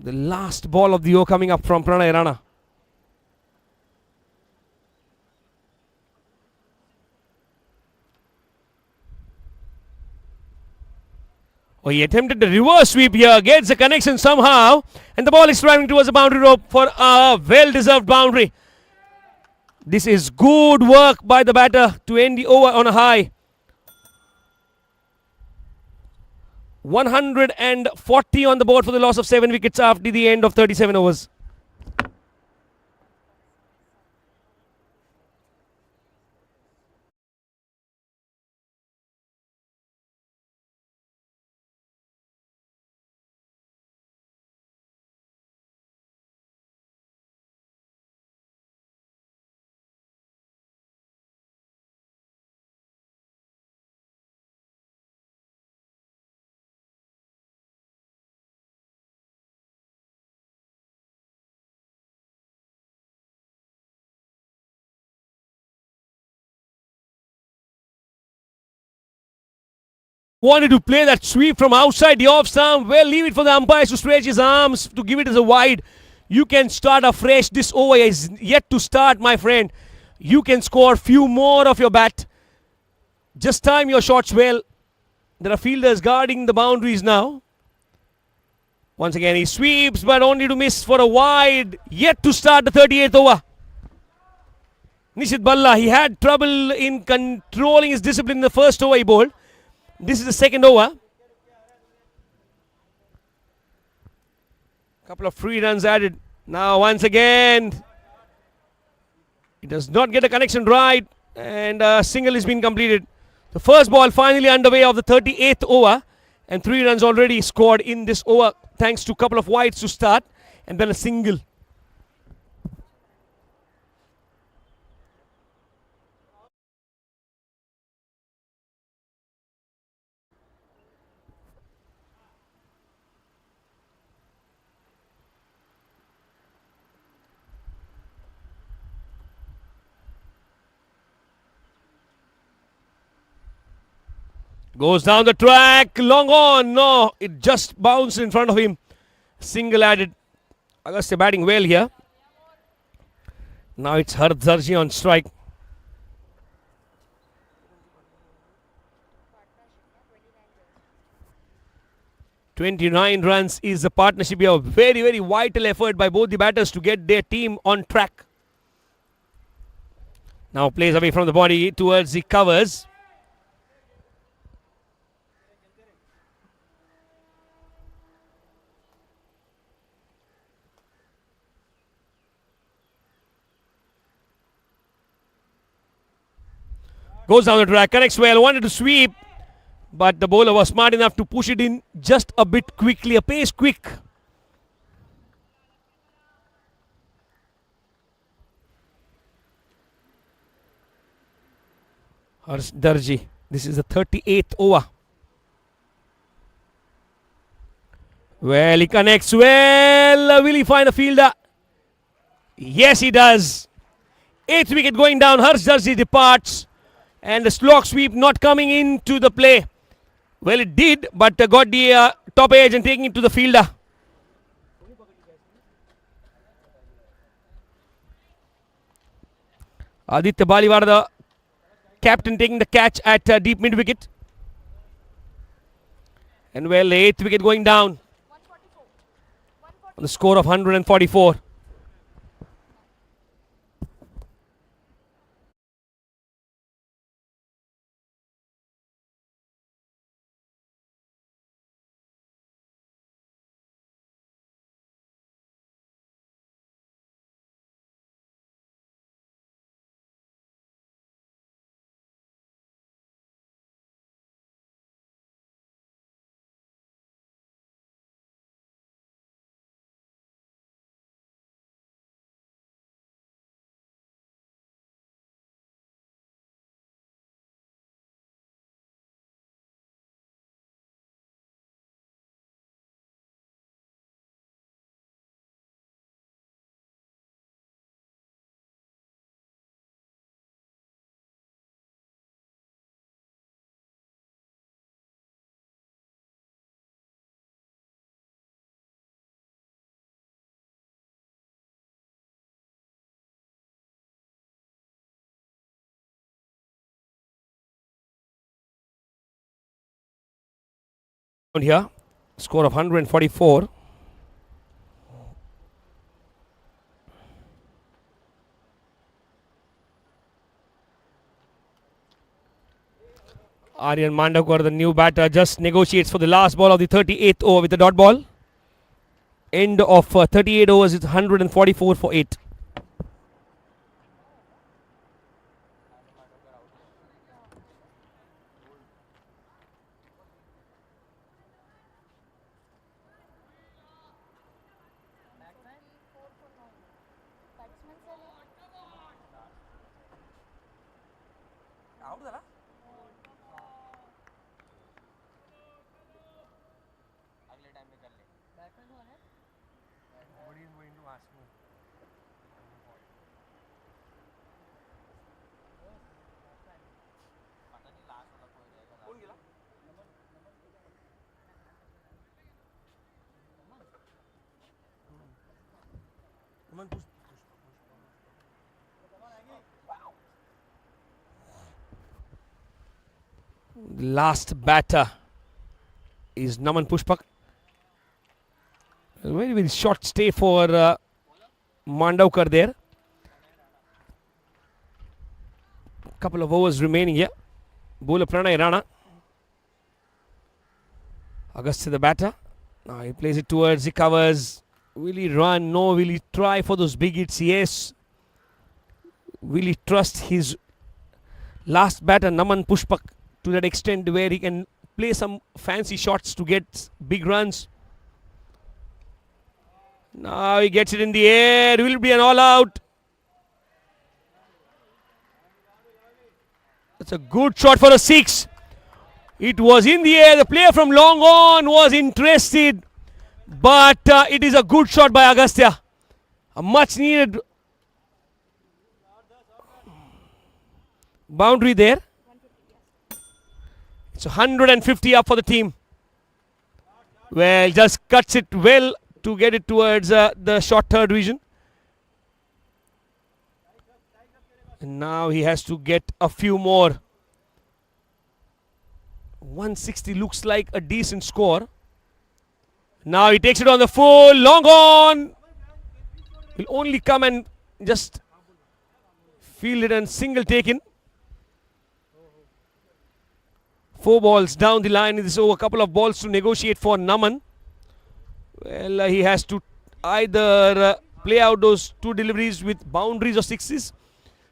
The last ball of the over coming up from Pranay Rana. Oh, he attempted the reverse sweep here, gets a connection somehow, and the ball is driving towards the boundary rope for a well-deserved boundary. This is good work by the batter to end the over on a high. 140 on the board for the loss of 7 wickets after the end of 37 overs. Wanted to play that sweep from outside the off stump. Well, leave it for the umpires to stretch his arms to give it as a wide. You can start afresh. This over is yet to start, my friend. You can score few more of your bat. Just time your shots well. There are fielders guarding the boundaries now. Once again, he sweeps, but only to miss for a wide. Yet to start the 38th over. Nishit Balla, he had trouble in controlling his discipline in the first over he bowled. This is the second over. Couple of free runs added. Now once again, he does not get a connection right, and a single has been completed. The first ball finally underway of the 38th over, and 3 runs already scored in this over thanks to a couple of wides to start and then a single. Goes down the track, long on, no, it just bounced in front of him. Single added. Agastya batting well here. Now it's Harsh Darji on strike. 29 runs is the partnership here. Very, very vital effort by both the batters to get their team on track. Now plays away from the body towards the covers. Goes down the track, connects well, wanted to sweep. But the bowler was smart enough to push it in just a bit quickly, a pace quick. Harsh Darji. This is the 38th over. Well, he connects well. Will he find a fielder? Yes, he does. 8th wicket going down. Harsh Darji departs. And the slog sweep not coming into the play. Well, it did, but got the top edge and taking it to the fielder. Aditya Baliwara, the captain, taking the catch at deep mid wicket. And well, the 8th wicket going down. 144. On the score of 144. Here, score of 144. Aryan Mandavkar, the new batter, just negotiates for the last ball of the 38th over with the dot ball. End of 38 overs, it's 144 for 8. Last batter is Naman Pushpak. A very, very short stay for Mandavkar there. Couple of overs remaining here. Bowler Pranay Rana. Agastya the batter. Now he plays it towards the covers. Will he run? No. Will he try for those big hits? Yes. Will he trust his last batter, Naman Pushpak, to that extent where he can play some fancy shots to get big runs? Now he gets it in the air. Will it be an all out? That's a good shot for a 6. It was in the air. The player from long on was interested. But it is a good shot by Agastya. A much needed boundary there. It's 150 up for the team. Well, just cuts it well to get it towards the short third vision. And now he has to get a few more. 160 looks like a decent score. Now he takes it on the full, long on. He'll only come and just field it and single taken. 4 balls down the line in this over. A couple of balls to negotiate for Naman. Well, he has to either play out those 2 deliveries with boundaries or 6s.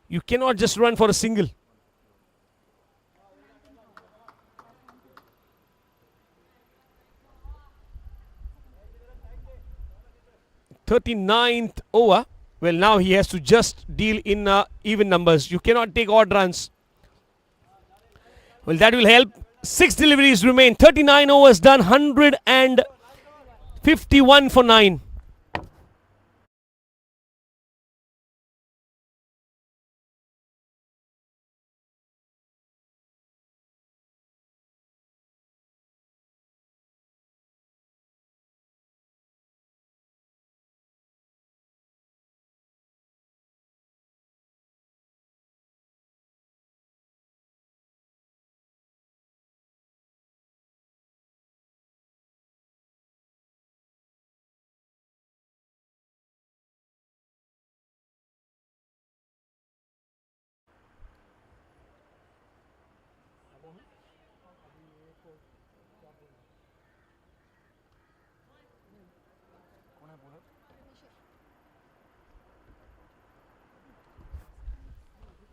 You cannot just run for a single. 39th over. Well, now he has to just deal in even numbers. You cannot take odd runs. Well, that will help. 6 deliveries remain. 39 overs done. 151 for 9.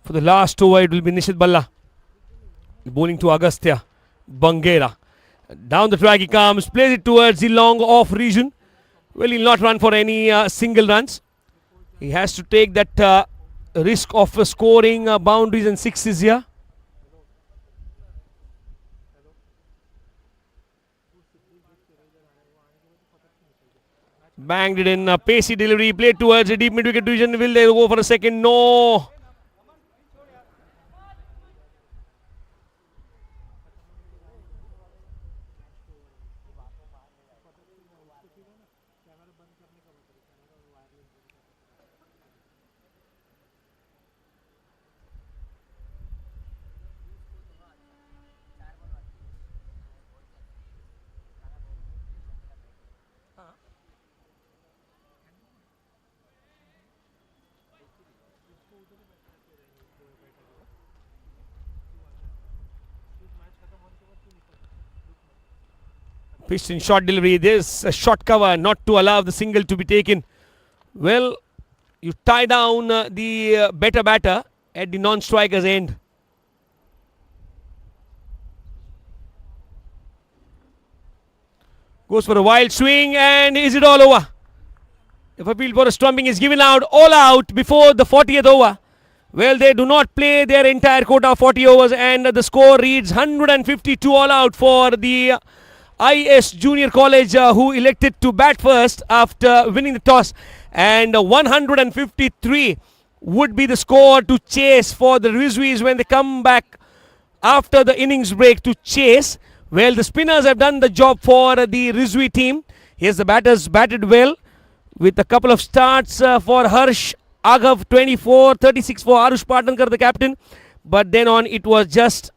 For the last over, it will be Nishit Balla bowling to Agastya Bangera. Down the track he comes, plays it towards the long off region. Well, he'll not run for any single runs. He has to take that risk of scoring boundaries and sixes here. Banged it in, pacey delivery, played towards a deep mid-wicket region. Will they go for a second? No. Pitched in short delivery. There's a short cover not to allow the single to be taken. Well, you tie down the better batter at the non-striker's end. Goes for a wild swing, and is it all over? If a field for a stumping is given out, all out before the 40th over. Well, they do not play their entire quota of 40 overs, and the score reads 152 all out for the I.E.S Junior College, who elected to bat first after winning the toss, and 153 would be the score to chase for the Rizvis when they come back after the innings break to chase. Well, the spinners have done the job for the Rizvi team. Here's the batters batted well with a couple of starts for Harsh Aghav 24, 36 for Arush Patankar, the captain. But then on, it was just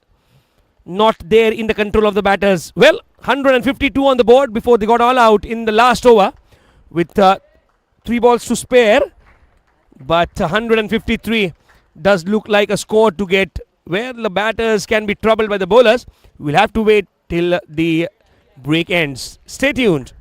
not there in the control of the batters. Well, 152 on the board before they got all out in the last over with 3 balls to spare. But 153 does look like a score to get where the batters can be troubled by the bowlers. We'll have to wait till the break ends. Stay tuned.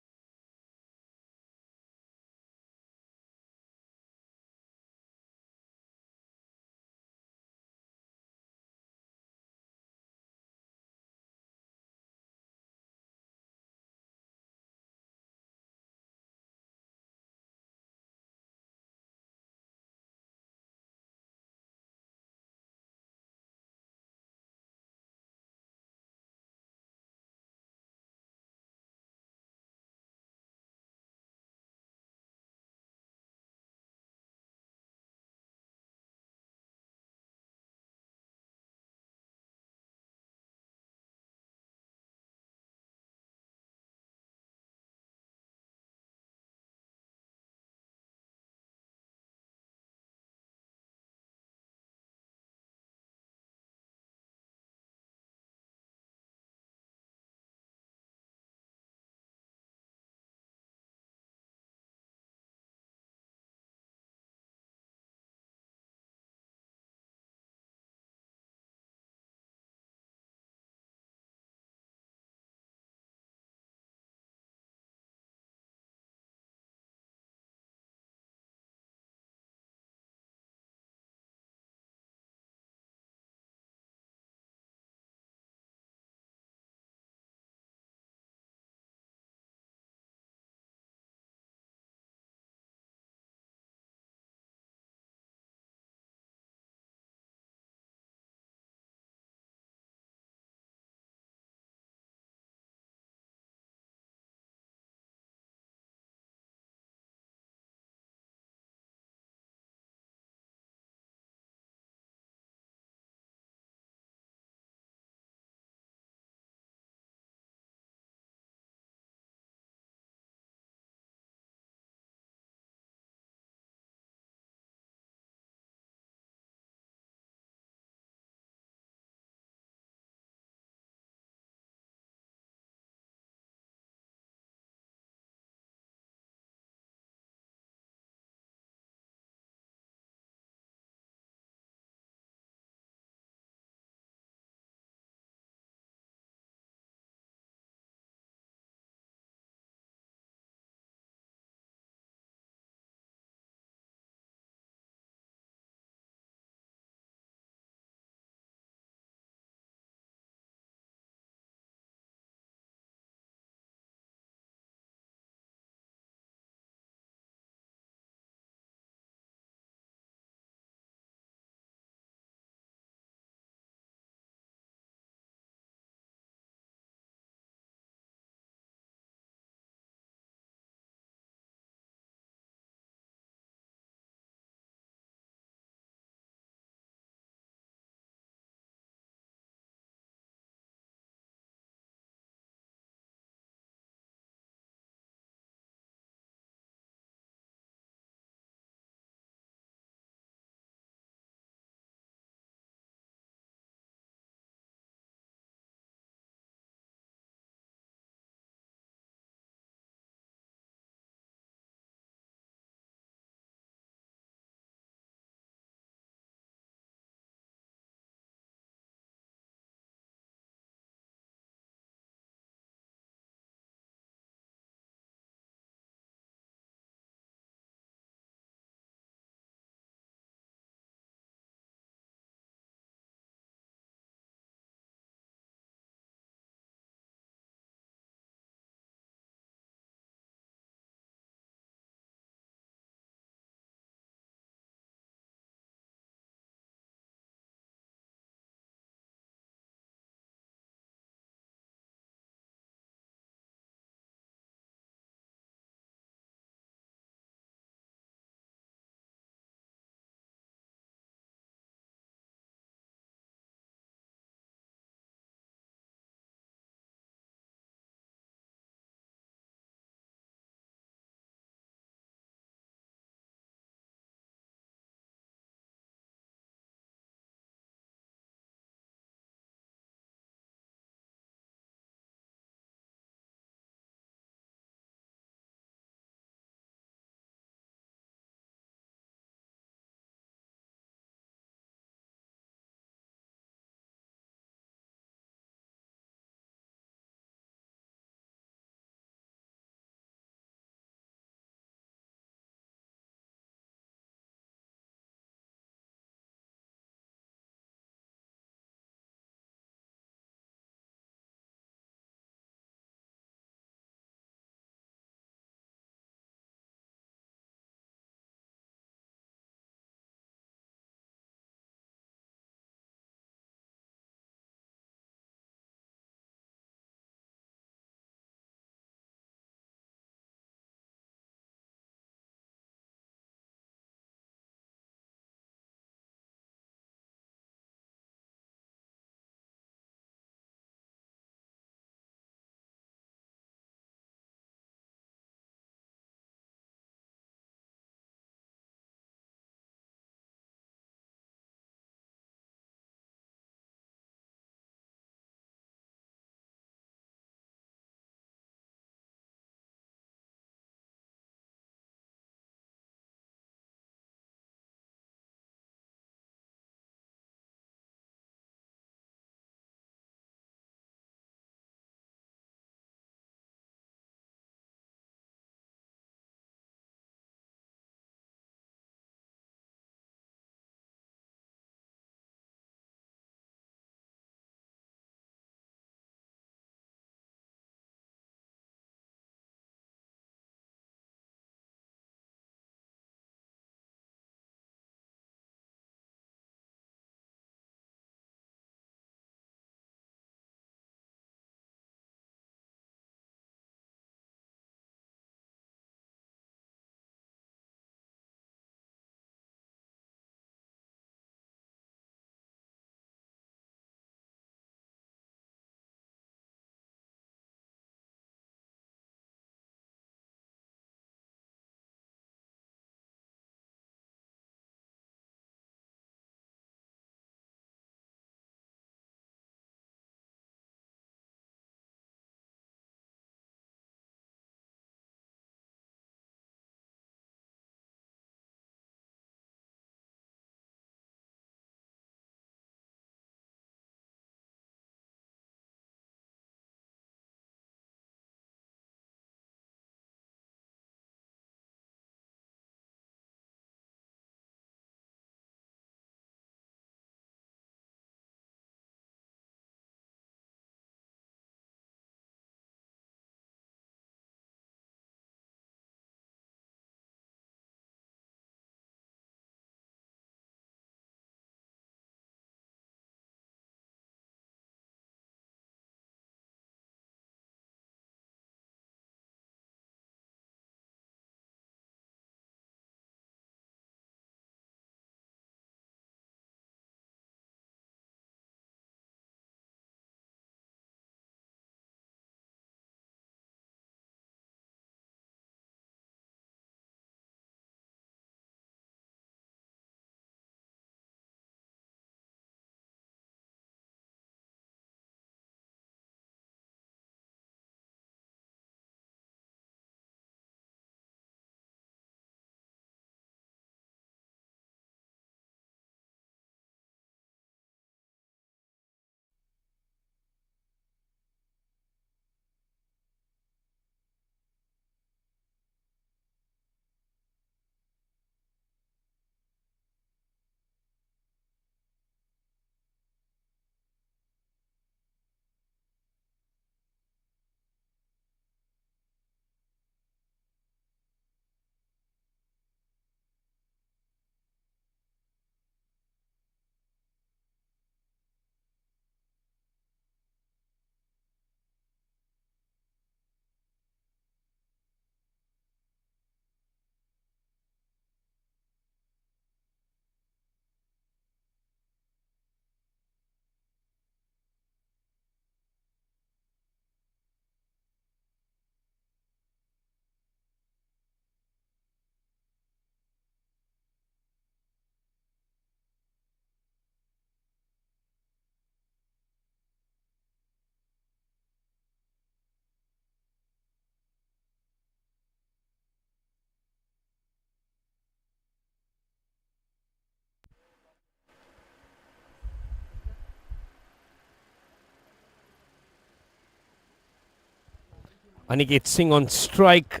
Aniket Singh on strike.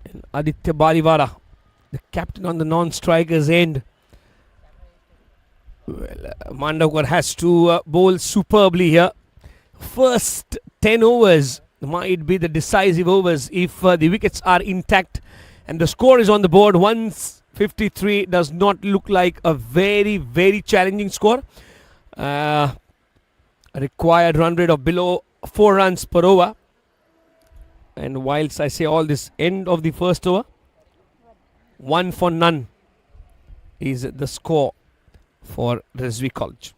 And Aditya Baliwala, the captain, on the non-strikers end. Well, Mandavkar has to bowl superbly here. First 10 overs might be the decisive overs if the wickets are intact. And the score is on the board. 153 does not look like a very, very challenging score. A required run rate of below 4 runs per over. And whilst I say all this, end of the first over, 1 for none is the score for Rizvi College.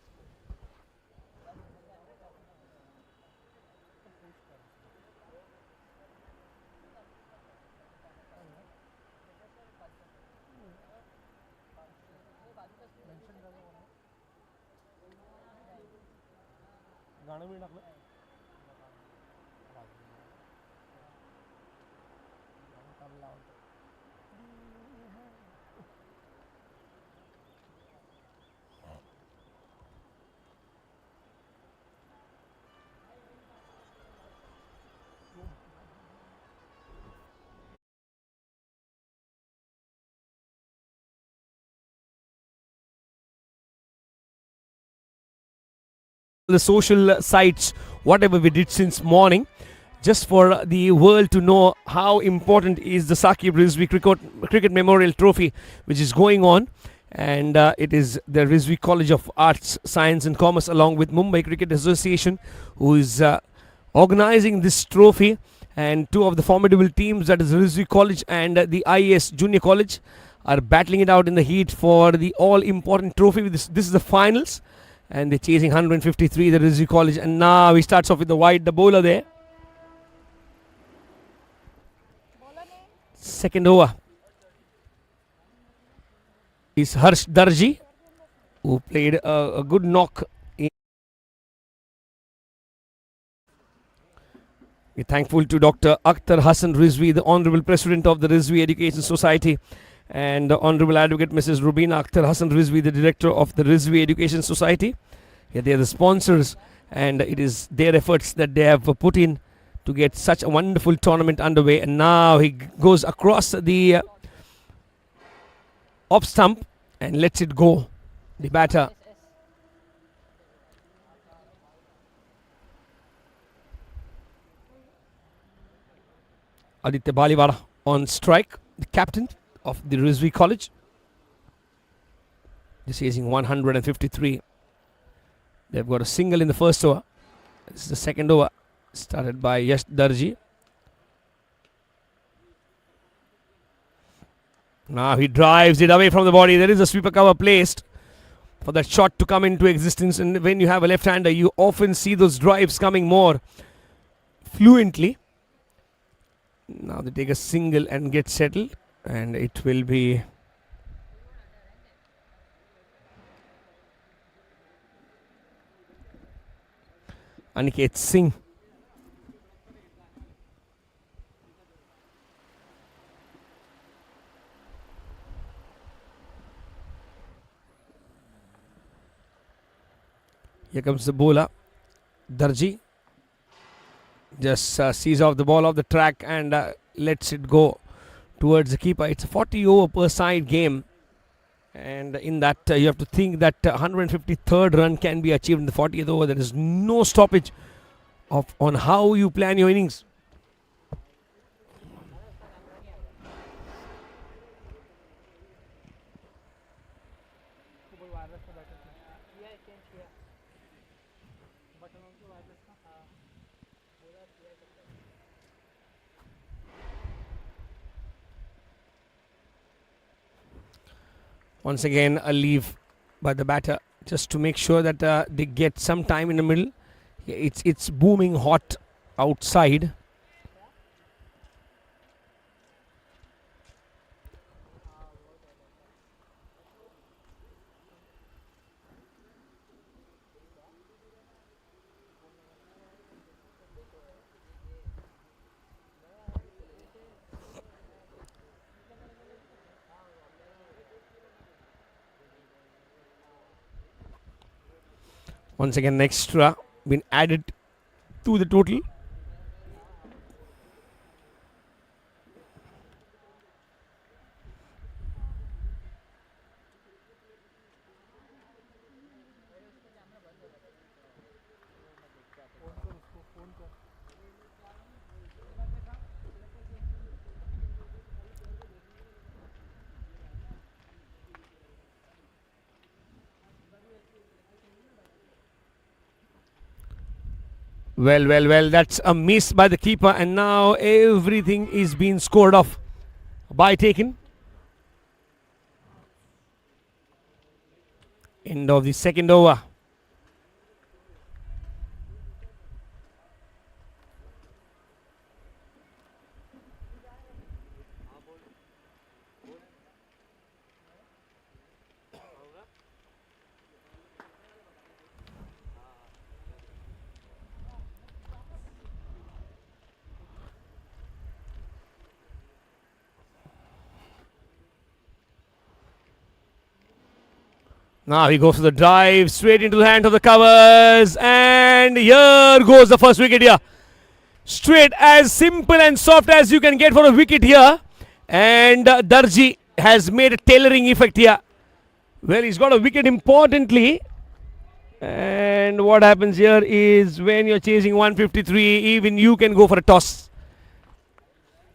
The social sites, whatever we did since morning, just for the world to know how important is the Saquib Rizvi Cricket Memorial Trophy, which is going on. And it is the Rizvi College of Arts, Science and Commerce, along with Mumbai Cricket Association, who is organizing this trophy. And two of the formidable teams, that is Rizvi College and the I.E.S Junior College, are battling it out in the heat for the all-important trophy. This is the finals. And they're chasing 153, the Rizvi College. And now he starts off with the wide, the bowler there. Second over is Harsh Darji, who played a good knock. We're thankful to Dr. Akhtar Hassan Rizvi, the Honorable President of the Rizvi Education Society, and the Honorable Advocate Mrs. Rubina Akhtar Hassan Rizvi, the Director of the Rizvi Education Society. Yeah, they are the sponsors, and it is their efforts that they have put in to get such a wonderful tournament underway. And now he goes across the off stump and lets it go. The batter. Aditya Baliwala on strike, the captain of the Rizvi College. This is 153. They've got a single in the first over. This is the second over, started by Yash Darji. Now he drives it away from the body. There is a sweeper cover placed for that shot to come into existence. And when you have a left-hander, you often see those drives coming more fluently. Now they take a single and get settled. And it will be Aniket Singh. Here comes the bowler, Darji. Just sees off the ball off the track and lets it go towards the keeper. It's a 40 over per side game. And in that, you have to think that 153rd run can be achieved in the 40th over. There is no stoppage on how you plan your innings. Once again, a leave by the batter just to make sure that they get some time in the middle. It's booming hot outside. Once again, an extra been added to the total. Well, that's a miss by the keeper, and now everything is being scored off by taken. End of the second over. Now he goes for the drive, straight into the hand of the covers, and here goes the first wicket here. Straight, as simple and soft as you can get for a wicket here. And Darji has made a tailoring effect here. Well, he's got a wicket importantly. And what happens here is when you're chasing 153, even you can go for a toss.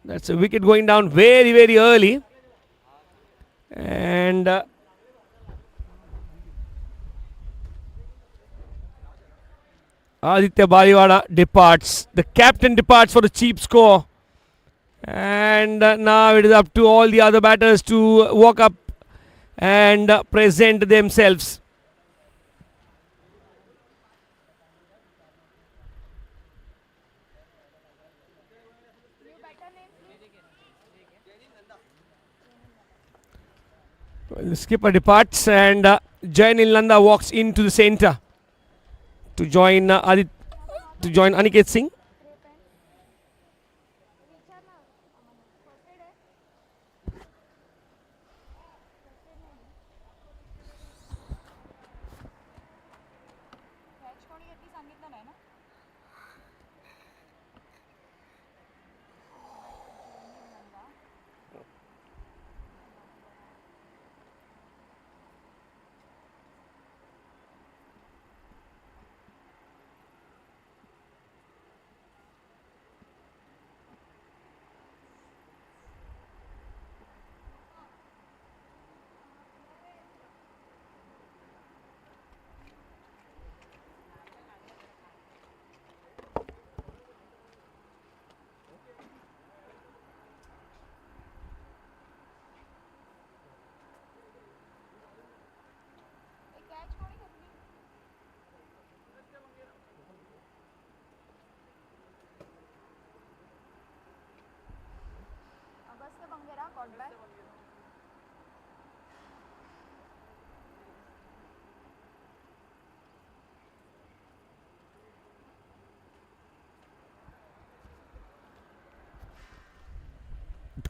That's a wicket going down very, very early. And Aditya Baliwada departs. The captain departs for the cheap score. And now it is up to all the other batters to walk up and present themselves. Well, the skipper departs and Jainil Nanda walks into the centre to join Aniket Singh.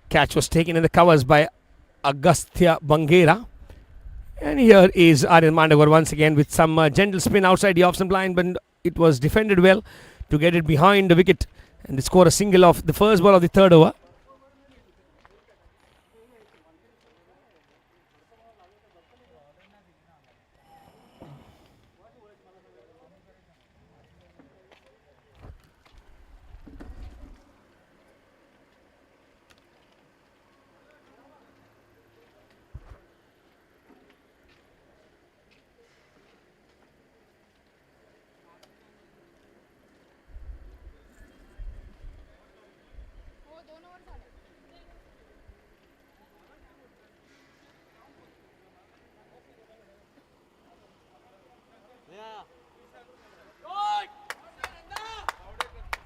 Catch was taken in the covers by Agastya Bangera. And here is Aryan Mandagar once again with some gentle spin outside the off-stump line, but it was defended well to get it behind the wicket and they score a single off the first ball of the third over.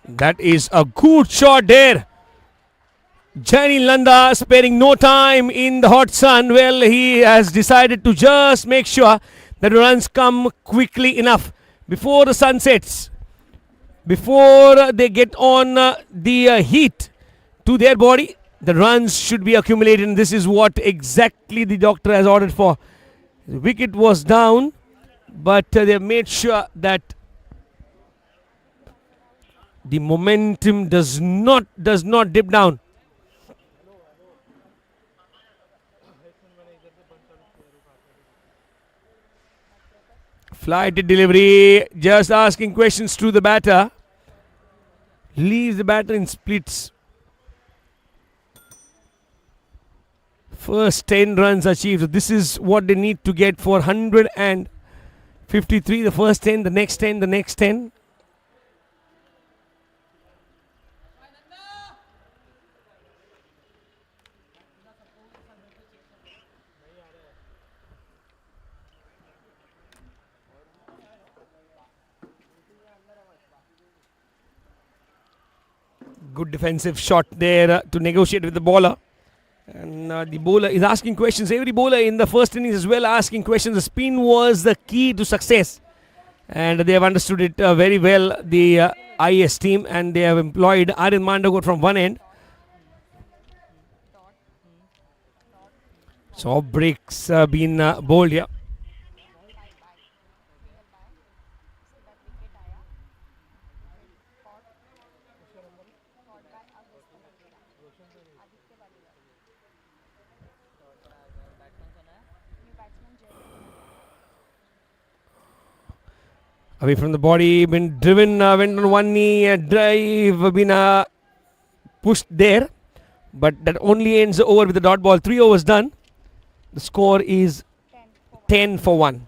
That is a good shot there. Jainil Nanda sparing no time in the hot sun. Well, he has decided to just make sure that runs come quickly enough before the sun sets, before they get on the heat to their body. The runs should be accumulated, and this is what exactly the doctor has ordered for. The wicket was down, but they made sure that the momentum does not dip down. Flighted delivery, just asking questions to the batter. Leaves the batter in splits. First 10 runs achieved. This is what they need to get for 153. The first 10, the next 10, the next 10. Good defensive shot there to negotiate with the bowler. And the bowler is asking questions. Every bowler in the first innings as well asking questions. The spin was the key to success. And they have understood it very well, the I.E.S team. And they have employed Aryan Mandagot from one end. So off breaks been bowled here. Away from the body, been driven, went on one knee, drive, been pushed there. But that only ends the over with the dot ball. 3 overs done. The score is 10 for 1.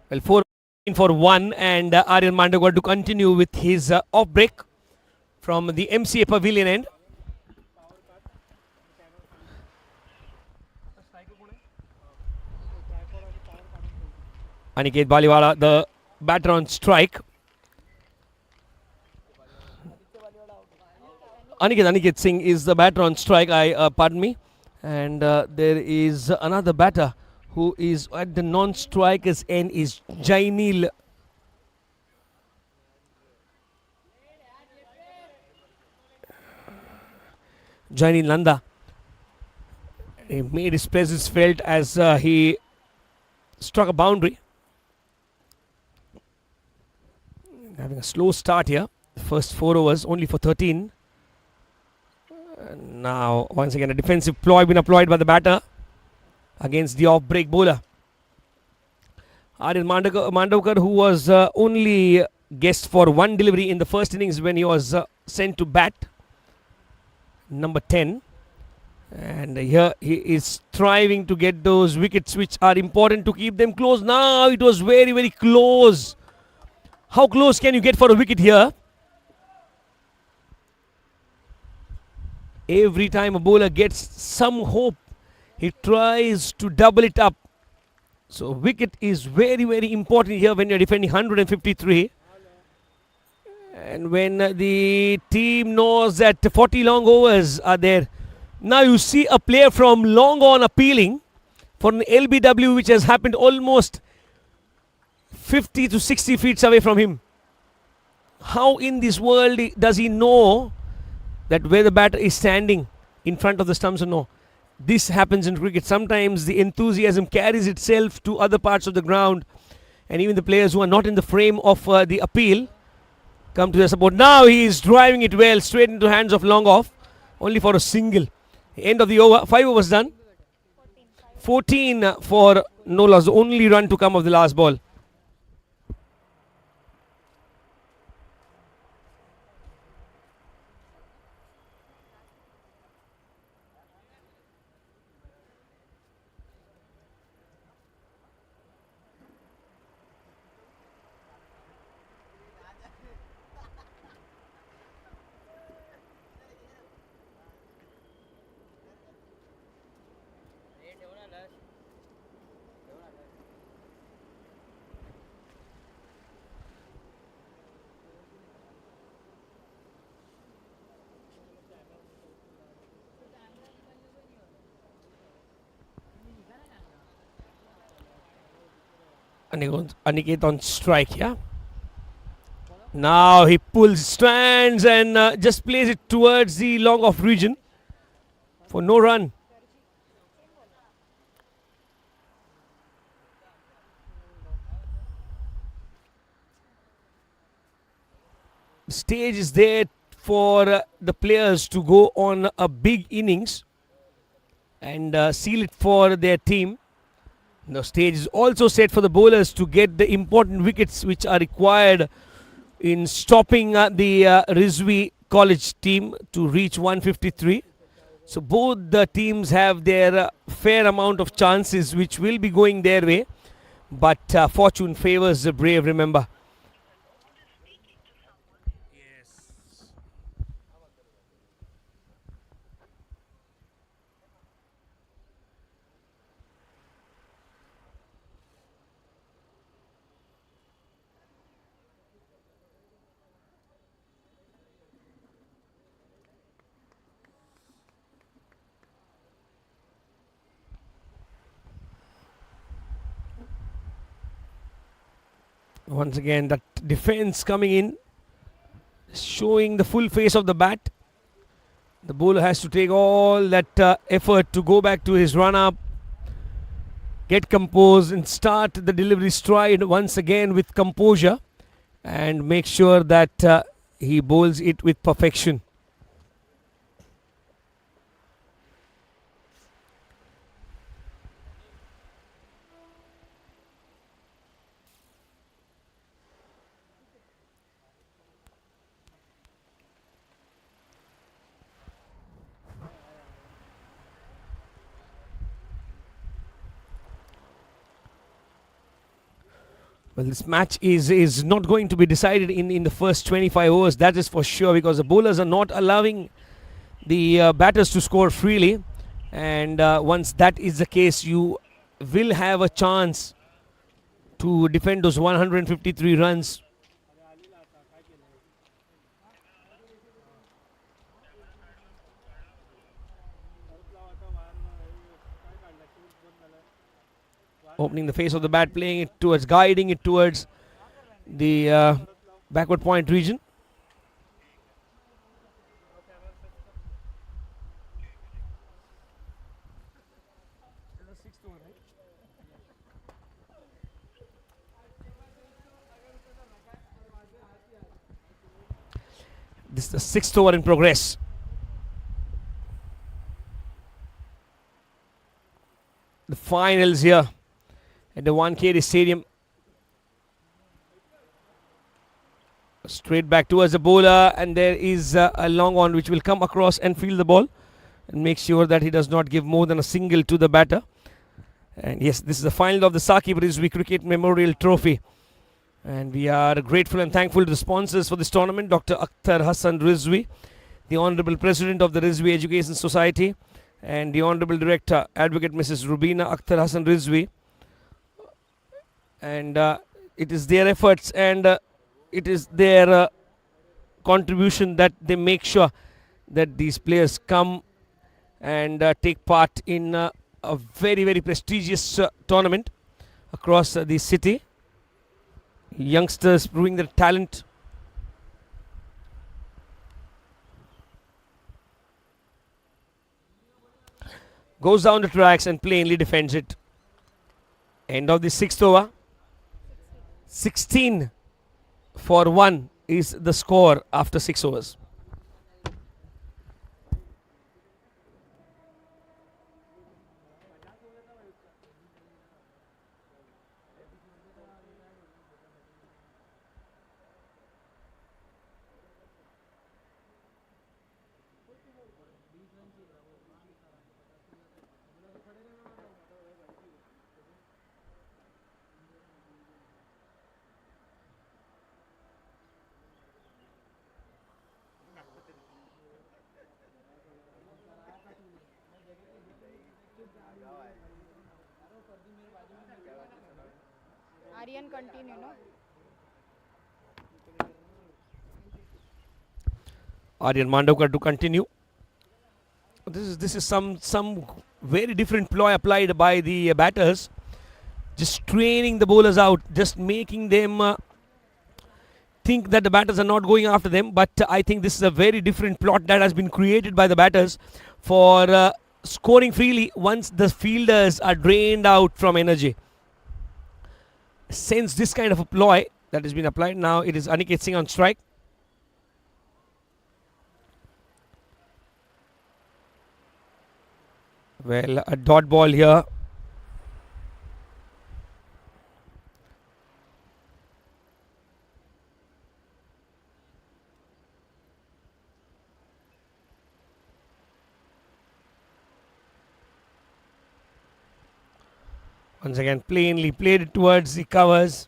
Well, 4 for 1, and Aryan Mandawar to continue with his off break from the MCA pavilion end. Aniket Baliwala, the batter on strike. Aniket Singh is the batter on strike. Pardon me, and there is another batter who is at the non-strikers end is Jainil. Jainil Nanda. He made his presence felt as he struck a boundary. Having a slow start here. First 4 overs only for 13. Now once again a defensive ploy been applied by the batter against the off-break bowler. Aryan Mandawkar, who was only guessed for one delivery in the first innings when he was sent to bat, number 10. And here he is striving to get those wickets which are important to keep them close. Now it was very, very close. How close can you get for a wicket here? Every time a bowler gets some hope, he tries to double it up. So wicket is very, very important here when you're defending 153. And when the team knows that 40 long overs are there. Now you see a player from long on appealing for an LBW which has happened almost 50 to 60 feet away from him. How in this world does he know that where the batter is standing in front of the stumps or no? This happens in cricket. Sometimes the enthusiasm carries itself to other parts of the ground, and even the players who are not in the frame of the appeal come to their support. Now he is driving it well straight into the hands of long off, only for a single. End of the over. 5 overs done. 14 for no loss. The only run to come of the last ball. Aniket on strike, yeah. Now he pulls strands and just plays it towards the long off region for no run. The stage is there for the players to go on a big innings and seal it for their team. The stage is also set for the bowlers to get the important wickets which are required in stopping the Rizvi College team to reach 153. So both the teams have their fair amount of chances which will be going their way. But fortune favors the brave, remember. Once again, that defense coming in, showing the full face of the bat. The bowler has to take all that effort to go back to his run up, get composed, and start the delivery stride once again with composure and make sure that he bowls it with perfection. Well, this match is not going to be decided in the first 25 overs, that is for sure, because the bowlers are not allowing the batters to score freely. And once that is the case, you will have a chance to defend those 153 runs. Opening the face of the bat, playing it towards, guiding it towards the backward point region. This is the sixth over in progress. The finals here at the Wankhede Stadium. Straight back towards the bowler, and there is a long on which will come across and field the ball and make sure that he does not give more than a single to the batter. And yes, this is the final of the Saquib Rizvi Cricket Memorial Trophy. And we are grateful and thankful to the sponsors for this tournament, Dr. Akhtar Hassan Rizvi, the Honorable President of the Rizvi Education Society, and the Honorable Director, Advocate Mrs. Rubina Akhtar Hassan Rizvi. And it is their efforts and it is their contribution that they make sure that these players come and take part in a very, very prestigious tournament across the city. Youngsters proving their talent. Goes down the tracks and plainly defends it. End of the sixth over. 16 for 1 is the score after 6 overs. Aryan, continue, no? Aryan Mandavkar to continue. This is some very different ploy applied by the batters, just training the bowlers out, just making them think that the batters are not going after them. But I think this is a very different plot that has been created by the batters for scoring freely once the fielders are drained out from energy. Since this kind of a ploy that has been applied, now it is Aniket Singh on strike. Well, a dot ball here. Once again, plainly played it towards the covers.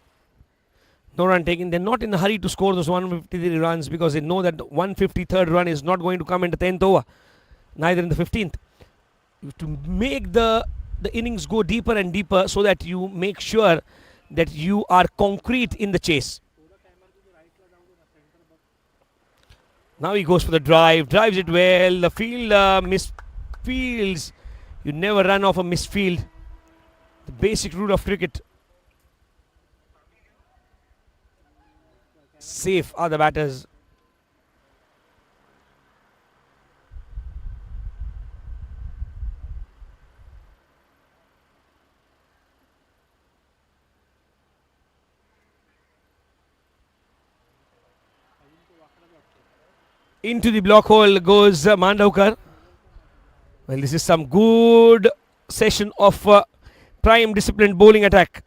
No run taken. They're not in a hurry to score those 153 runs because they know that the 153rd run is not going to come in the 10th over, neither in the 15th. You have to make the innings go deeper and deeper so that you make sure that you are concrete in the chase. Now he goes for the drive, drives it well. The field misfields. You never run off a misfield. The basic rule of cricket. Safe are the batters. Into the block hole goes Mandavkar. Well, this is some good session of prime disciplined bowling attack.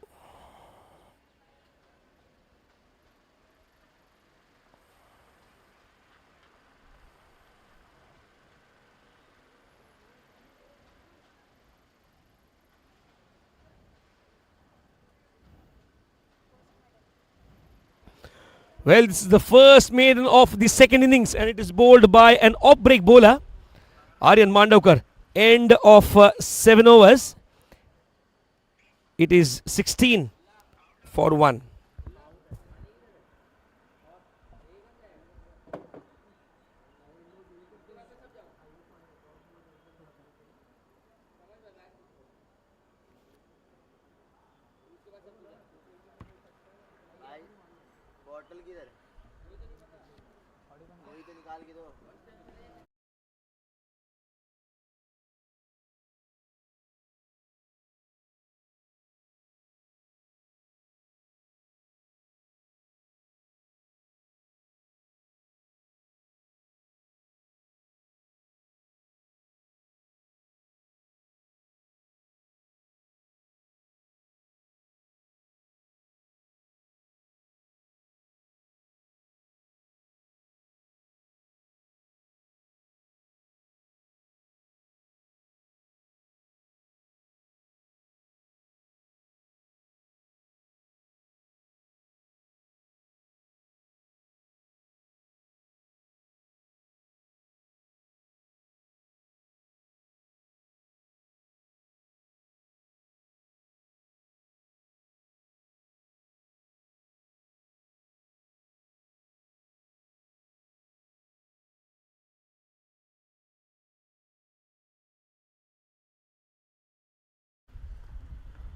Well, this is the first maiden of the second innings and it is bowled by an off-break bowler, Aryan Mandavkar. End of 7 overs. It is 16 for 1.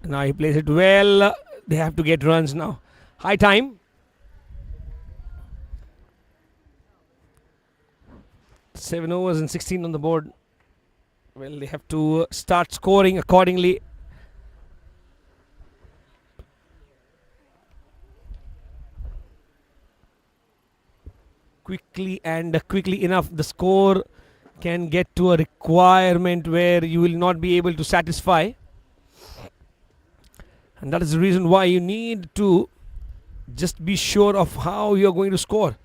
Now he plays it well. They have to get runs now. High time. 7 overs and 16 on the board. Well, they have to start scoring accordingly. Quickly and quickly enough, the score can get to a requirement where you will not be able to satisfy. And that is the reason why you need to just be sure of how you are going to score.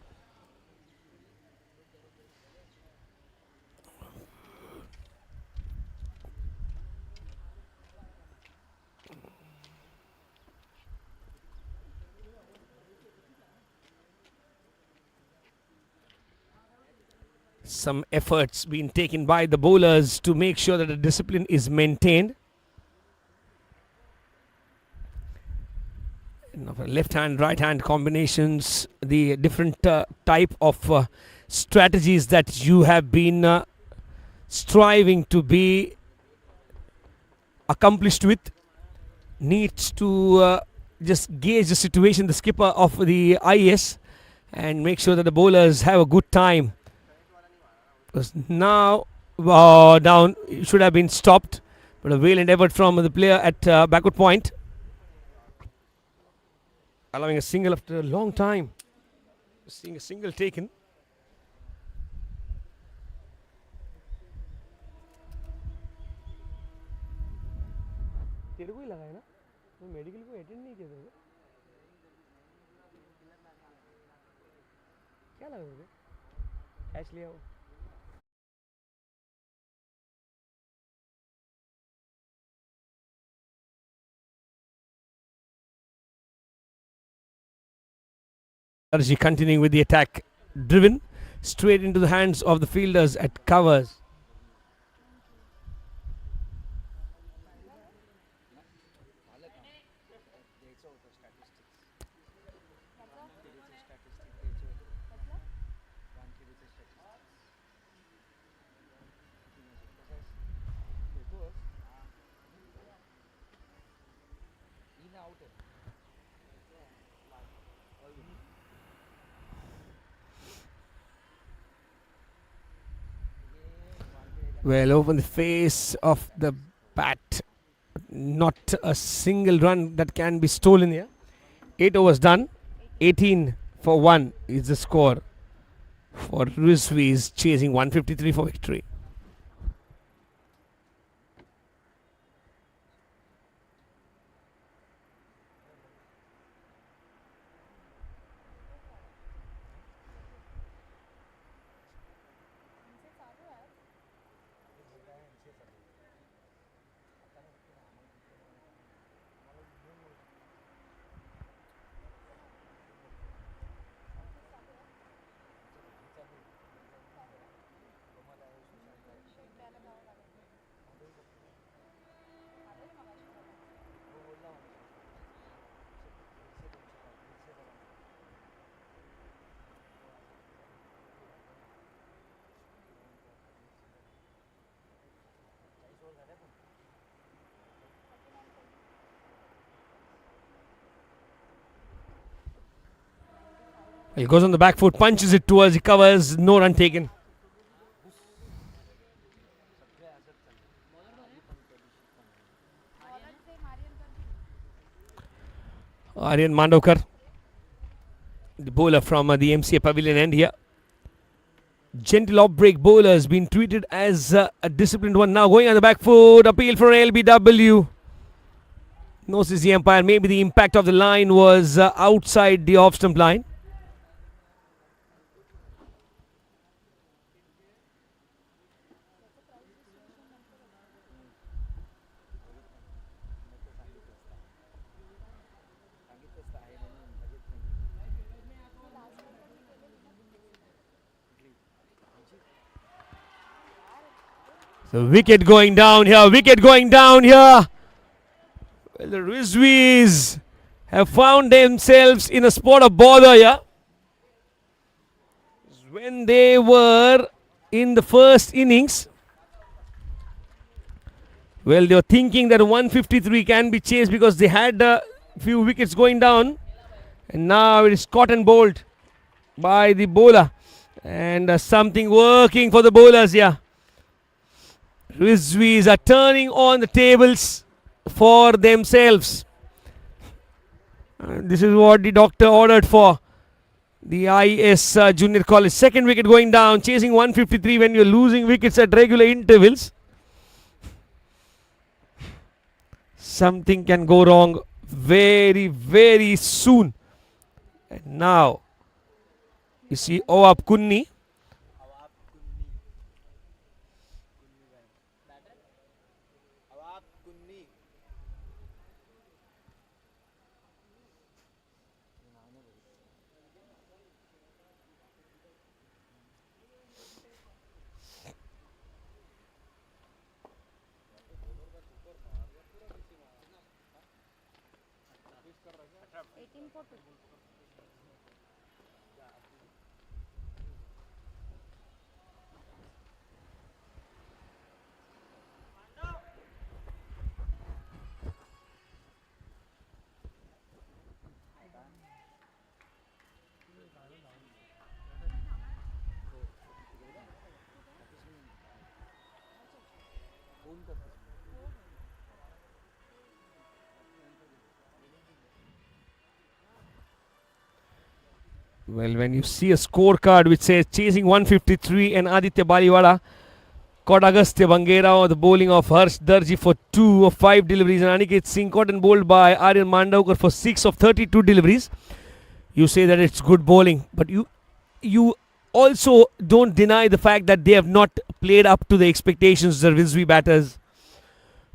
Some efforts being taken by the bowlers to make sure that the discipline is maintained. Left hand, right hand combinations, the different type of strategies that you have been striving to be accomplished with needs to just gauge the situation, the skipper of the I.E.S, and make sure that the bowlers have a good time. Because now down should have been stopped, but a valiant effort from the player at backward point, allowing a single after a long time. Seeing a single taken. तेरे को ही लगा है ना? मैं medical को attend नहीं किया था। क्या लगा तुझे? कैच लिया वो? Darji continuing with the attack. Driven straight into the hands of the fielders at covers. Well, over the face of the bat. Not a single run that can be stolen here. 8 overs done. 18 for 1 is the score for Rizvi is chasing 153 for victory. He goes on the back foot, punches it towards the covers, no run taken. Aryan Mandavkar, the bowler from the MCA Pavilion end here. Gentle off-break bowler has been treated as a disciplined one. Now going on the back foot, appeal for LBW. Notices the umpire. Maybe the impact of the line was outside the off-stump line. So wicket going down here, wicket going down here. Well, the Rizvis have found themselves in a spot of bother here. When they were in the first innings, well, they were thinking that 153 can be chased because they had a few wickets going down. And now it is caught and bowled by the bowler. And something working for the bowlers here. Rizvis are turning on the tables for themselves. And this is what the doctor ordered for the I.E.S Junior College. Second wicket going down, chasing 153 when you're losing wickets at regular intervals. Something can go wrong very, very soon. And now, you see Awab Kunni. Well, when you see a scorecard which says chasing 153 and Aditya Baliwala caught Agastya Bangera on the bowling of Harsh Darji for 2 of 5 deliveries, and Aniket Singh caught and bowled by Aryan Mandavkar for 6 of 32 deliveries. You say that it's good bowling, but you also don't deny the fact that they have not played up to the expectations of the Rizvi batters.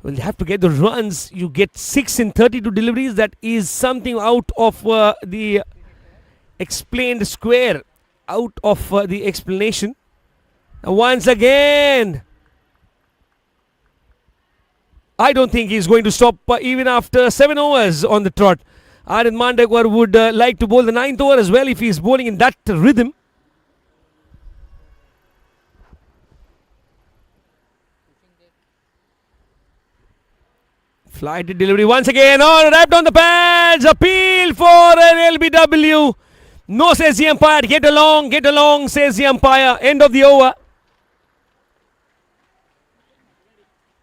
Well, they have to get the runs. You get 6 in 32 deliveries. That is something out of the explained square out of the explanation. Once again, I don't think he's going to stop even after 7 overs on the trot. Aryan Mandekar would like to bowl the 9th over as well if he's bowling in that rhythm. Flighted delivery once again. Oh, wrapped on the pads. Appeal for an LBW. No, says the umpire. Get along, says the umpire. End of the over.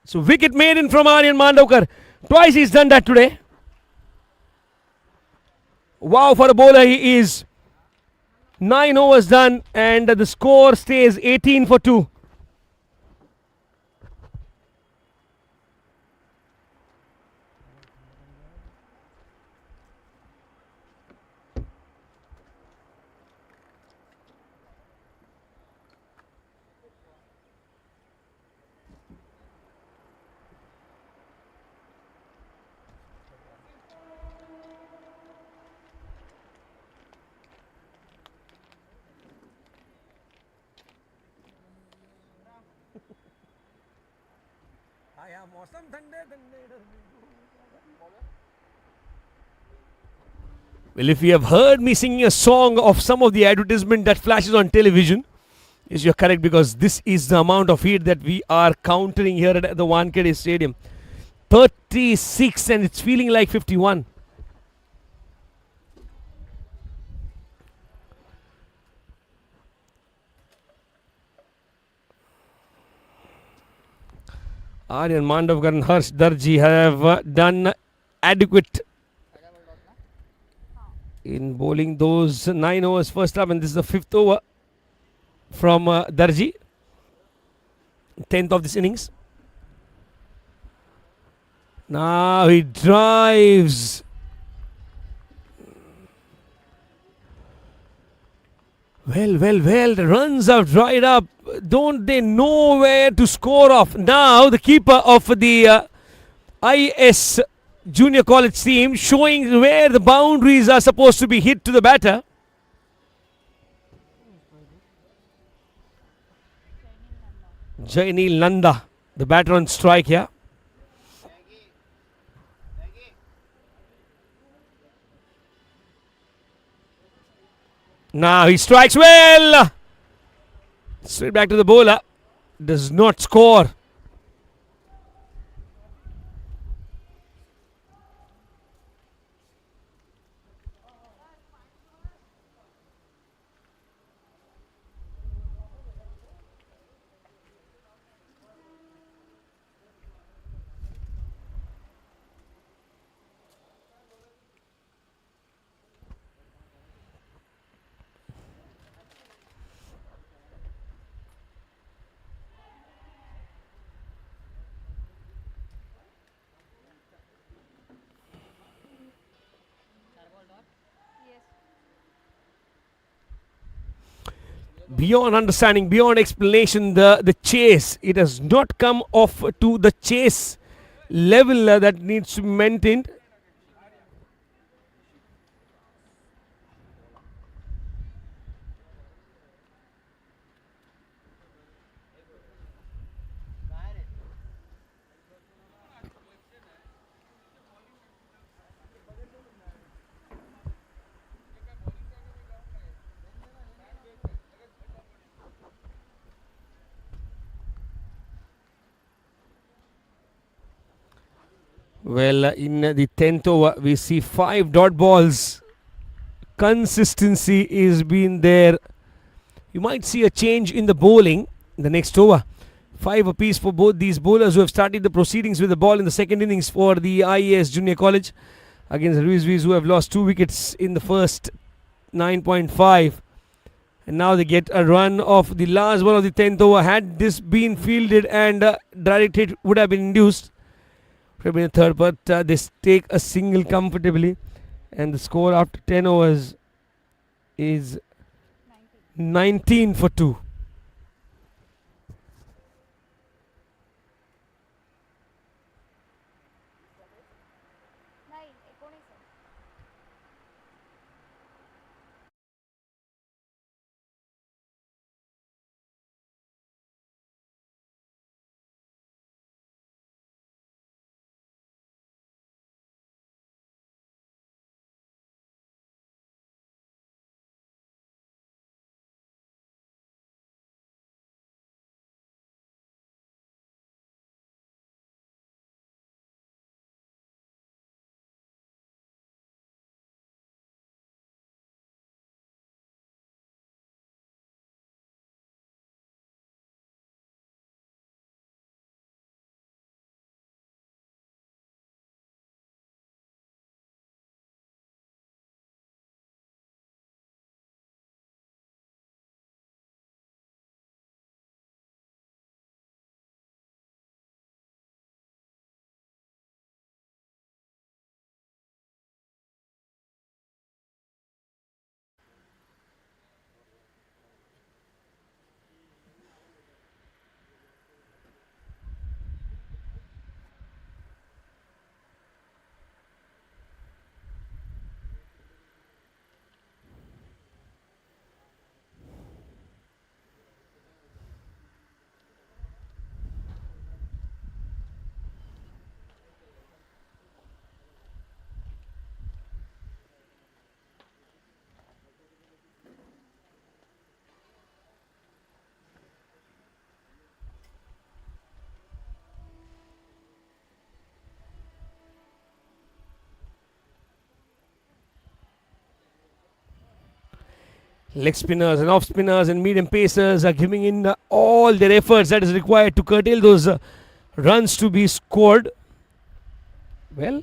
So wicket maiden from Aryan Mandekar. Twice he's done that today. Wow, for a bowler he is. 9 overs done and the score stays 18 for 2. Well, if you have heard me singing a song of some of the advertisement that flashes on television, yes, you're correct, because this is the amount of heat that we are countering here at the Wankhede Stadium. 36 and it's feeling like 51. Aryan Mandekar and Harsh Darji have done adequate in bowling those 9 overs first up, and this is the 5th over from Darji, 10th of this innings. Now he drives. Well, the runs have dried up. Don't they know where to score off? Now the keeper of the I.E.S junior college team showing where the boundaries are supposed to be hit to the batter. Jainil Nanda, the batter on strike here. Now he strikes well. Straight back to the bowler. Does not score. Beyond understanding, beyond explanation, the chase, it has not come off to the chase level that needs to be maintained. Well, in the 10th over, we see 5 dot balls. Consistency is been there. You might see a change in the bowling in the next over. 5 apiece for both these bowlers who have started the proceedings with the ball in the second innings for the I.E.S Junior College against the Rizvis, who have lost 2 wickets in the first 9.5. And now they get a run of the last ball of the 10th over. Had this been fielded and direct hit would have been induced. Would have been a third, but they take a single comfortably. And the score after 10 overs is 19 for 2. Leg spinners and off spinners and medium pacers are giving in all their efforts that is required to curtail those runs to be scored. Well,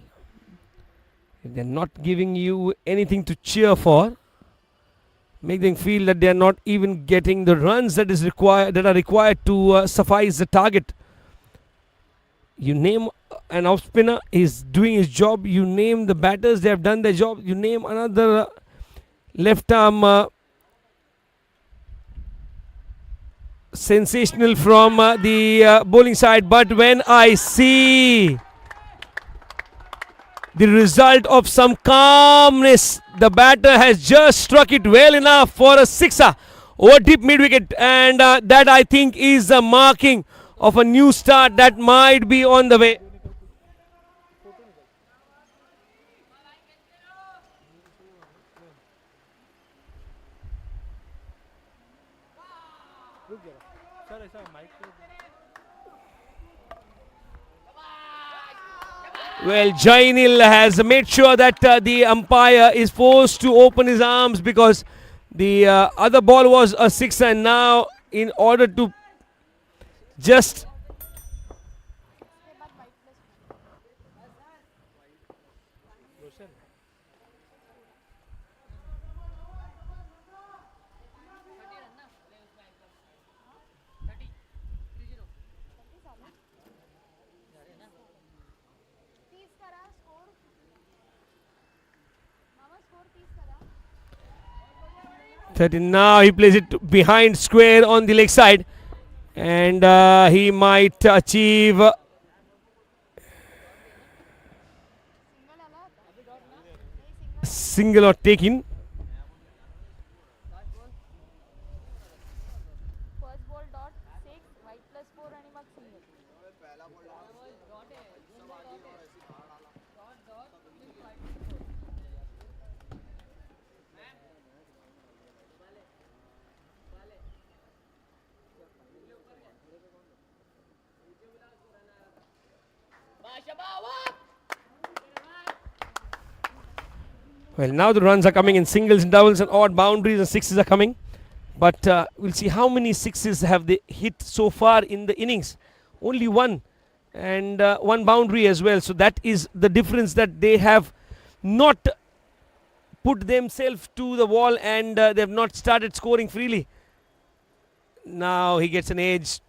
if they're not giving you anything to cheer for, make them feel that they are not even getting the runs that are required to suffice the target. You name an off spinner, is doing his job. You name the batters, they have done their job. You name another left arm sensational from the bowling side. But when I see the result of some calmness, the batter has just struck it well enough for a sixer over deep mid wicket, and that I think is a marking of a new start that might be on the way. Well, Jainil has made sure that the umpire is forced to open his arms because the other ball was a six, and now in order to just इसके बाद white plus तीस करा score मामा score 30 करा 30. Now he plays it behind square on the leg side, and he might achieve single आला नहीं single single or taken. First ball dot 6 white plus 4 आणि मग single Well, now the runs are coming in singles and doubles and odd boundaries, and sixes are coming. But we'll see how many sixes have they hit so far in the innings. Only one, and one boundary as well. So that is the difference, that they have not put themselves to the wall, and they have not started scoring freely. Now he gets an edge,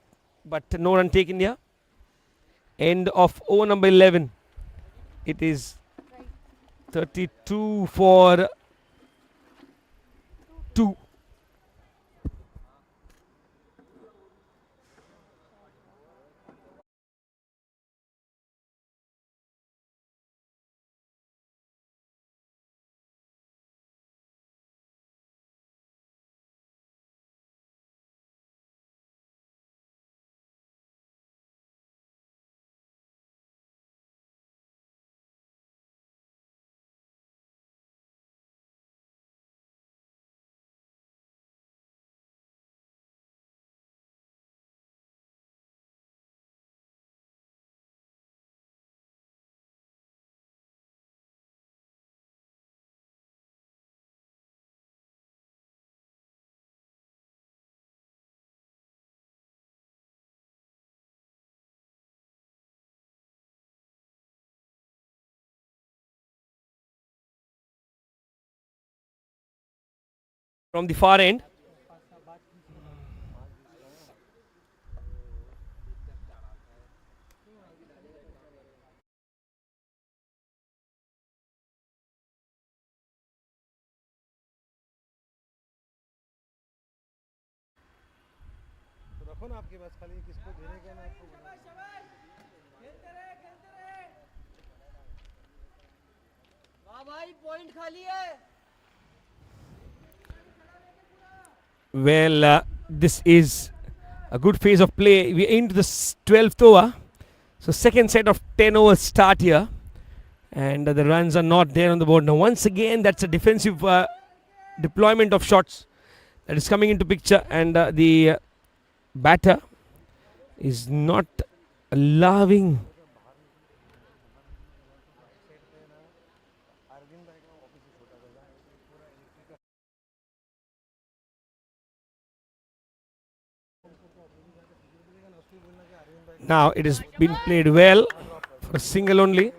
but no run taken here. End of over number 11. It is right 32 for 2. From the far end. रखो ना आपके पास खाली किसको देने का ना आपको वाह भाई पॉइंट खाली है Well, this is a good phase of play. We're into the 12th over. So, second set of 10 overs start here. And the runs are not there on the board. Now, once again, that's a defensive deployment of shots that is coming into picture. And the batter is not allowing Now it has been played well for a single only.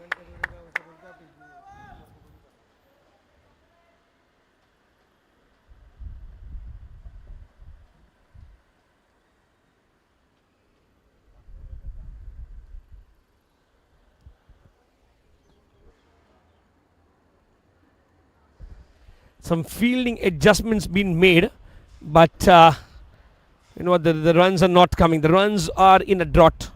Some fielding adjustments been made, but you know what, the runs are not coming. The runs are in a drought.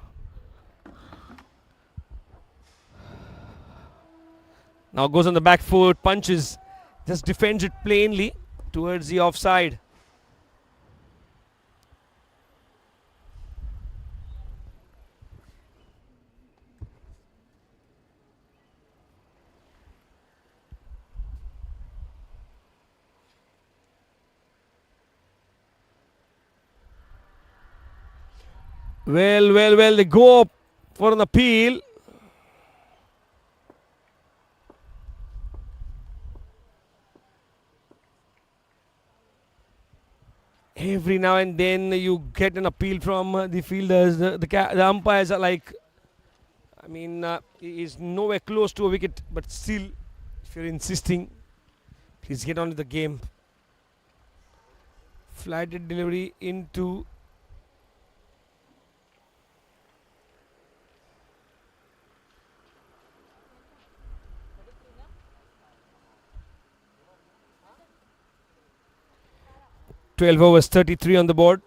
Now goes on the back foot, punches, just defends it plainly towards the offside. Well, they go up for an appeal. Every now and then you get an appeal from the fielders. The umpires are like, I mean, he is nowhere close to a wicket, but still, if you're insisting, please get on with the game. Flighted delivery into 12 overs, 33 on the board.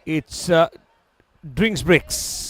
It's drinks breaks.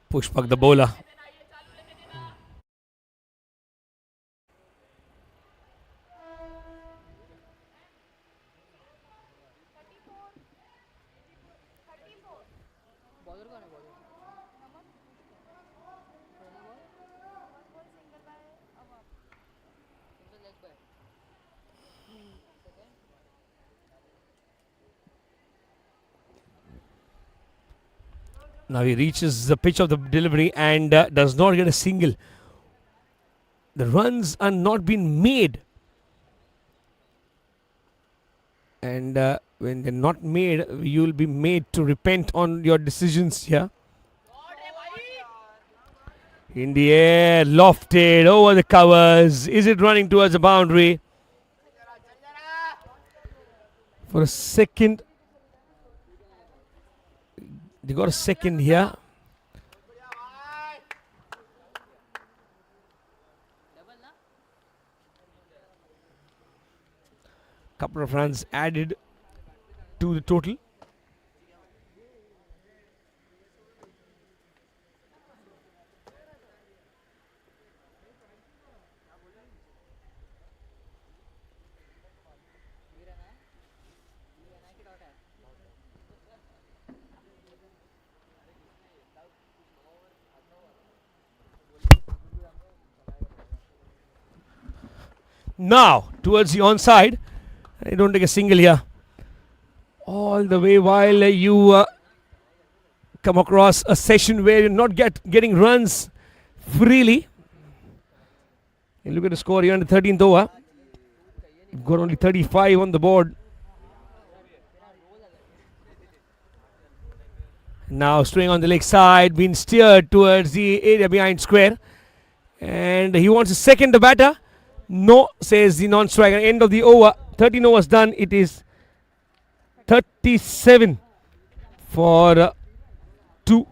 Pushpak the bowler. Now he reaches the pitch of the delivery and does not get a single. The runs are not being made. And when they're not made, you'll be made to repent on your decisions here. In the air, lofted over the covers. Is it running towards the boundary? For a second, they got a second here. Couple of runs added to the total. Now towards the onside. I don't take a single here. All the way while you come across a session where you're not getting runs freely. You look at the score here in the 13th over. You've got only 35 on the board. Now swing on the leg side, being steered towards the area behind square. And he wants to second the batter. No, says the non-striker. End of the over. 13 overs done. It is 37 for 2.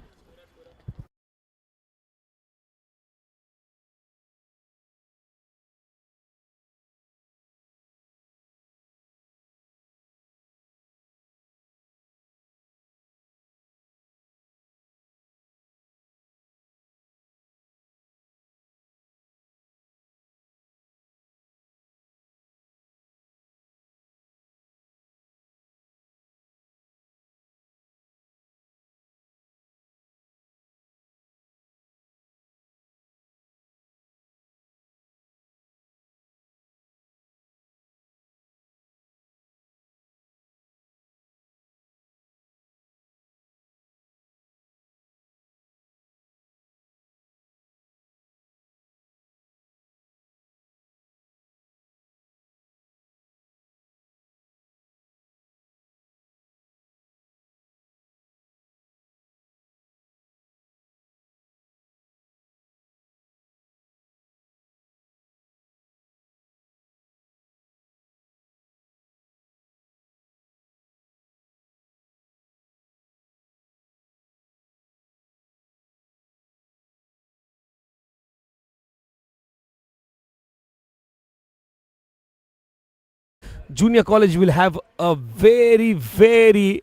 Junior college will have a very, very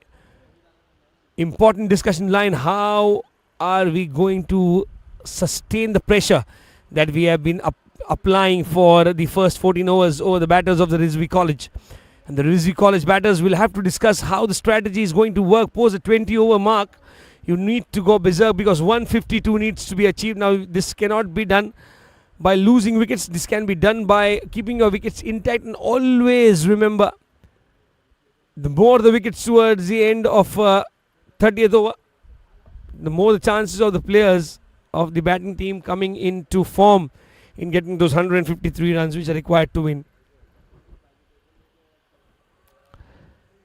important discussion line. How are we going to sustain the pressure that we have been applying for the first 14 overs over the batters of the Rizvi College? And the Rizvi College batters will have to discuss how the strategy is going to work post the 20 over mark. You need to go berserk because 152 needs to be achieved. Now, this cannot be done by losing wickets. This can be done by keeping your wickets intact. And always remember, the more the wickets towards the end of 30th over, the more the chances of the players of the batting team coming into form in getting those 153 runs which are required to win.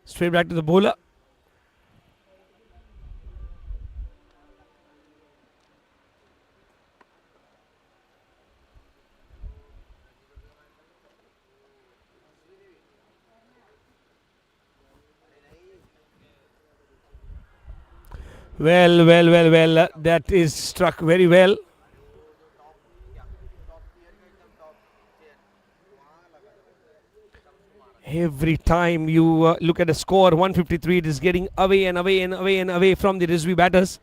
Straight back to the bowler. Well. That is struck very well. Every time you look at the score, 153, it is getting away and away from the Rizvi batters.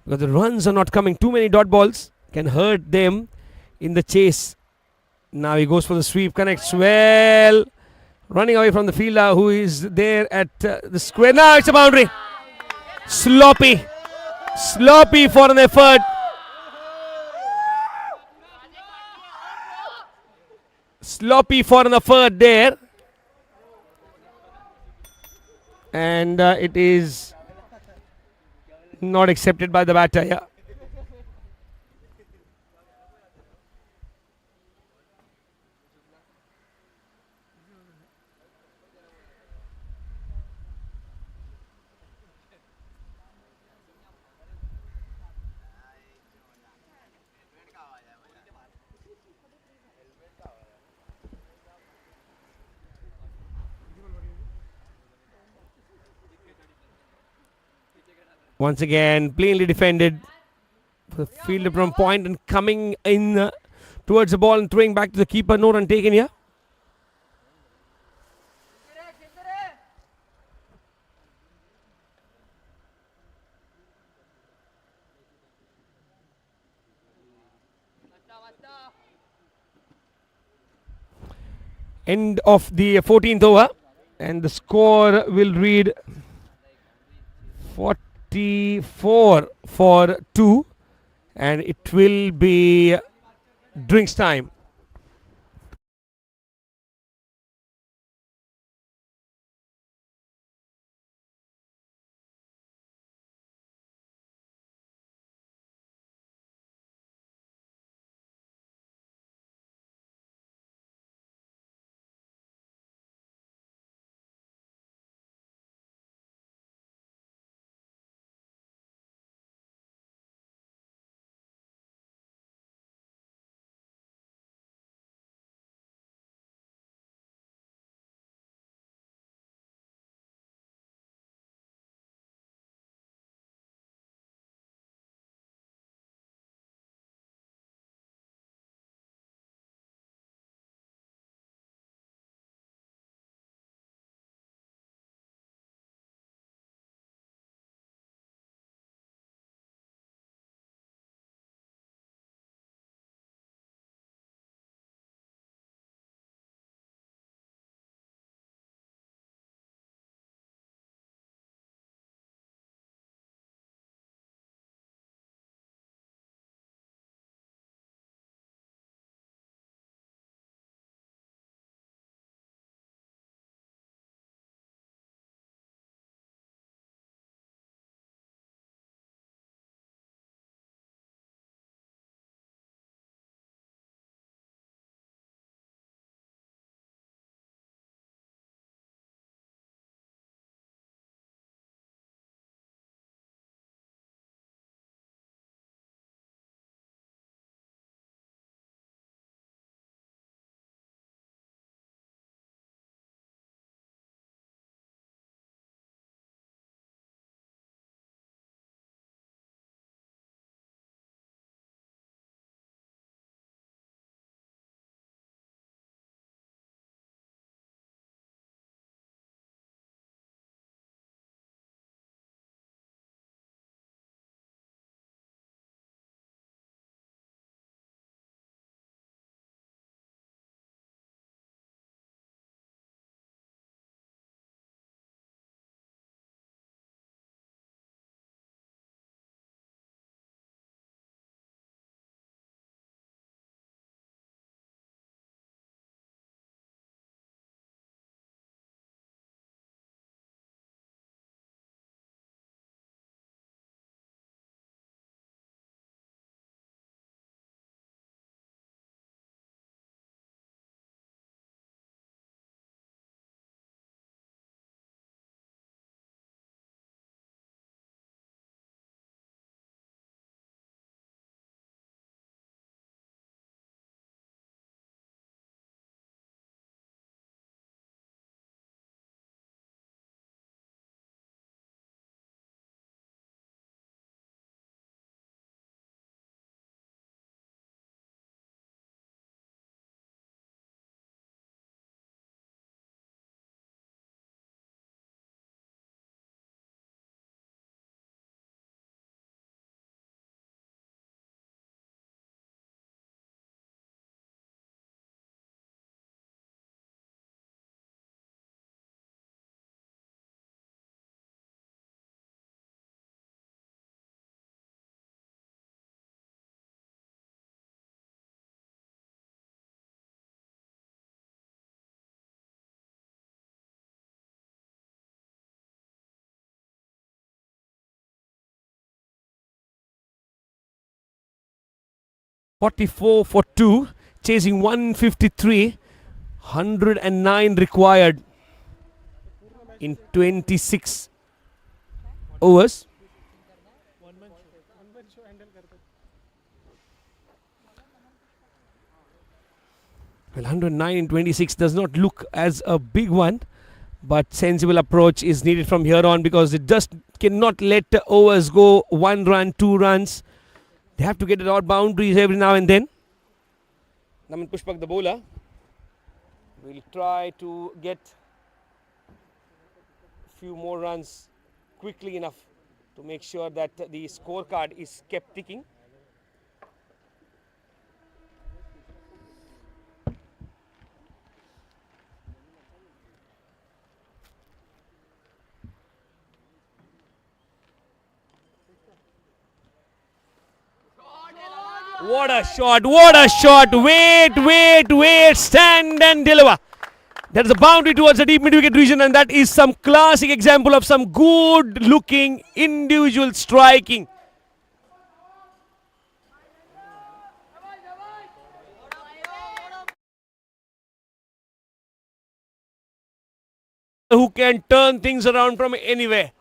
Because the runs are not coming. Too many dot balls can hurt them in the chase. Now he goes for the sweep, connects well. Running away from the fielder who is there at the square. Now it's a boundary. Sloppy for an effort. Sloppy for an effort there. And it is not accepted by the batter. Yeah. Once again, plainly defended. The fielder from point and coming in towards the ball and throwing back to the keeper. No run taken here. End of the 14th over, and the score will read 44 for 2, and it will be drinks time. 44 for 2, chasing 153. 109 required in 26 overs. One man show handle करते Well, 109 in 26 does not look as a big one, but sensible approach is needed from here on because it just cannot let the overs go 1 run, 2 runs. They have to get it out boundaries every now and then. Naman Pushpak, the bowler, will try to get few more runs quickly enough to make sure that the scorecard is kept ticking. What a shot, what a shot. Wait, stand and deliver. There is a boundary towards the deep mid-wicket region, and that is some classic example of some good-looking individual striking. Who can turn things around from anywhere.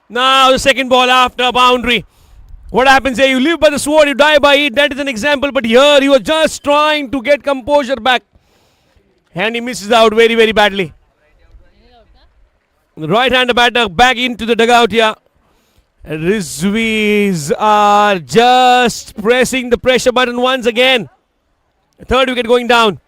Now the second ball after a boundary. What happens here? You live by the sword, you die by it. That is an example. But here he was just trying to get composure back. And he misses out very, very badly. Right-hander batter back into the dugout here. Rizvis are just pressing the pressure button once again. Third wicket going down.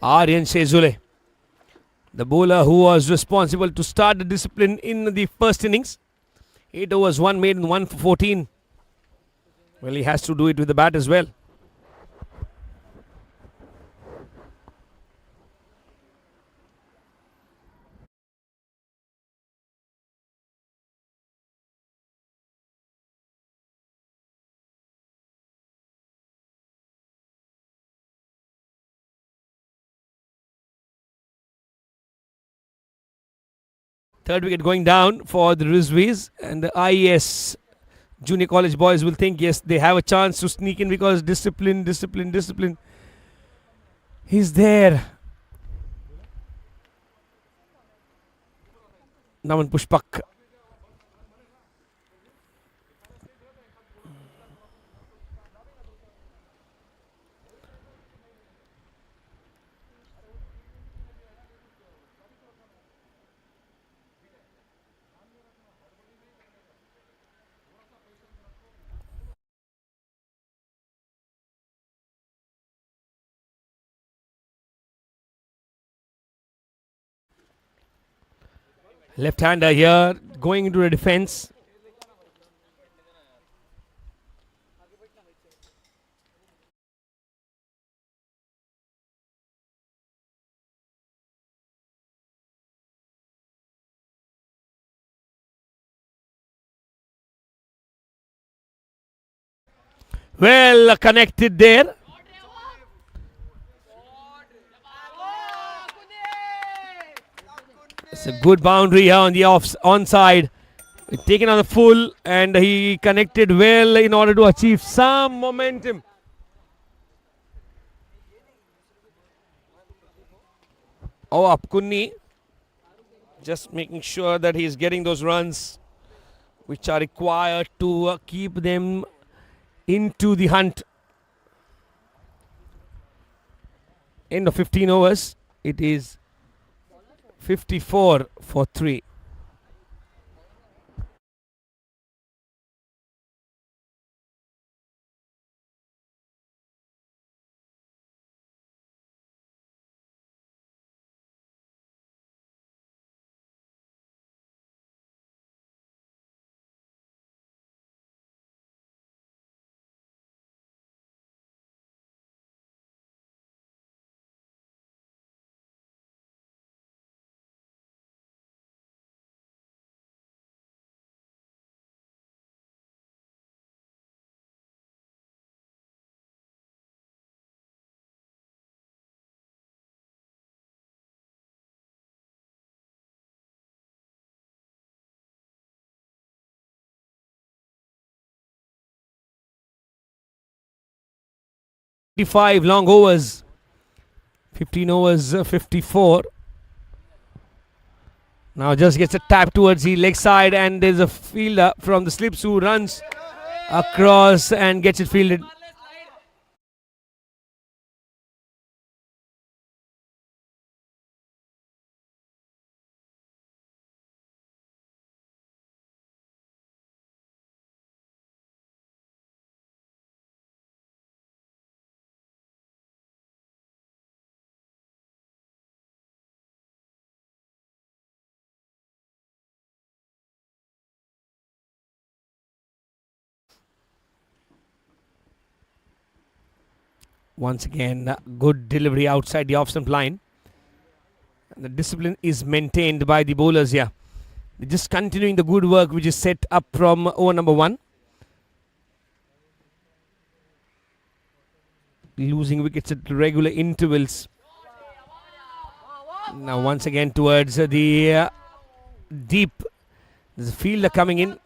Aryan Shezule, the bowler who was responsible to start the discipline in the first innings. 8 overs, 1 made and 1 for 14. Well, he has to do it with the bat as well. Third wicket going down for the Rizvis, and the I.E.S. junior college boys will think, yes, they have a chance to sneak in because discipline is there. Naman Pushpak. Left-hander here going into the defense. Well connected there. It's a good boundary here on the onside. Taken on the full, and he connected well in order to achieve some momentum. Oh, Apkunni just making sure that he's getting those runs which are required to keep them into the hunt. End of 15 overs. It is 54 for 3. 55 long overs. 15 overs, 54. Now just gets a tap towards the leg side, and there's a fielder from the slips who runs across and gets it fielded. Once again, good delivery outside the off-stump line. And the discipline is maintained by the bowlers here. They're just continuing the good work which is set up from over number 1. Losing wickets at regular intervals. Now once again towards the deep. There's a fielder coming in.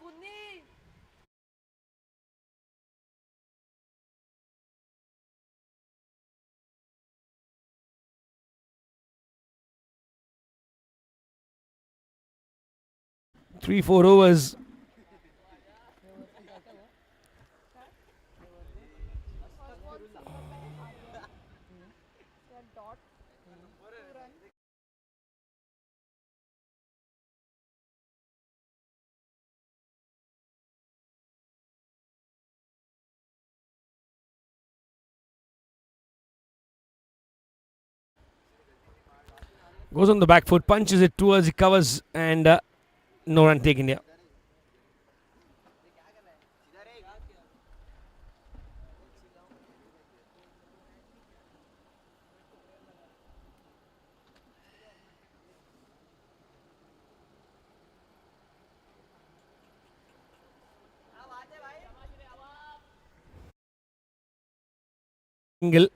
Three, 4 overs. Goes on the back foot, punches it towards the covers, and no run taken here. Single.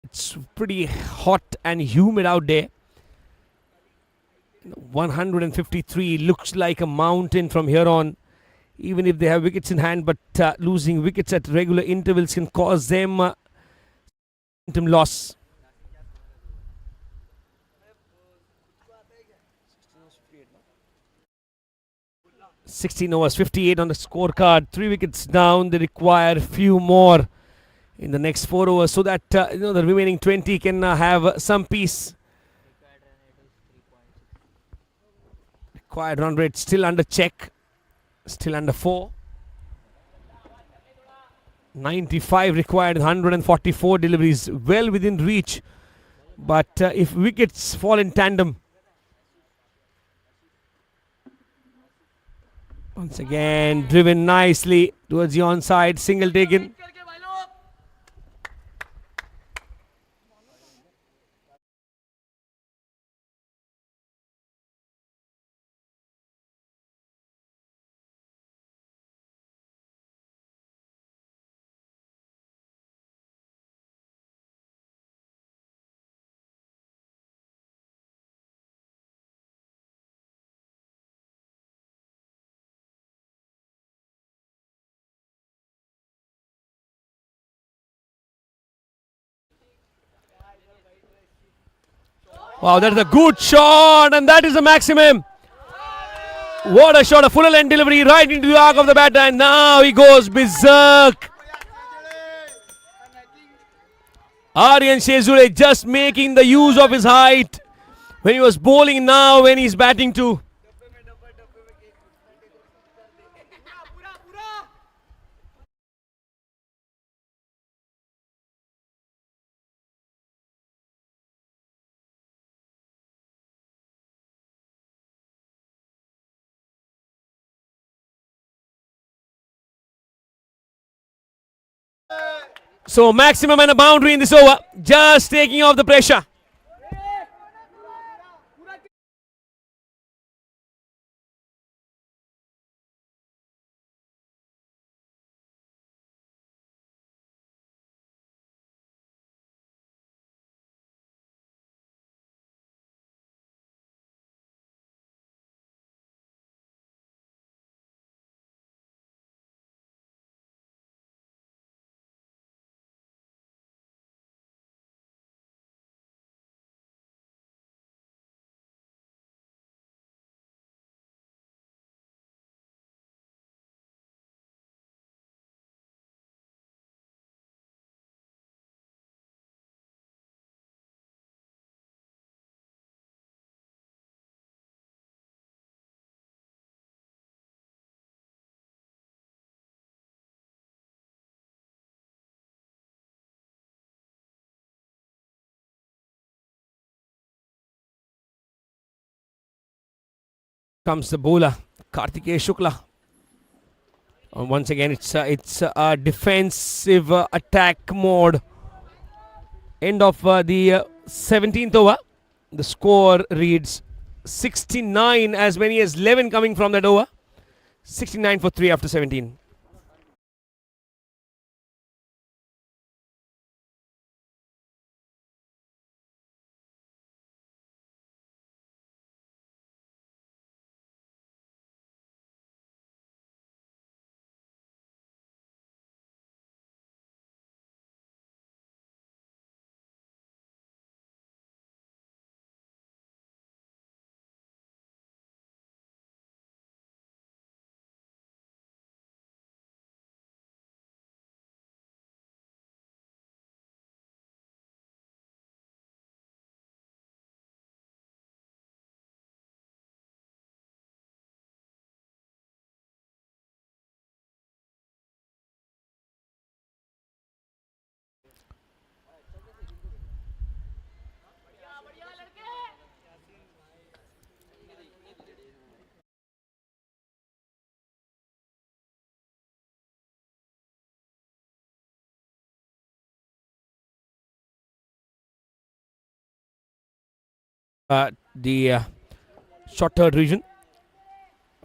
It's pretty hot and humid out there. 153 looks like a mountain from here on, even if they have wickets in hand, but losing wickets at regular intervals can cause them momentum loss. 16 overs, 58 on the scorecard. 3 wickets down. They require a few more in the next 4 overs so that the remaining 20 can have some peace. Required run rate still under check, still under 4. 95 required, 144 deliveries, well within reach. But if wickets fall in tandem, once again driven nicely towards the onside, single taken. Wow, that is a good shot, and that is a maximum. What a shot, a full length delivery right into the arc of the batter, and now he goes berserk. Aryan Shezure just making the use of his height when he was bowling, now when he's batting too. So maximum and a boundary in this over, just taking off the pressure. Comes the bowler, Kartikeya Shukla. Once again, it's a defensive attack mode. End of the 17th over. The score reads 69, as many as 11 coming from that over. 69 for 3 after 17. The short third region,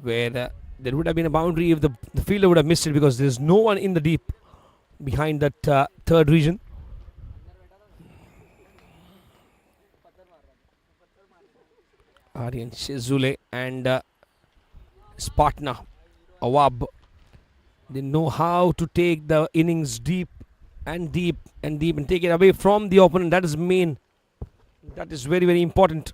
where there would have been a boundary if the fielder would have missed it, because there's no one in the deep behind that third region. Aryan Shezule and his partner Awab, they know how to take the innings deep and deep and deep and take it away from the opponent. That is main. That is very, very important.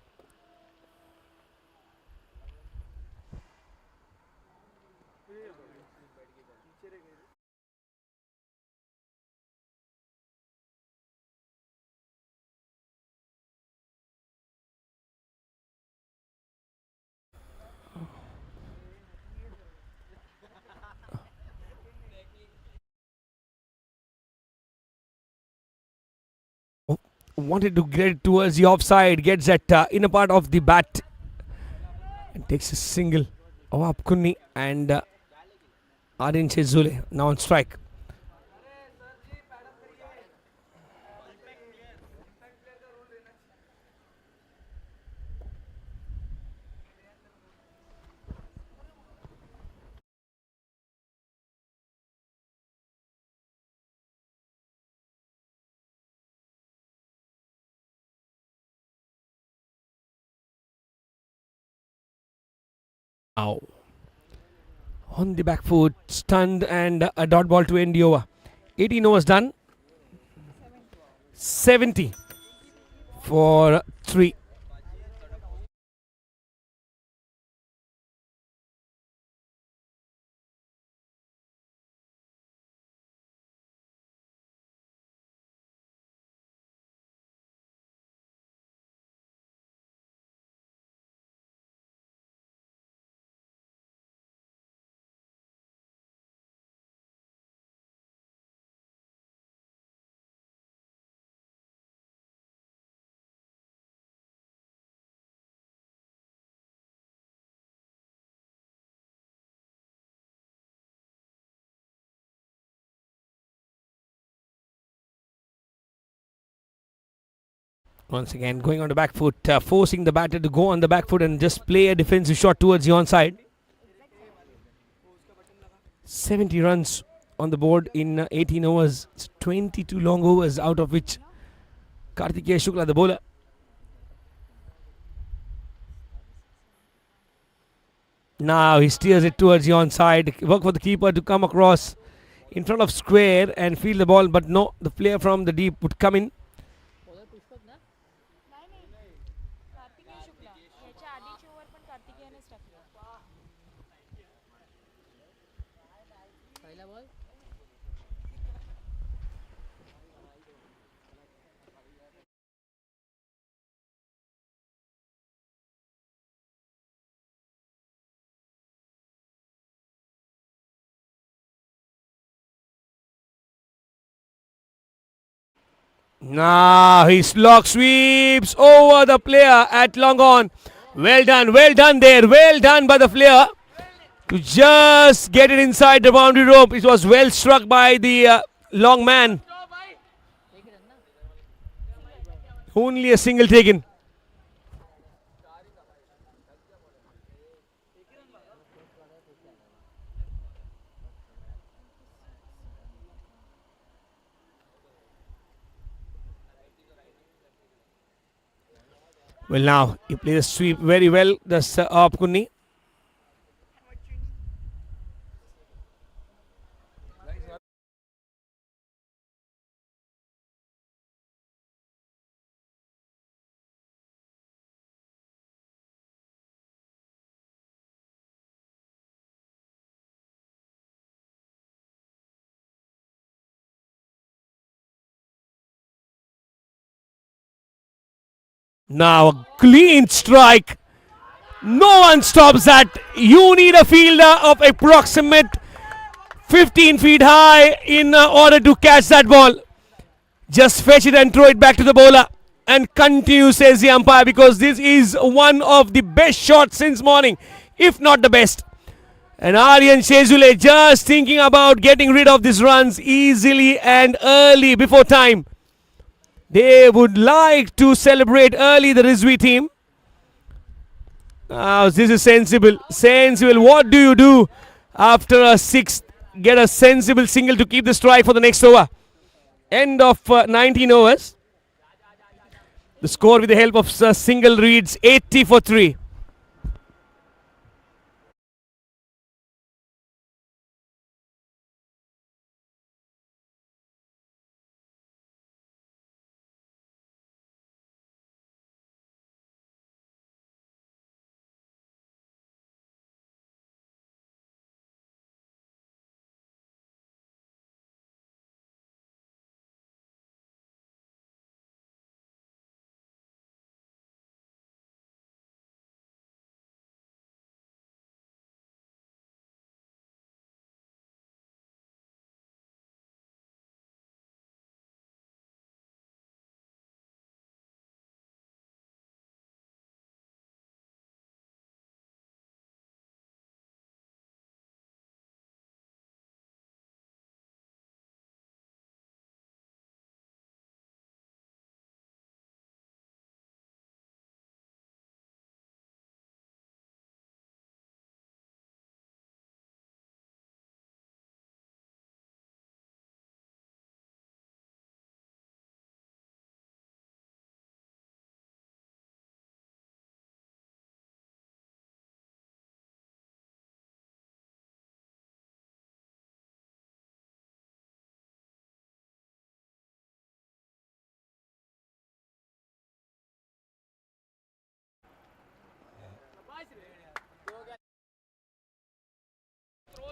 Wanted to get it towards the offside, gets that inner part of the bat and takes a single. Awab Kunni and Aryan Shezule now on strike. Now on the back foot, stunned, and a dot ball to end the over. 18 overs done. 70 for 3. Once again, going on the back foot, forcing the batter to go on the back foot and just play a defensive shot towards the onside. 70 runs on the board in 18 overs. It's 22 long overs, out of which Kartikeya Shukla, the bowler. Now he steers it towards the onside. Work for the keeper to come across in front of square and field the ball, but no, the player from the deep would come in. Kartikeya Shukla याच्या आधीची over पण कार्तिकेयनेच टाकली. पहिला ball. Now he slog sweeps over the player at long on. Well done there. Well done by the player to just get it inside the boundary rope. It was well struck by the long man. Only a single taken. Well, now he played the sweep very well. That's Kunni. Now a clean strike. No one stops that. You need a fielder of approximate 15 feet high in order to catch that ball. Just fetch it and throw it back to the bowler. And continue, says the umpire, because this is one of the best shots since morning, if not the best. And Aryan Shezule just thinking about getting rid of these runs easily and early before time. They would like to celebrate early, the Rizvi team. This is sensible. Sensible. What do you do after a sixth? Get a sensible single to keep the strike for the next over. End of 19 overs. The score with the help of a single reads 80 for 3.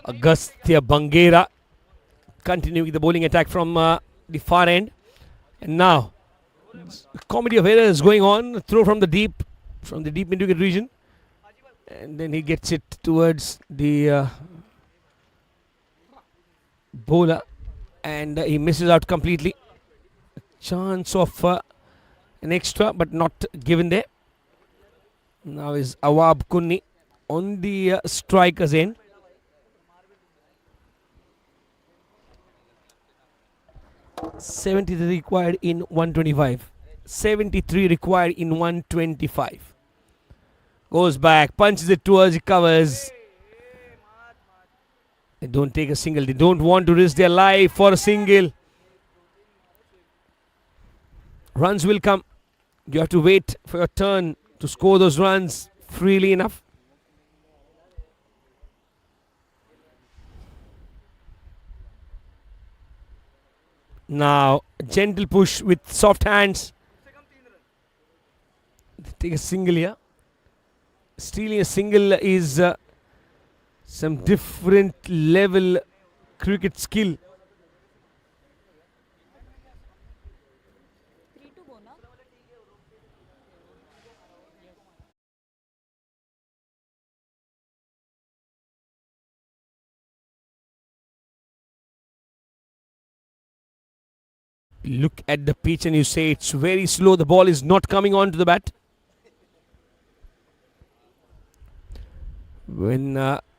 Agastya Bangera continuing the bowling attack from the far end. And now, comedy of errors going on. Throw from the deep mid-wicket region. And then he gets it towards the bowler. And he misses out completely. Chance of an extra, but not given there. Now is Awab Kunni on the striker's end. .73 required in 125. 73 required in 125. Goes back, punches it towards, covers. They don't take a single. They don't want to risk their life for a single. Runs will come. You have to wait for your turn to score those runs freely enough. Now, gentle push with soft hands. Take a single here. Stealing a single is some different level cricket skill. 3 to go now. Look at the pitch and you say it's very slow. The ball is not coming on to the bat. When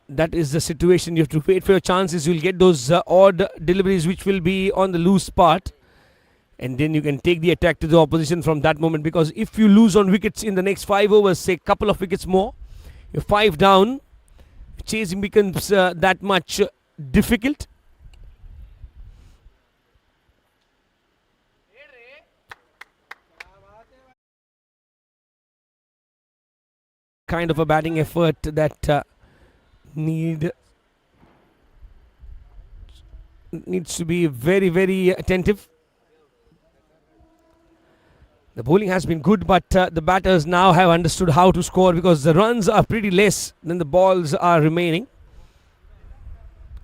that is the situation, you have to wait for your chances. You'll get those odd deliveries which will be on the loose part, and then you can take the attack to the opposition from that moment. Because if you lose on wickets in the next 5 overs, say couple of wickets more, you're 5 down. Chasing becomes that much difficult. Kind of a batting effort that needs to be very, very attentive. The bowling has been good, but the batters now have understood how to score, because the runs are pretty less than the balls are remaining.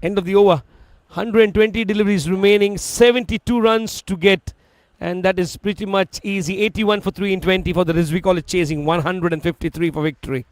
End of the over. 120 deliveries remaining, 72 runs to get, and that is pretty much easy. 81 for 3 in 20 for the Rizvi College chasing, 153 for victory.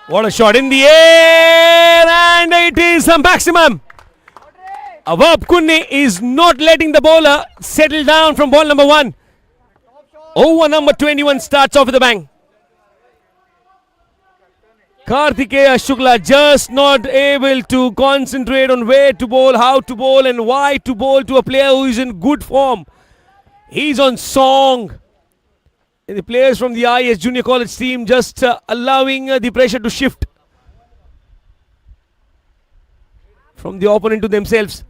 What a shot in the air, and it is a maximum. Awab Kunni is not letting the bowler settle down from ball number 1. Over number 21 starts off with a bang. Karthikeya Shukla just not able to concentrate on where to bowl, how to bowl, and why to bowl to a player who is in good form. He's on song. And the players from the I.E.S junior college team just allowing the pressure to shift from the opponent to themselves.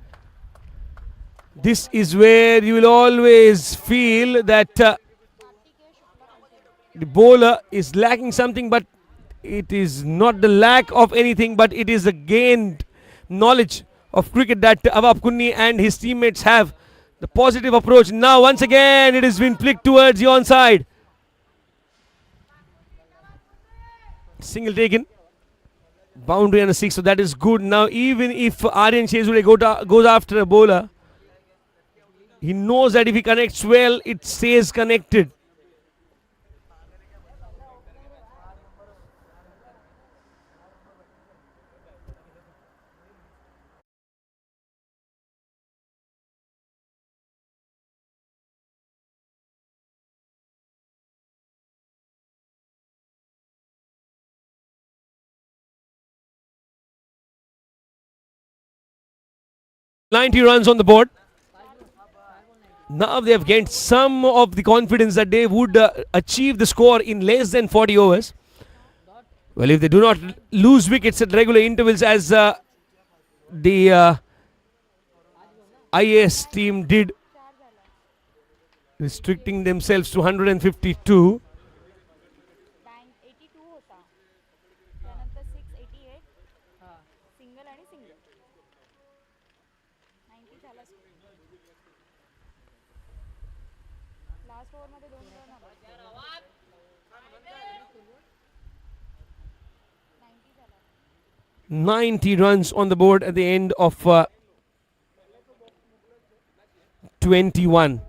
This is where you will always feel that the bowler is lacking something, but it is not the lack of anything, but it is the gained knowledge of cricket that Awab Kunni and his teammates have. The positive approach. Now, once again, it has been flicked towards the onside. Single taken. Boundary and a 6, so that is good. Now, even if Aryan Shezure goes after a bowler, he knows that if he connects well, it stays connected. '90 runs on the board. Now they have gained some of the confidence that they would achieve the score in less than 40 overs. Well, if they do not lose wickets at regular intervals as the I.E.S team did, restricting themselves to 152. Bank 82 होता, त्यानंतर 688 single आणि single 90 झाला. Last ओव्हरमध्ये 2 run आला. 90 झाला. 90 runs on the board at the end of 21.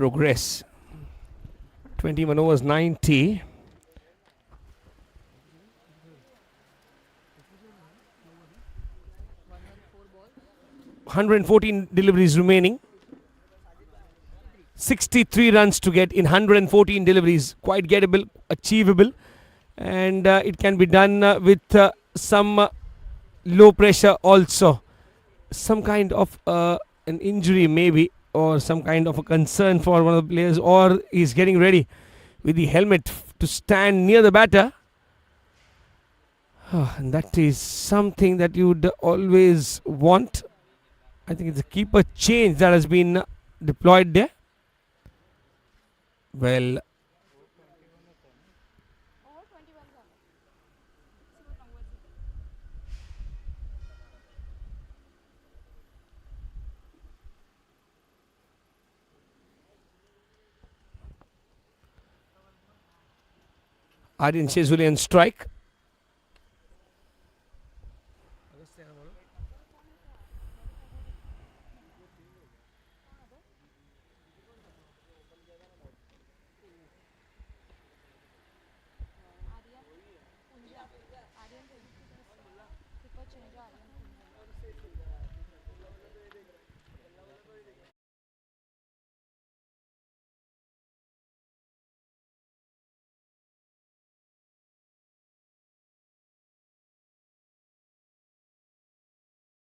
progress. 21 overs, 90. 114 deliveries remaining. 63 runs to get in 114 deliveries. Quite gettable, achievable, and it can be done with some low pressure also. Some kind of an injury maybe, or some kind of a concern for one of the players, or he's getting ready with the helmet to stand near the batter. And that is something that you would always want. I think it's a keeper change that has been deployed there. Well, Over 21 झालं. 90. Aryan Shezuli on strike.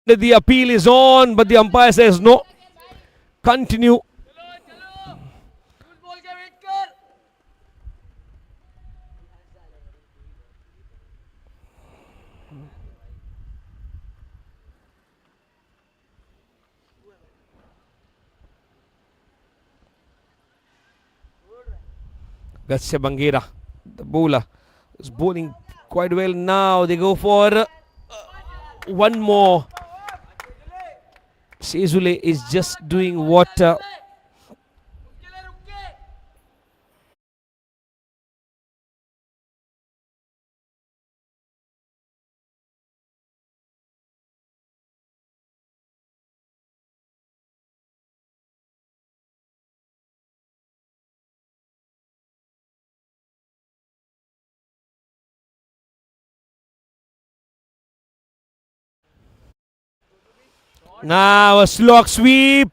The appeal is on, but the umpire says no. Continue. Gatsya Bangira, the bowler, is bowling quite well now. They go for one more. Shezule is just doing what now a slog sweep.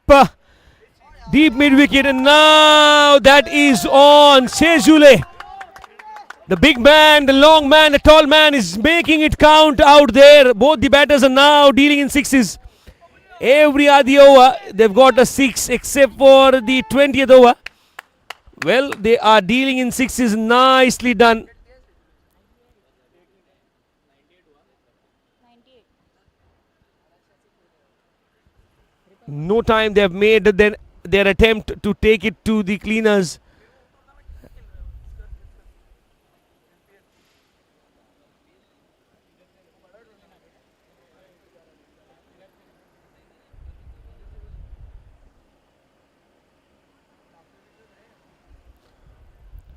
Deep mid wicket, and now that is on. Shezule, the big man, the long man, the tall man, is making it count out there. Both the batters are now dealing in sixes. Every other over, they've got a six, except for the 20th over. Well, they are dealing in sixes. Nicely done. 98. No time they have made their attempt to take it to the cleaners.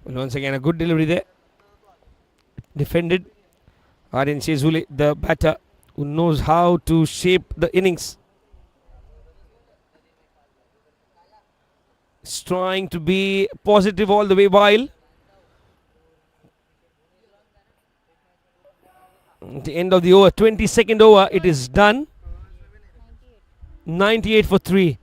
Well, once again, a good delivery there. Defended. Aryan Shezule, the batter, who knows how to shape the innings. Is trying to be positive all the way while. At the end of the over, 22nd over, it is done. 98. 98 for 3.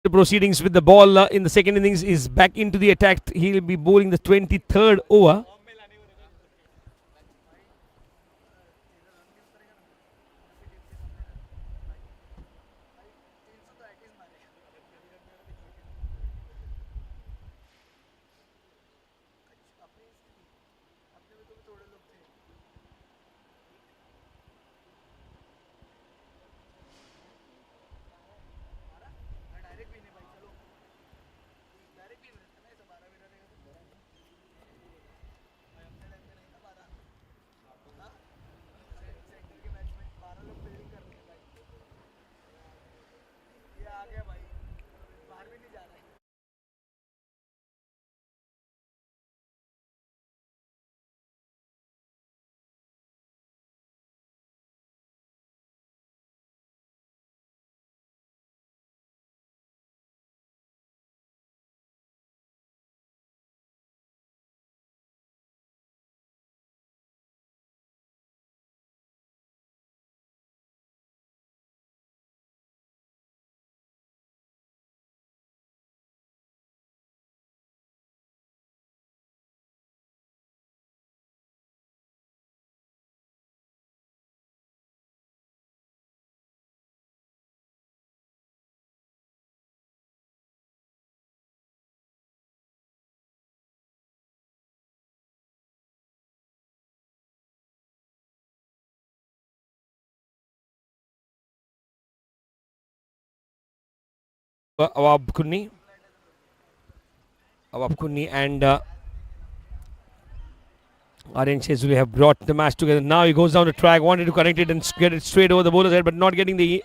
The proceedings with the ball in the second innings is back into the attack. He'll be bowling the 23rd over. Awab Kunni. Awab Kunni and Aryan Shezuli have brought the match together. Now he goes down the track, wanted to connect it and get it straight over the bowler's head, but not getting the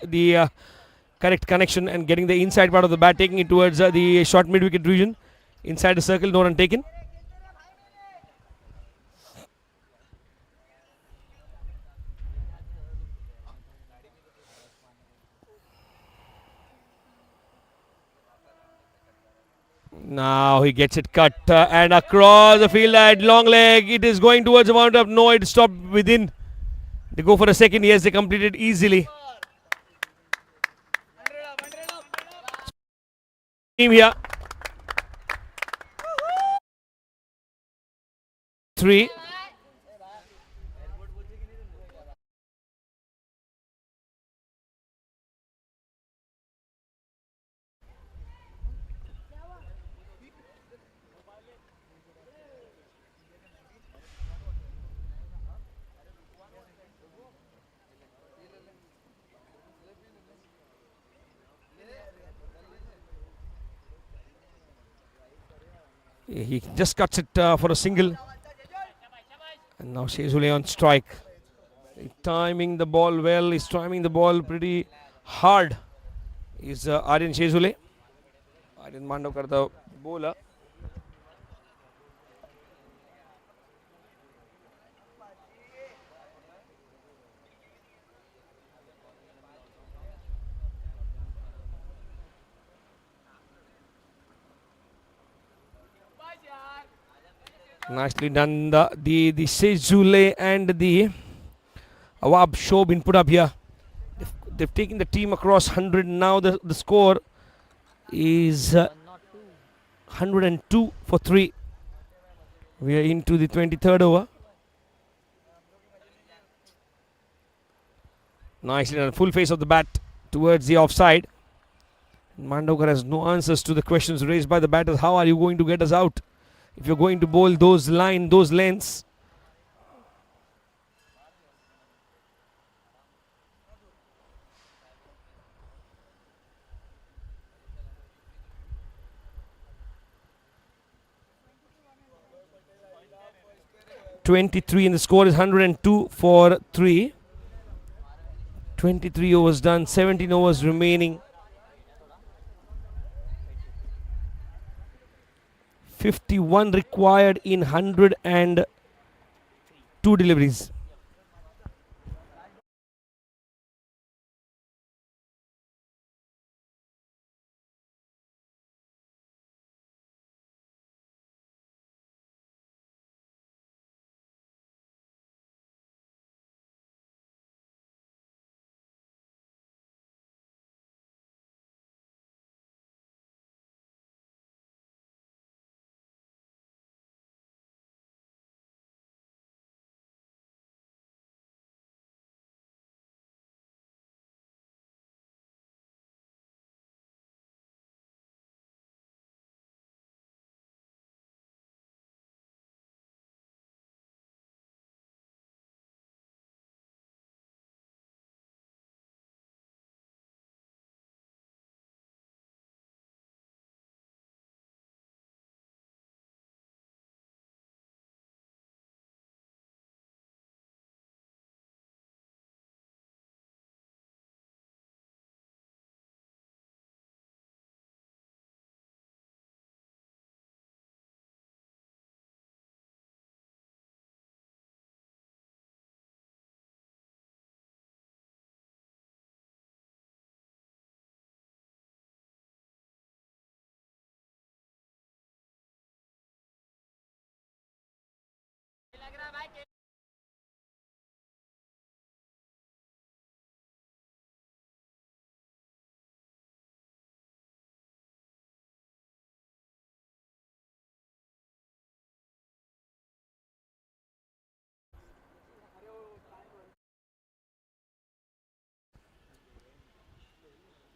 correct connection and getting the inside part of the bat, taking it towards the short mid-wicket region. Inside the circle, no run taken. Now he gets it cut and across the field at long leg. It is going towards the wound-up. No, it stopped within. They go for a second. Yes, they completed easily. Team here. 3. He just cuts it for a single. And now Shezuli on strike. Timing the ball well. He's timing the ball pretty hard. Is Aryan Shezuli. Aryan Mandavkar, the bowler. Nicely done. The Shezuli and the Awab show been put up here. They've taken the team across 100. Now the score is 102 for 3. We are into the 23rd over. Nicely done. Full face of the bat towards the offside. Mandavkar has no answers to the questions raised by the batters. How are you going to get us out if you're going to bowl those lengths? .23 and the score is 102 for 3. 23 overs done, 17 overs remaining. 51 required in 102 deliveries.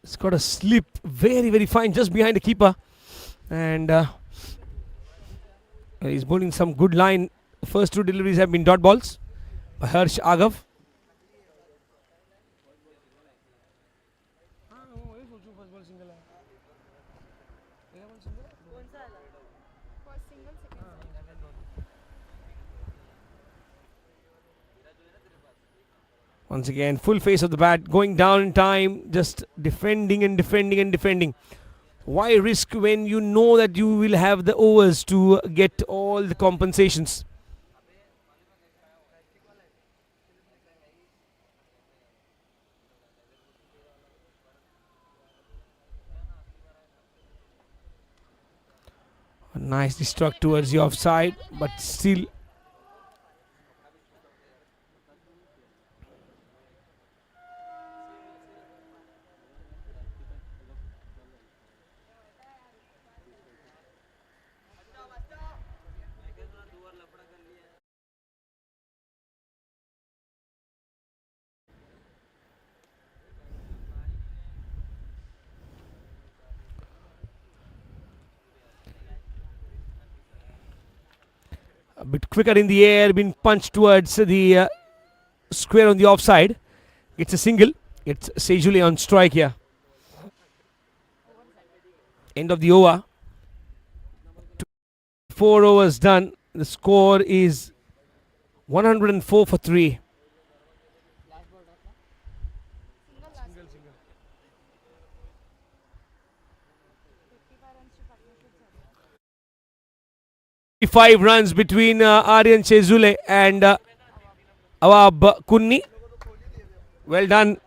It's got a slip, very very fine, just behind the keeper, and he's bowling some good line. First two deliveries have been dot balls by Harsh Agav. First single, second single. Once again, full face of the bat, going down in time, just defending and defending and defending. Why risk when you know that you will have the overs to get all the compensations? Nicely struck towards the offside, but still a bit quicker in the air, been punched towards the square on the offside. It's a single. It's Sejuli on strike here. End of the over. 4 overs done. The score is 104 for 3. Single last. 55 runs ची partnership झाली. 5 runs between Aryan Chezule and Awab Kunni. Well done.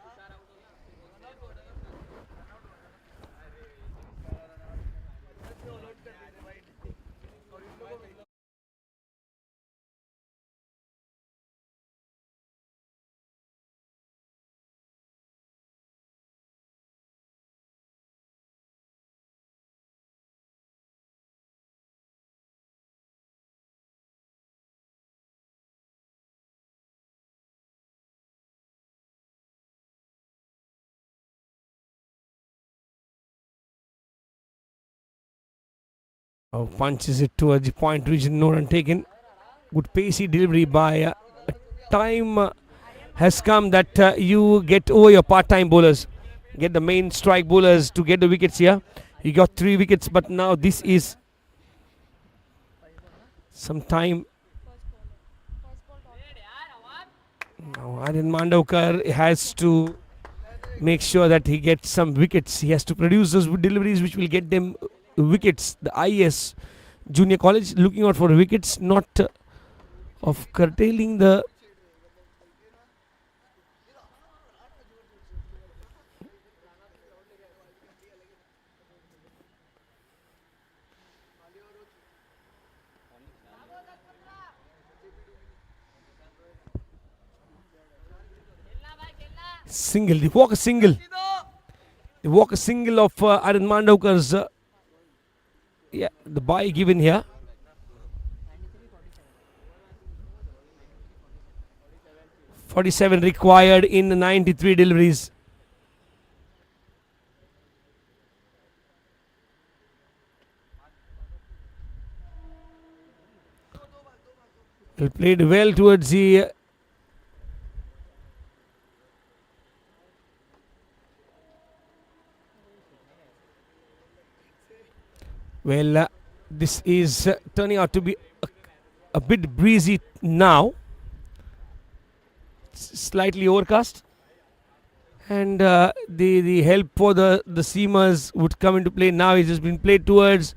Oh, punches it towards the point region. No run taken. Good pacey delivery by time has come that you get over your part-time bowlers, get the main strike bowlers to get the wickets here. You got 3 wickets, but now this is some time. First ball dot. Now Aryan Mandavkar has to make sure that he gets some wickets. He has to produce those deliveries which will get them wickets. The I.E.S. Junior College looking out for wickets, not of curtailing the single. They walk a single. They walk a single of Aryan Mandavkar's. Yeah, the bye given here. 47 required in 93 deliveries. He played well towards the this is turning out to be a bit breezy now. Slightly overcast, and the help for the seamers would come into play now. It has been played towards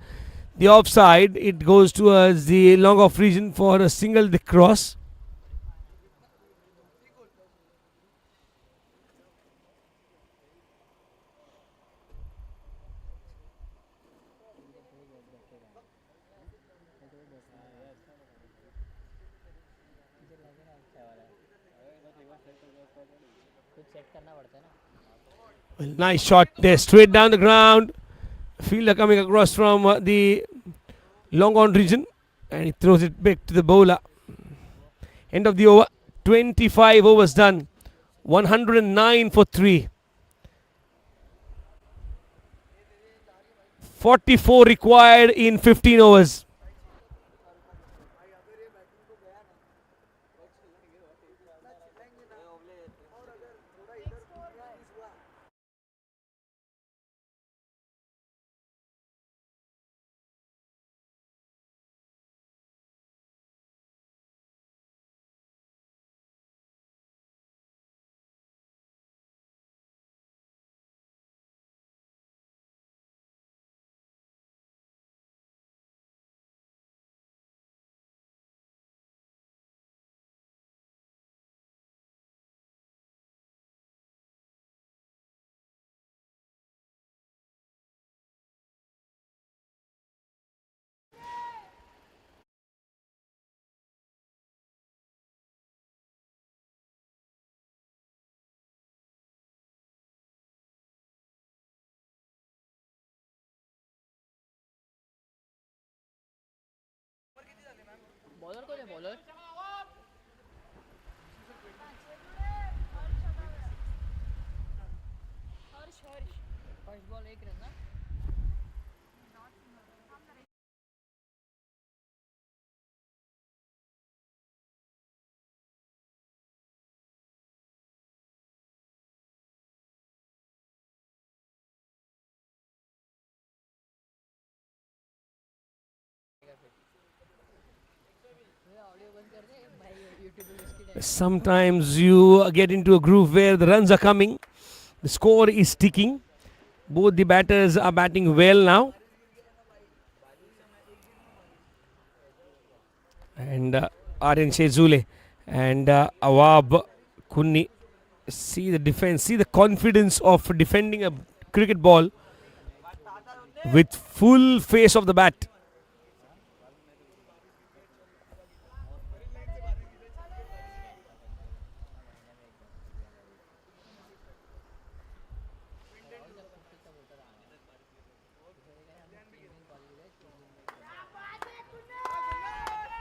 the offside. It goes towards the long off region for a single, the cross. Well, nice shot there, straight down the ground. Fielder coming across from the long on region, and he throws it back to the bowler. End of the over. 25 overs done. 109 for 3. 44 required in 15 overs. Sometimes you get into a groove where the runs are coming, the score is ticking. Both the batters are batting well now. And Aryan Shezule and Awab Kunni. See the defense, see the confidence of defending a cricket ball with full face of the bat.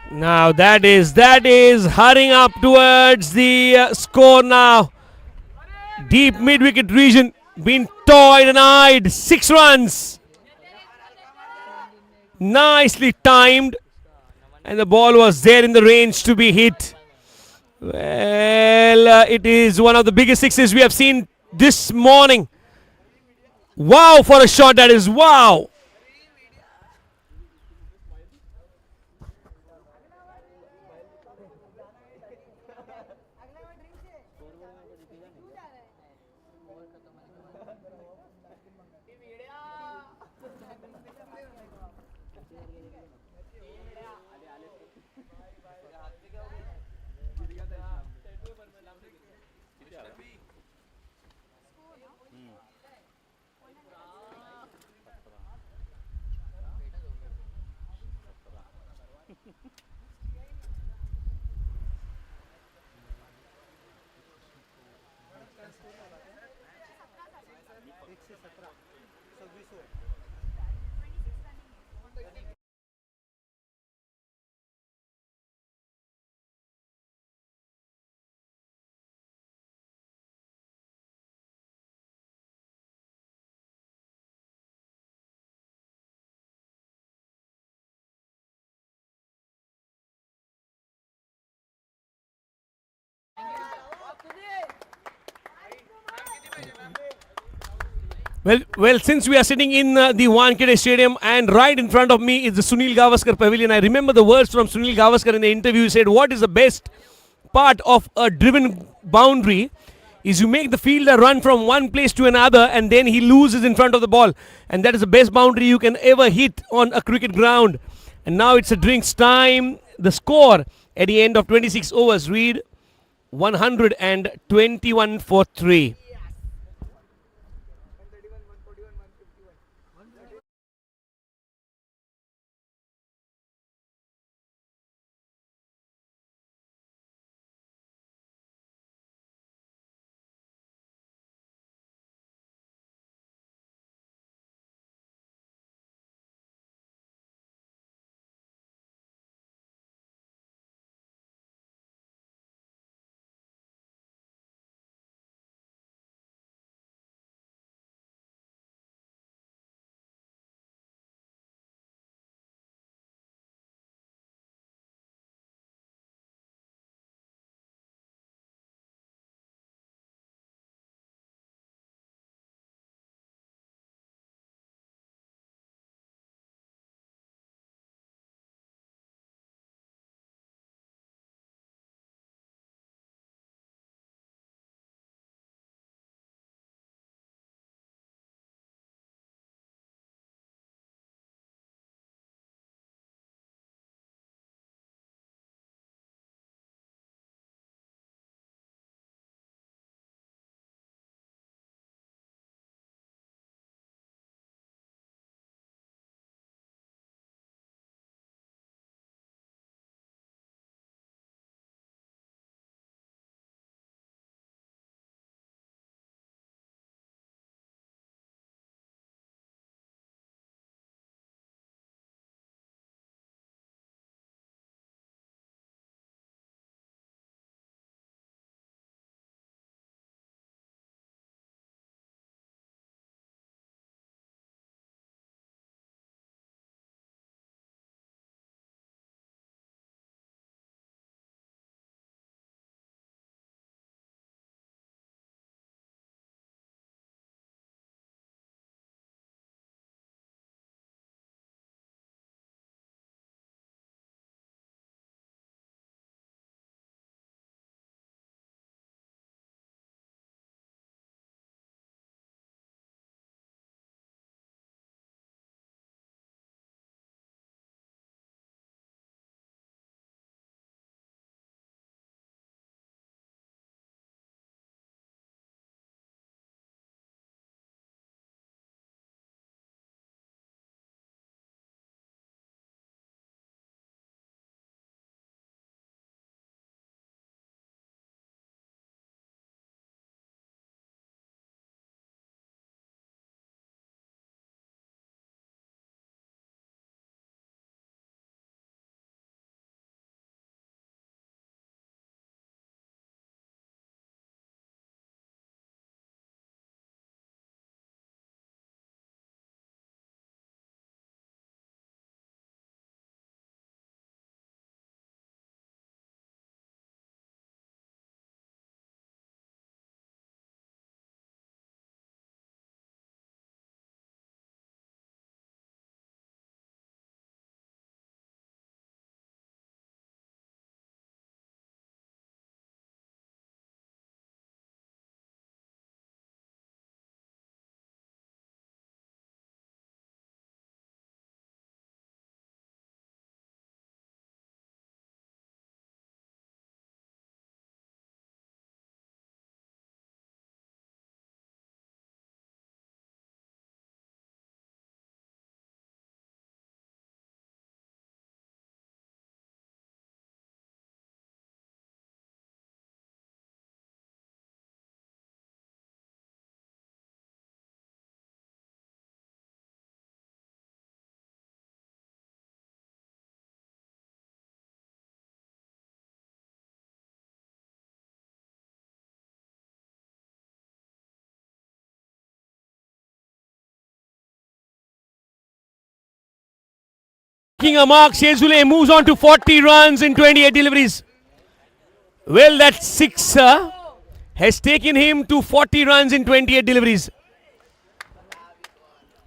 Now that is hurrying up towards the score now. Deep mid wicket region being toyed and eyed. 6 runs. Nicely timed. And the ball was there in the range to be hit. Well, it is one of the biggest sixes we have seen this morning. Wow, for a shot, that is wow. Well, since we are sitting in the Wankhede Stadium and right in front of me is the Sunil Gavaskar Pavilion, I remember the words from Sunil Gavaskar in the interview. He said, what is the best part of a driven boundary is you make the fielder run from one place to another and then he loses in front of the ball. And that is the best boundary you can ever hit on a cricket ground. And now it's a drinks time. The score at the end of 26 overs read 121 for 3. Making a mark, Shezule moves on to 40 runs in 28 deliveries. Well, that sixer has taken him to 40 runs in 28 deliveries.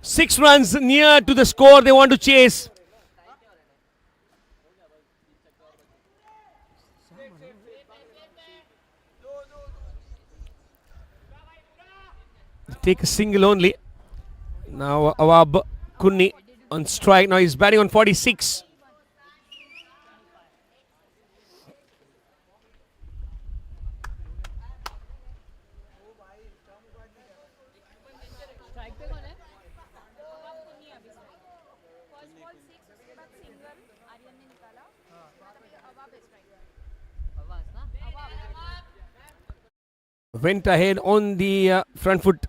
6 runs near to the score they want to chase. Take a single only. Now Awab Kunni on strike. Now he's batting on 46. Strike पे कौन है? अवाब को नहीं अभी strike. First ball 6 उसके बाद single Aryan ने निकाला. अभी अवाब है स्ट्राइक. अवाब ना? अवाब. Went ahead on the front foot.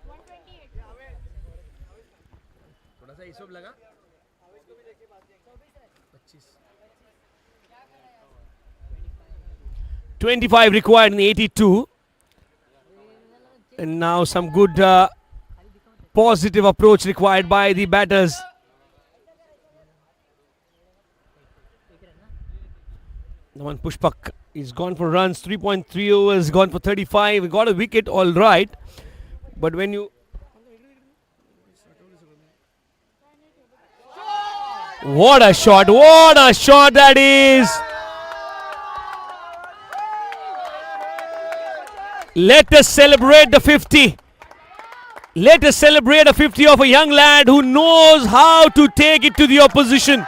128. 25 required in 82. And now some good positive approach required by the batters. The one Pushpak is gone for runs. 3.3 overs, gone for 35. Got a wicket, all right. But when you... What a shot! What a shot that is! Let us celebrate the 50. Let us celebrate a 50 of a young lad who knows how to take it to the opposition.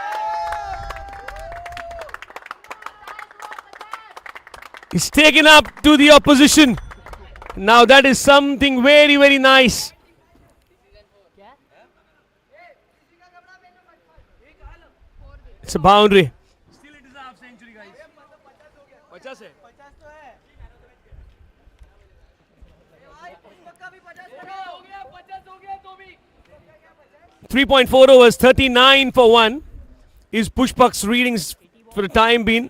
He's taken up to the opposition. Now that is something very, very nice. It's a boundary. Still it is a half century, guys. 3.4 overs, 39 for 1 is Pushpak's readings for the time being.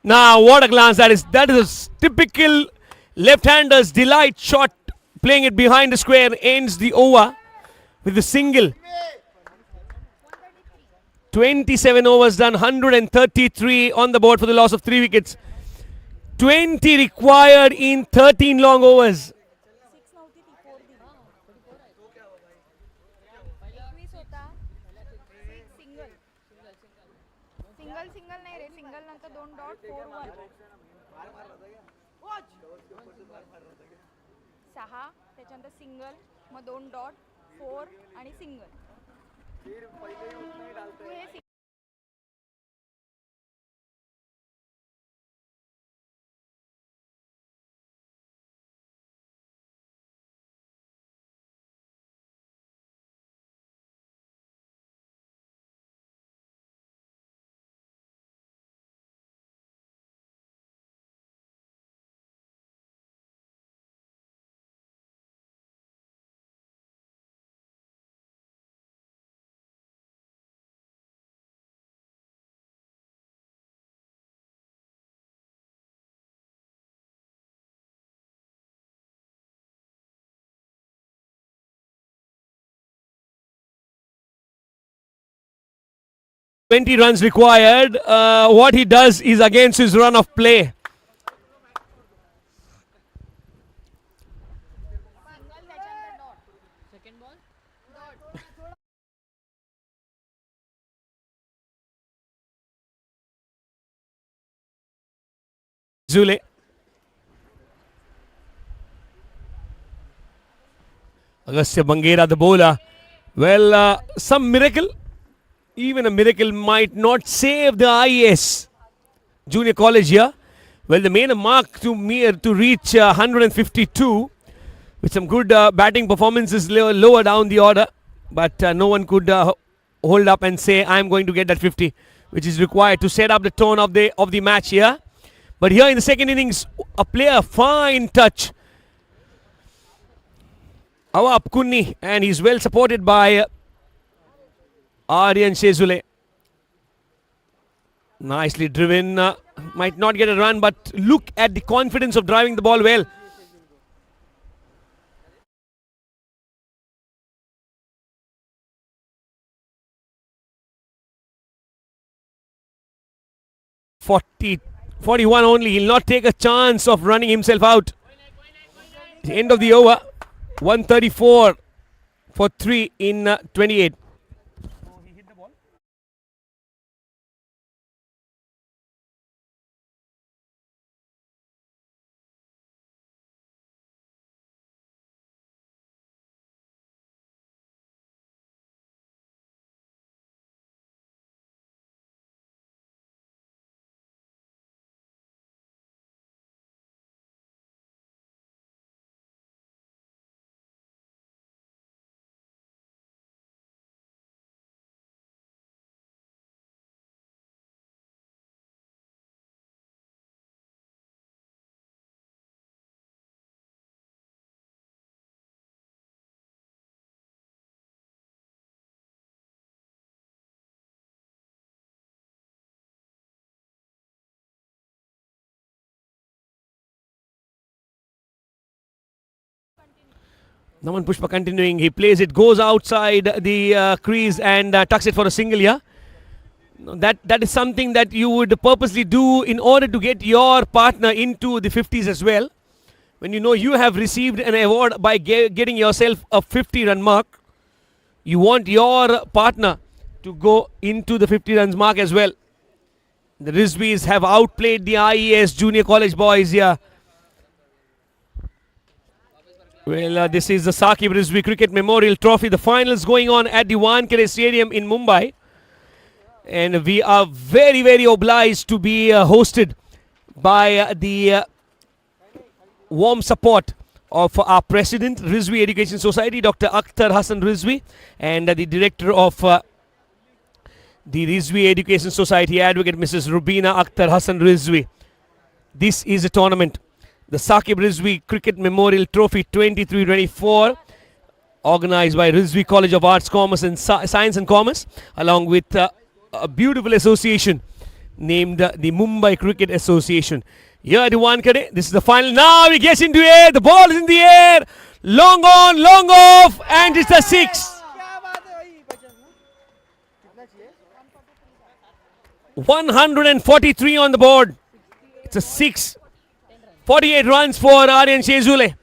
Now, what a glance that is. That is a typical left-hander's delight shot. Playing it behind the square ends the over with a single. 27 overs done, 133 on the board for the loss of 3 wickets. 20 required in 13 long overs. 6 नव्हती ती 4 दिली. 21 होता. 6 single. Single नाही रे. Single नंतर 2 dot 4 1. 6 त्याच्यानंतर single मग 2 dot 4 आणि single. तू हे 20 runs required. What he does is against his run of play. Zule. Agastya Bangera, the bowler. Well, some miracle. Even a miracle might not save the I.E.S. junior college here. Well, they made a mark to reach 152 with some good batting performances lower down the order. But no one could hold up and say, I'm going to get that 50, which is required to set up the tone of the match here. But here in the second innings, a player, fine touch. Awab Kunni, and he's well supported by Aryan Shezule. Nicely driven. Might not get a run, but look at the confidence of driving the ball well. 40, 41 only. He'll not take a chance of running himself out. The end of the over. 134 for 3 in 28. Naman Pushpa continuing. He plays it, goes outside the crease and tucks it for a single here. That is something that you would purposely do in order to get your partner into the 50s as well. When you know you have received an award by getting yourself a 50-run mark, you want your partner to go into the 50 runs mark as well. The Rizvis have outplayed the I.E.S junior college boys here. Well, this is the Saquib Rizvi Cricket Memorial Trophy. The finals going on at the Wankhede Stadium in Mumbai. And we are very, very obliged to be hosted by the warm support of our president, Rizvi Education Society, Dr. Akhtar Hassan Rizvi, and the director of the Rizvi Education Society, Advocate Mrs. Rubina Akhtar Hassan Rizvi. This is a tournament, the Saquib Rizvi Cricket Memorial Trophy 23-24, organized by Rizvi College of Arts, Commerce and Science and Commerce, along with a beautiful association named the Mumbai Cricket Association. Here at Wankhede, this is the final. Now he gets into air. The ball is in the air. Long on, long off, and it's a 6. 143 on the board. It's a 6. 48 runs for Aryan Shezule.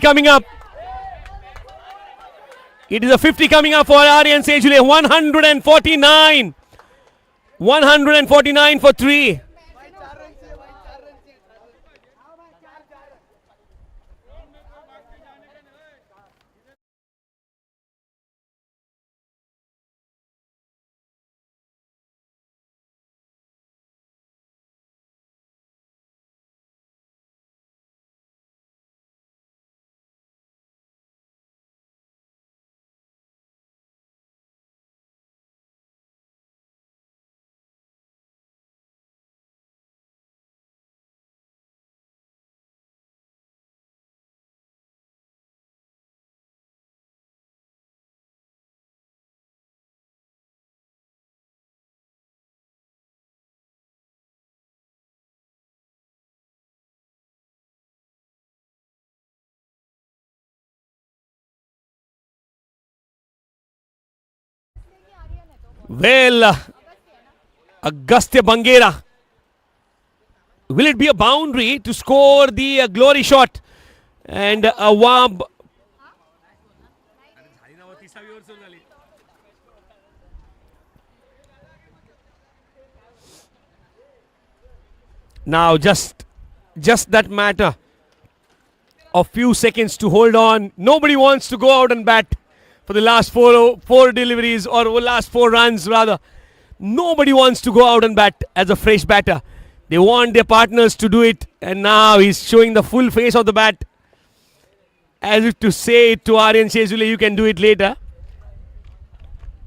Coming up. It is a 50 coming up for Aryan Shezule. 149. 149 for 3. Well, Agastya Bangera. Will it be a boundary to score the glory shot? And Awab. Now just that matter of few seconds to hold on. Nobody wants to go out and bat for the last four deliveries, or last 4 runs rather. Nobody wants to go out and bat as a fresh batter. They want their partners to do it, and now he's showing the full face of the bat as if to say to Aryan Shezule, you can do it later.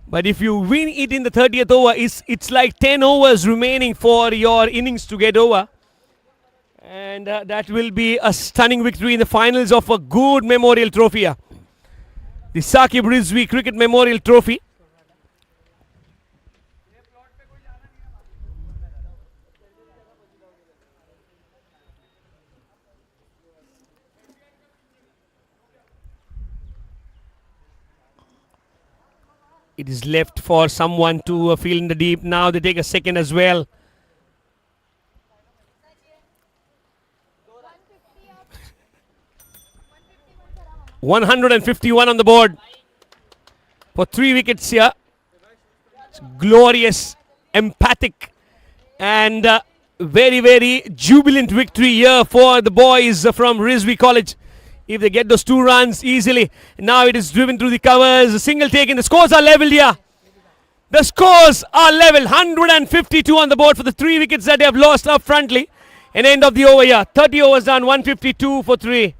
But if you win it in the 30th over, it's like 10 overs remaining for your innings to get over. And that will be a stunning victory in the finals of a good memorial trophy here. The Saquib Rizvi Cricket Memorial Trophy. It is left for someone to field in the deep. Now they take a second as well. 151 on the board for 3 wickets here. It's glorious, emphatic, and very, very jubilant victory here for the boys from Rizvi College. If they get those 2 runs easily. Now it is driven through the covers. A single take, and the scores are leveled here. The scores are level. 152 on the board for the 3 wickets that they have lost up frontly. And end of the over here. 30 overs done. 152 for 3.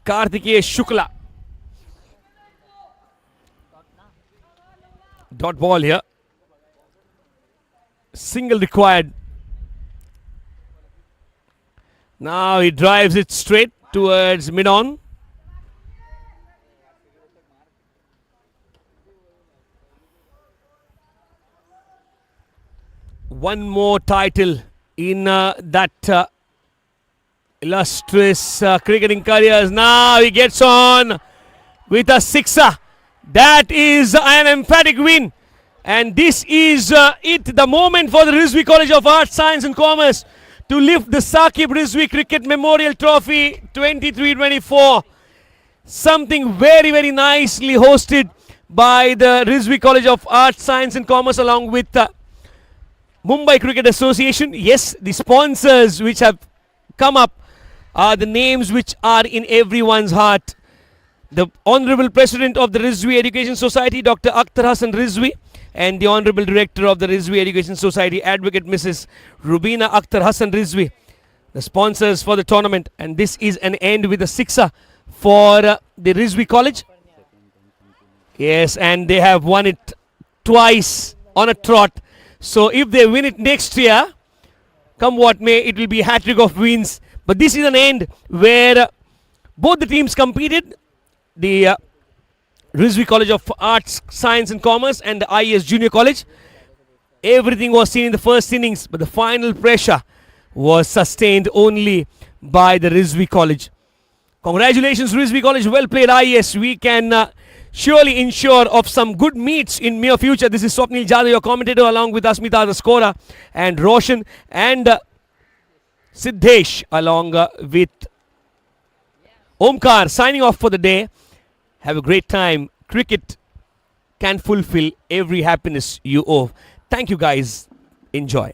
Karthikeya Shukla. Dot ball here. Single required. Now he drives it straight towards mid-on. One more title in that illustrious cricketing careers. Now he gets on with a sixer. That is an emphatic win. And this is it, the moment for the Rizvi College of Arts, Science and Commerce to lift the Saquib Rizvi Cricket Memorial Trophy 23-24. Something very, very nicely hosted by the Rizvi College of Arts, Science and Commerce along with Mumbai Cricket Association. Yes, the sponsors which have come up are the names which are in everyone's heart. The Honorable President of the Rizvi Education Society, Dr. Akhtar Hassan Rizvi, and the Honorable Director of the Rizvi Education Society, Advocate Mrs. Rubina Akhtar Hassan Rizvi, the sponsors for the tournament. And this is an end with a sixer for the Rizvi College. Yes, and they have won it twice on a trot. So if they win it next year, come what may, it will be a hat-trick of wins. But this is an end where both the teams competed. The Rizvi College of Arts, Science and Commerce and the I.E.S. Junior College. Everything was seen in the first innings, but the final pressure was sustained only by the Rizvi College. Congratulations, Rizvi College. Well played, I.E.S. We can surely ensure of some good meets in near future. This is Swapnil Jadhav, your commentator, along with Asmita, the scorer, and Roshan and Siddhesh, along with Omkar, signing off for the day. Have a great time. Cricket can fulfill every happiness you owe. Thank you guys. Enjoy.